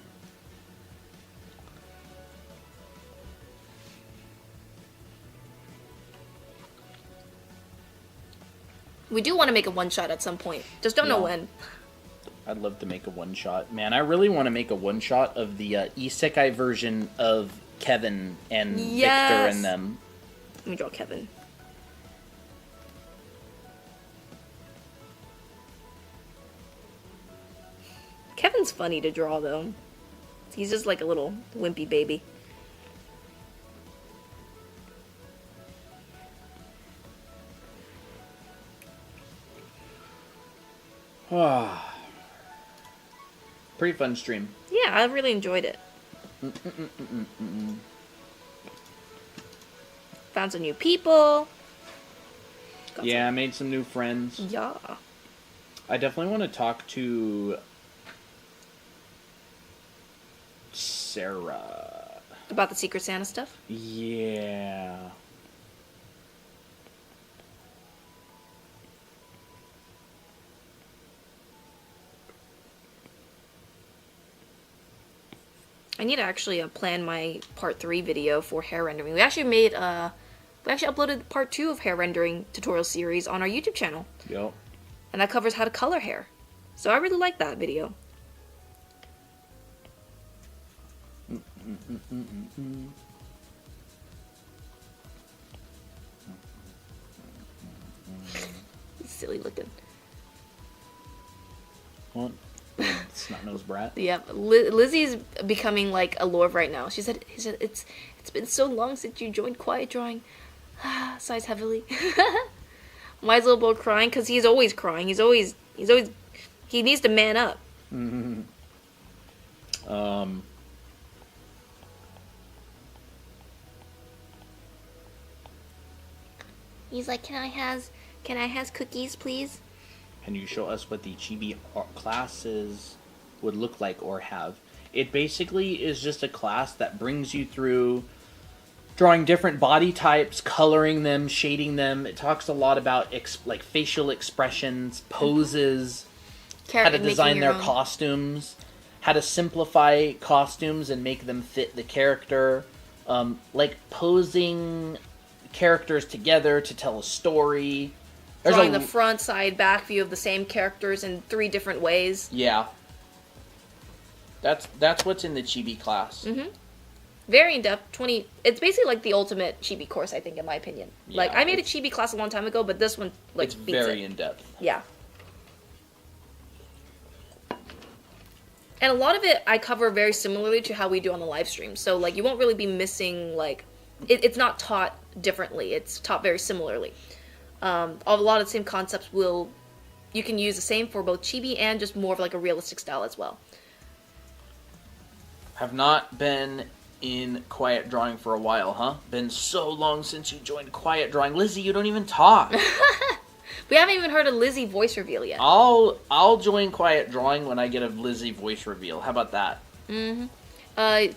Speaker 2: We do want to make a one-shot at some point. Just don't know when.
Speaker 1: I'd love to make a one-shot. Man, I really want to make a one-shot of the isekai version of Kevin and Victor and them.
Speaker 2: Let me draw Kevin. Kevin's funny to draw, though. He's just like a little wimpy baby.
Speaker 1: Pretty fun stream.
Speaker 2: Yeah, I really enjoyed it. Found some new people.
Speaker 1: I made some new friends.
Speaker 2: Yeah.
Speaker 1: I definitely want to talk to Sarah.
Speaker 2: About the Secret Santa stuff?
Speaker 1: Yeah.
Speaker 2: I need to actually plan my part 3 video for hair rendering. We actually made, we actually uploaded part 2 of hair rendering tutorial series on our YouTube channel.
Speaker 1: Yep.
Speaker 2: And that covers how to color hair. So I really like that video. Silly looking.
Speaker 1: What? Snot-nosed brat?
Speaker 2: Yeah, Lizzie's becoming like a lord right now. He said, it's been so long since you joined Quiet Drawing. Sighs heavily. Why is little boy crying? Because he's always crying. He needs to man up. He's like, can I has cookies, please?
Speaker 1: Can you show us what the chibi art classes would look like or have? It basically is just a class that brings you through drawing different body types, coloring them, shading them. It talks a lot about like facial expressions, poses, how to design their costumes, how to simplify costumes and make them fit the character, like posing characters together to tell a story.
Speaker 2: Drawing the front, side, back view of the same characters in 3 different ways.
Speaker 1: Yeah. That's what's in the chibi class.
Speaker 2: Mm-hmm. Very in-depth. 20. It's basically like the ultimate chibi course, I think, in my opinion. Yeah, like, I made a chibi class a long time ago, but this one, like, beats it.
Speaker 1: It's very in-depth.
Speaker 2: Yeah. And a lot of it I cover very similarly to how we do on the live stream. So, like, you won't really be missing, like... It's not taught differently. It's taught very similarly. A lot of the same concepts you can use the same for both chibi and just more of like a realistic style as well.
Speaker 1: Have not been in Quiet Drawing for a while, huh? Been so long since you joined Quiet Drawing. Lizzie, you don't even talk.
Speaker 2: We haven't even heard a Lizzie voice reveal yet.
Speaker 1: I'll join Quiet Drawing when I get a Lizzie voice reveal. How about that?
Speaker 2: Mm-hmm.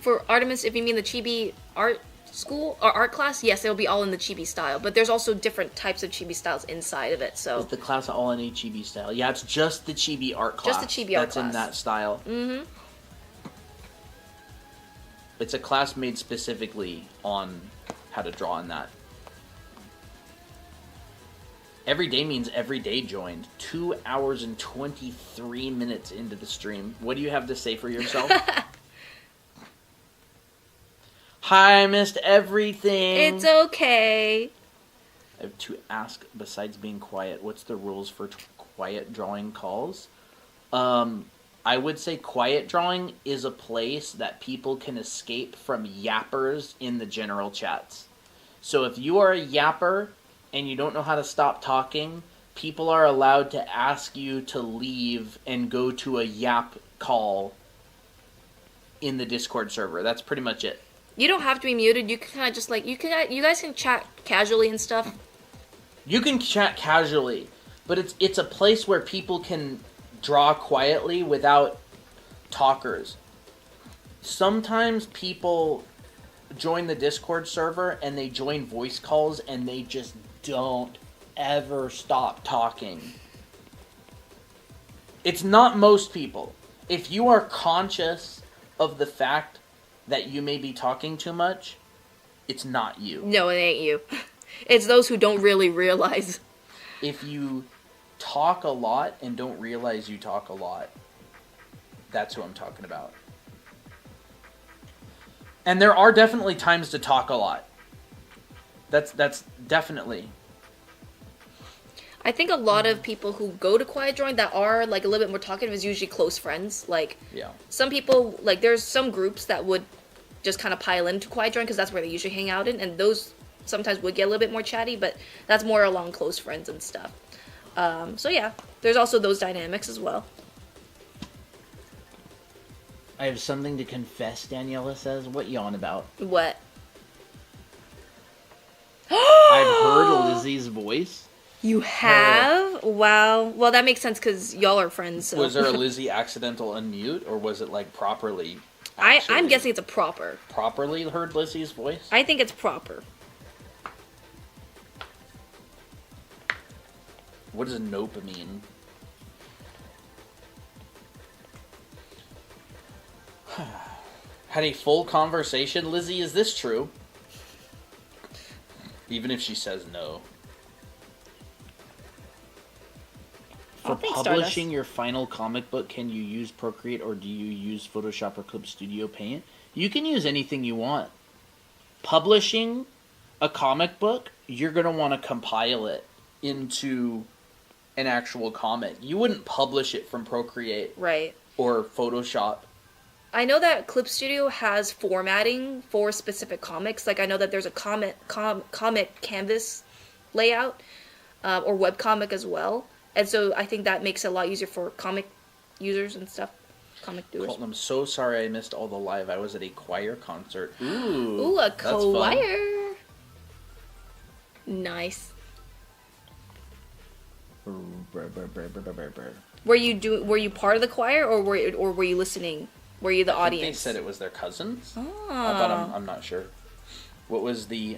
Speaker 2: For Artemis, if you mean the chibi art school or art class, yes, it'll be all in the chibi style, but there's also different types of chibi styles inside of it. So
Speaker 1: is the class all in a chibi style? Yeah, it's just the chibi art class.
Speaker 2: Just the chibi art class.
Speaker 1: That's in that style.
Speaker 2: Mm-hmm.
Speaker 1: It's a class made specifically on how to draw in that. Every day means every day joined. 2 hours and 23 minutes into the stream. What do you have to say for yourself? Hi, I missed everything.
Speaker 2: It's okay.
Speaker 1: I have to ask, besides being quiet, what's the rules for quiet drawing calls? I would say quiet drawing is a place that people can escape from yappers in the general chats. So if you are a yapper and you don't know how to stop talking, people are allowed to ask you to leave and go to a yap call in the Discord server. That's pretty much it.
Speaker 2: You don't have to be muted. You can kind of just like you guys can chat casually and stuff.
Speaker 1: You can chat casually, but it's a place where people can draw quietly without talkers. Sometimes people join the Discord server and they join voice calls and they just don't ever stop talking. It's not most people. If you are conscious of the fact that you may be talking too much, it's not you.
Speaker 2: No, it ain't you. It's those who don't really realize.
Speaker 1: If you talk a lot and don't realize you talk a lot, that's who I'm talking about. And there are definitely times to talk a lot. That's definitely.
Speaker 2: I think a lot of people who go to quiet drawing that are like a little bit more talkative is usually close friends. Like,
Speaker 1: yeah.
Speaker 2: Some people, like, there's some groups that would just kind of pile into quiet drawing because that's where they usually hang out in, and those sometimes would get a little bit more chatty, but that's more along close friends and stuff. So yeah, there's also those dynamics as well.
Speaker 1: I have something to confess, Daniela says. What you on about?
Speaker 2: What?
Speaker 1: I've heard Lizzie's voice.
Speaker 2: You have? Wow. Well, that makes sense because y'all are friends. So.
Speaker 1: Was there a Lizzie accidental unmute, or was it like properly?
Speaker 2: I'm guessing it's a proper.
Speaker 1: Properly heard Lizzie's voice?
Speaker 2: I think it's proper.
Speaker 1: What does nope mean? Had a full conversation, Lizzie, is this true? Even if she says no. For publishing your final comic book, can you use Procreate or do you use Photoshop or Clip Studio Paint? You can use anything you want. Publishing a comic book, you're going to want to compile it into an actual comic. You wouldn't publish it from Procreate.
Speaker 2: Right.
Speaker 1: Or Photoshop.
Speaker 2: I know that Clip Studio has formatting for specific comics. Like, I know that there's a comic canvas layout, or webcomic as well. And so I think that makes it a lot easier for comic users and stuff. Comic doers.
Speaker 1: Colton, I'm so sorry I missed all the live. I was at a choir concert.
Speaker 2: Ooh, a choir. Nice. Were you part of the choir, or were you listening? Were you the audience?
Speaker 1: They said it was their cousins.
Speaker 2: Oh.
Speaker 1: But I'm not sure. What was the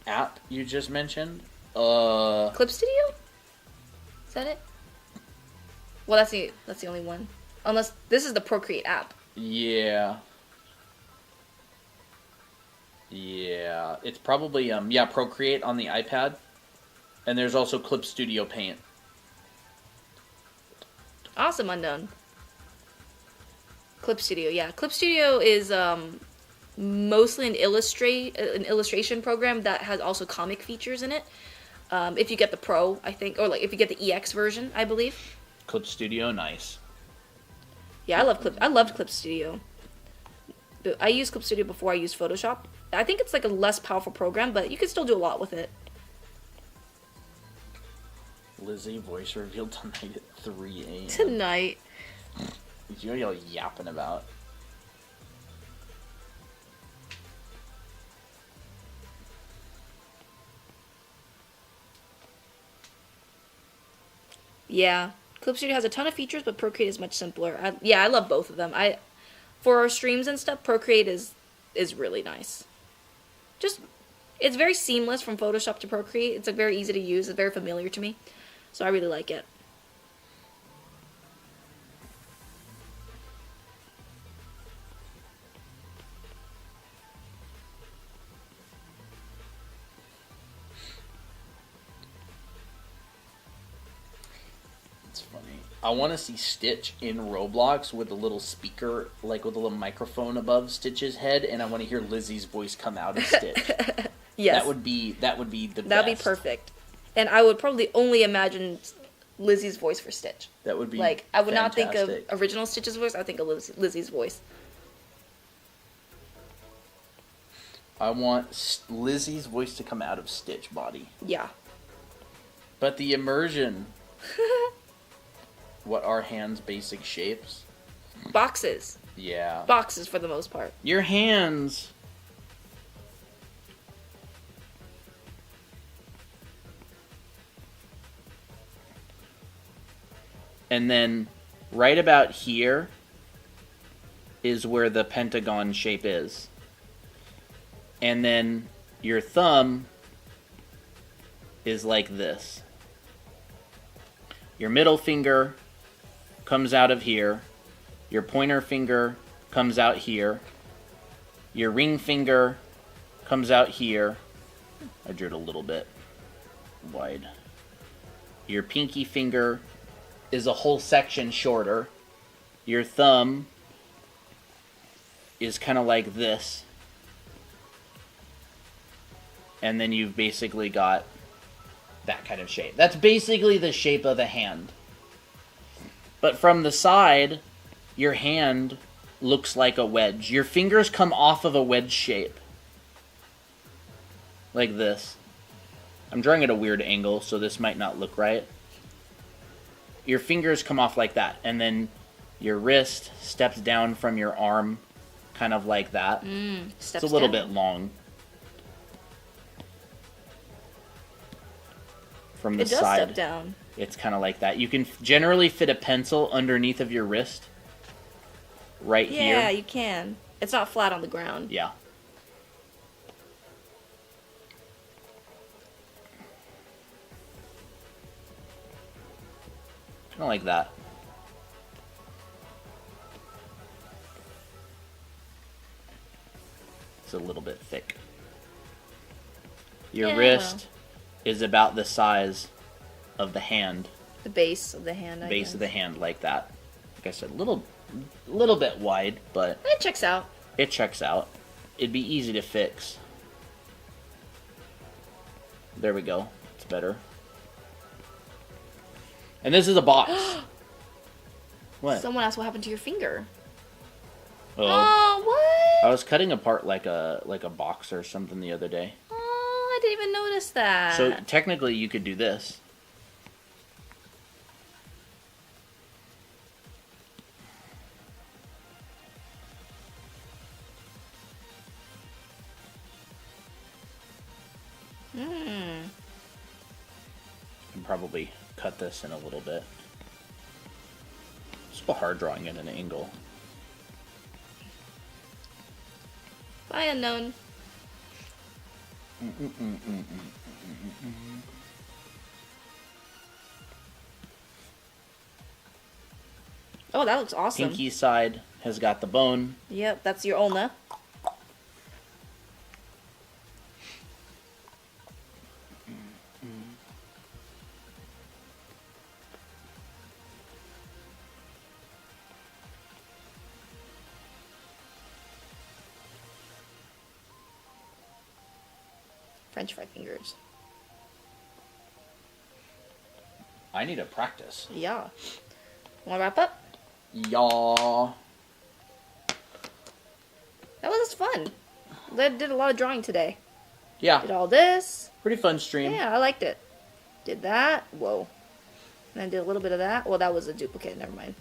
Speaker 1: app you just mentioned?
Speaker 2: Clip Studio? Is that it? Well, that's the only one. Unless this is the Procreate app.
Speaker 1: Yeah. Yeah. It's probably Procreate on the iPad. And there's also Clip Studio Paint.
Speaker 2: Awesome, Unknown. Clip Studio, yeah. Clip Studio is mostly an illustration program that has also comic features in it. If you get the Pro, I think, or like if you get the EX version, I believe.
Speaker 1: Clip Studio, nice.
Speaker 2: Yeah, I loved Clip Studio. I used Clip Studio before I used Photoshop. I think it's like a less powerful program, but you can still do a lot with it.
Speaker 1: Lizzie voice revealed tonight at 3 a.m.
Speaker 2: Tonight.
Speaker 1: You know what y'all yapping about?
Speaker 2: Yeah, Clip Studio has a ton of features, but Procreate is much simpler. I love both of them. For our streams and stuff, Procreate is really nice. It's very seamless from Photoshop to Procreate. It's like very easy to use. It's very familiar to me, so I really like it.
Speaker 1: I want to see Stitch in Roblox with a little speaker, like with a little microphone above Stitch's head, and I want to hear Lizzie's voice come out of Stitch.
Speaker 2: Yes.
Speaker 1: That would be the best.
Speaker 2: That'd be perfect. And I would probably only imagine Lizzie's voice for Stitch.
Speaker 1: That would be
Speaker 2: like I would
Speaker 1: fantastic.
Speaker 2: not think of original Stitch's voice. I think of Lizzie's voice.
Speaker 1: I want Lizzie's voice to come out of Stitch body.
Speaker 2: Yeah.
Speaker 1: But the immersion. What are hands' basic shapes?
Speaker 2: Boxes.
Speaker 1: Yeah.
Speaker 2: Boxes for the most part.
Speaker 1: Your hands. And then right about here is where the pentagon shape is. And then your thumb is like this. Your middle finger comes out of here. Your pointer finger comes out here. Your ring finger comes out here. I drew it a little bit wide. Your pinky finger is a whole section shorter. Your thumb is kind of like this. And then you've basically got that kind of shape. That's basically the shape of a hand. But from the side, your hand looks like a wedge. Your fingers come off of a wedge shape. Like this. I'm drawing at a weird angle, so this might not look right. Your fingers come off like that. And then your wrist steps down from your arm, kind of like that. It's a little bit long. From the side,
Speaker 2: step down.
Speaker 1: It's kind of like that. You can generally fit a pencil underneath of your wrist. Right here.
Speaker 2: Yeah, you can. It's not flat on the ground.
Speaker 1: Yeah. Kind of like that. It's a little bit thick. Your wrist is about the size of the hand.
Speaker 2: The base of the hand.
Speaker 1: Base of the hand, like that. Like I said, little bit wide, but
Speaker 2: it checks out.
Speaker 1: It checks out. It'd be easy to fix. There we go. It's better. And this is a box. What?
Speaker 2: Someone asked what happened to your finger.
Speaker 1: Oh,
Speaker 2: what?
Speaker 1: I was cutting apart like a box or something the other day.
Speaker 2: Oh, I didn't even notice that.
Speaker 1: So technically you could do this. And probably cut this in a little bit. It's so hard drawing at an angle.
Speaker 2: Bye, unknown. Oh, that looks awesome.
Speaker 1: Pinky side has got the bone.
Speaker 2: Yep, that's your ulna. French fry fingers.
Speaker 1: I need to practice.
Speaker 2: Yeah. Want to wrap up?
Speaker 1: Yeah.
Speaker 2: That was fun. I did a lot of drawing today.
Speaker 1: Yeah.
Speaker 2: Did all this.
Speaker 1: Pretty fun stream.
Speaker 2: Yeah, I liked it. Did that. Whoa. And I did a little bit of that. Well, that was a duplicate. Never mind.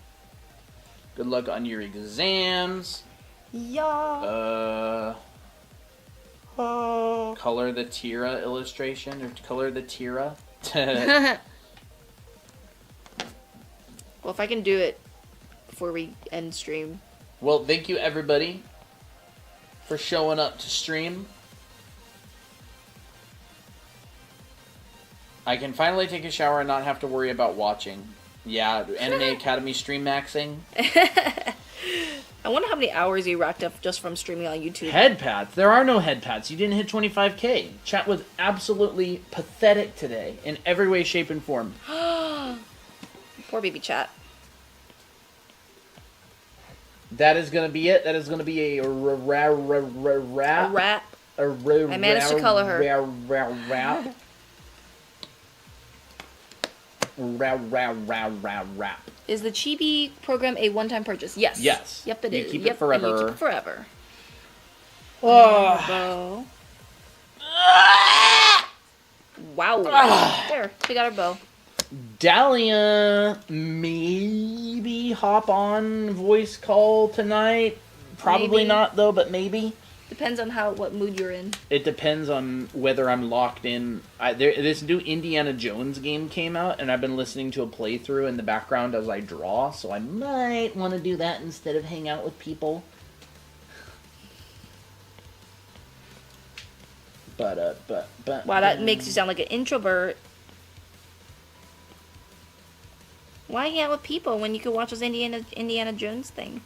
Speaker 1: Good luck on your exams.
Speaker 2: Yeah.
Speaker 1: Color the Tira illustration, or color the Tira.
Speaker 2: Well, if I can do it before we end stream.
Speaker 1: Well, thank you everybody for showing up to stream. I can finally take a shower and not have to worry about watching. Yeah, Anime Academy stream maxing.
Speaker 2: I wonder how many hours you racked up just from streaming on YouTube.
Speaker 1: Head pads? There are no head pads. You didn't hit 25K. Chat was absolutely pathetic today in every way, shape, and form.
Speaker 2: Poor baby chat.
Speaker 1: That is going to be it. That is going to be a wrap.
Speaker 2: I managed to color her.
Speaker 1: Rap.
Speaker 2: Is the Chibi program a one-time purchase? Yes.
Speaker 1: Yes.
Speaker 2: Yep, it is.
Speaker 1: Keep it forever.
Speaker 2: And you keep it forever.
Speaker 1: Oh.
Speaker 2: Wow. There, we got our bow.
Speaker 1: Dahlia, maybe hop on voice call tonight. Probably
Speaker 2: Maybe.
Speaker 1: not though, but maybe.
Speaker 2: Depends on what mood you're in.
Speaker 1: It depends on whether I'm locked in. This new Indiana Jones game came out, and I've been listening to a playthrough in the background as I draw, so I might want to do that instead of hang out with people. But.
Speaker 2: Wow, that makes you sound like an introvert. Why hang out with people when you could watch this Indiana Jones thing?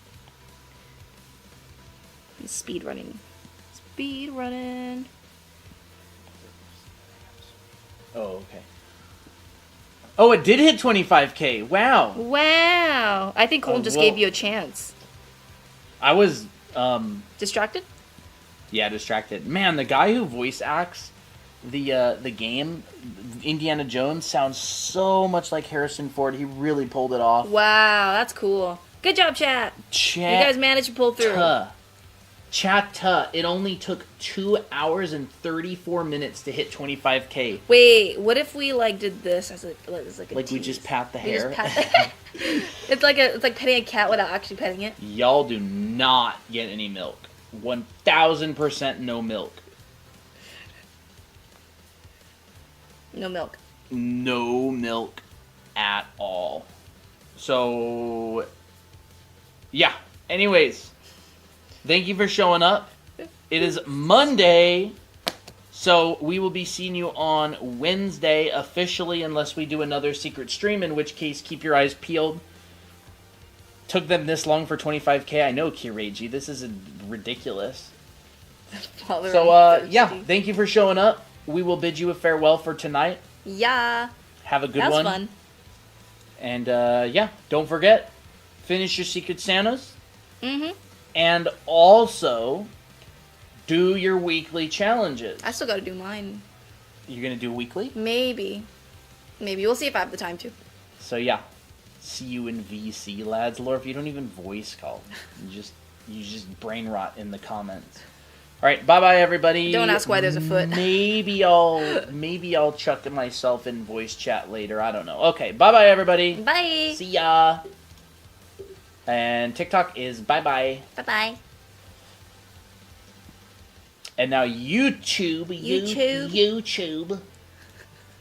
Speaker 2: Speed running.
Speaker 1: Oh, okay. Oh, it did hit 25K. Wow.
Speaker 2: Wow. I think Colton just gave you a chance.
Speaker 1: I was,
Speaker 2: Distracted?
Speaker 1: Yeah, distracted. Man, the guy who voice acts the game, Indiana Jones, sounds so much like Harrison Ford. He really pulled it off.
Speaker 2: Wow, that's cool. Good job, chat. You guys managed to pull through.
Speaker 1: Chatta. It only took 2 hours and 34 minutes to hit 25K.
Speaker 2: Wait, what if we did this as a
Speaker 1: like we just pat the hair?
Speaker 2: It's like petting a cat without actually petting it.
Speaker 1: Y'all do not get any milk. 1000% no milk.
Speaker 2: No milk.
Speaker 1: No milk at all. So, yeah. Anyways, thank you for showing up. It is Monday, so we will be seeing you on Wednesday officially, unless we do another secret stream, in which case keep your eyes peeled. Took them this long for 25K. I know, Kireiji. This is ridiculous. So, yeah, thank you for showing up. We will bid you a farewell for tonight.
Speaker 2: Yeah.
Speaker 1: Have a good one.
Speaker 2: That was fun.
Speaker 1: And, yeah, don't forget, finish your Secret Santas.
Speaker 2: Mm-hmm.
Speaker 1: And also, do your weekly challenges.
Speaker 2: I still gotta do mine.
Speaker 1: You're gonna do weekly?
Speaker 2: Maybe. We'll see if I have the time to.
Speaker 1: So, yeah. See you in VC, lads. Lord, if you don't even voice call, you just brain rot in the comments. All right, bye-bye, everybody.
Speaker 2: Don't ask why there's a foot.
Speaker 1: Maybe I'll chuck myself in voice chat later. I don't know. Okay, bye-bye, everybody.
Speaker 2: Bye.
Speaker 1: See ya. And TikTok is bye-bye.
Speaker 2: Bye-bye.
Speaker 1: And now YouTube.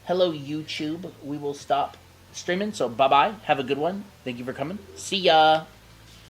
Speaker 1: Hello, YouTube. We will stop streaming, so bye-bye. Have a good one. Thank you for coming. See ya.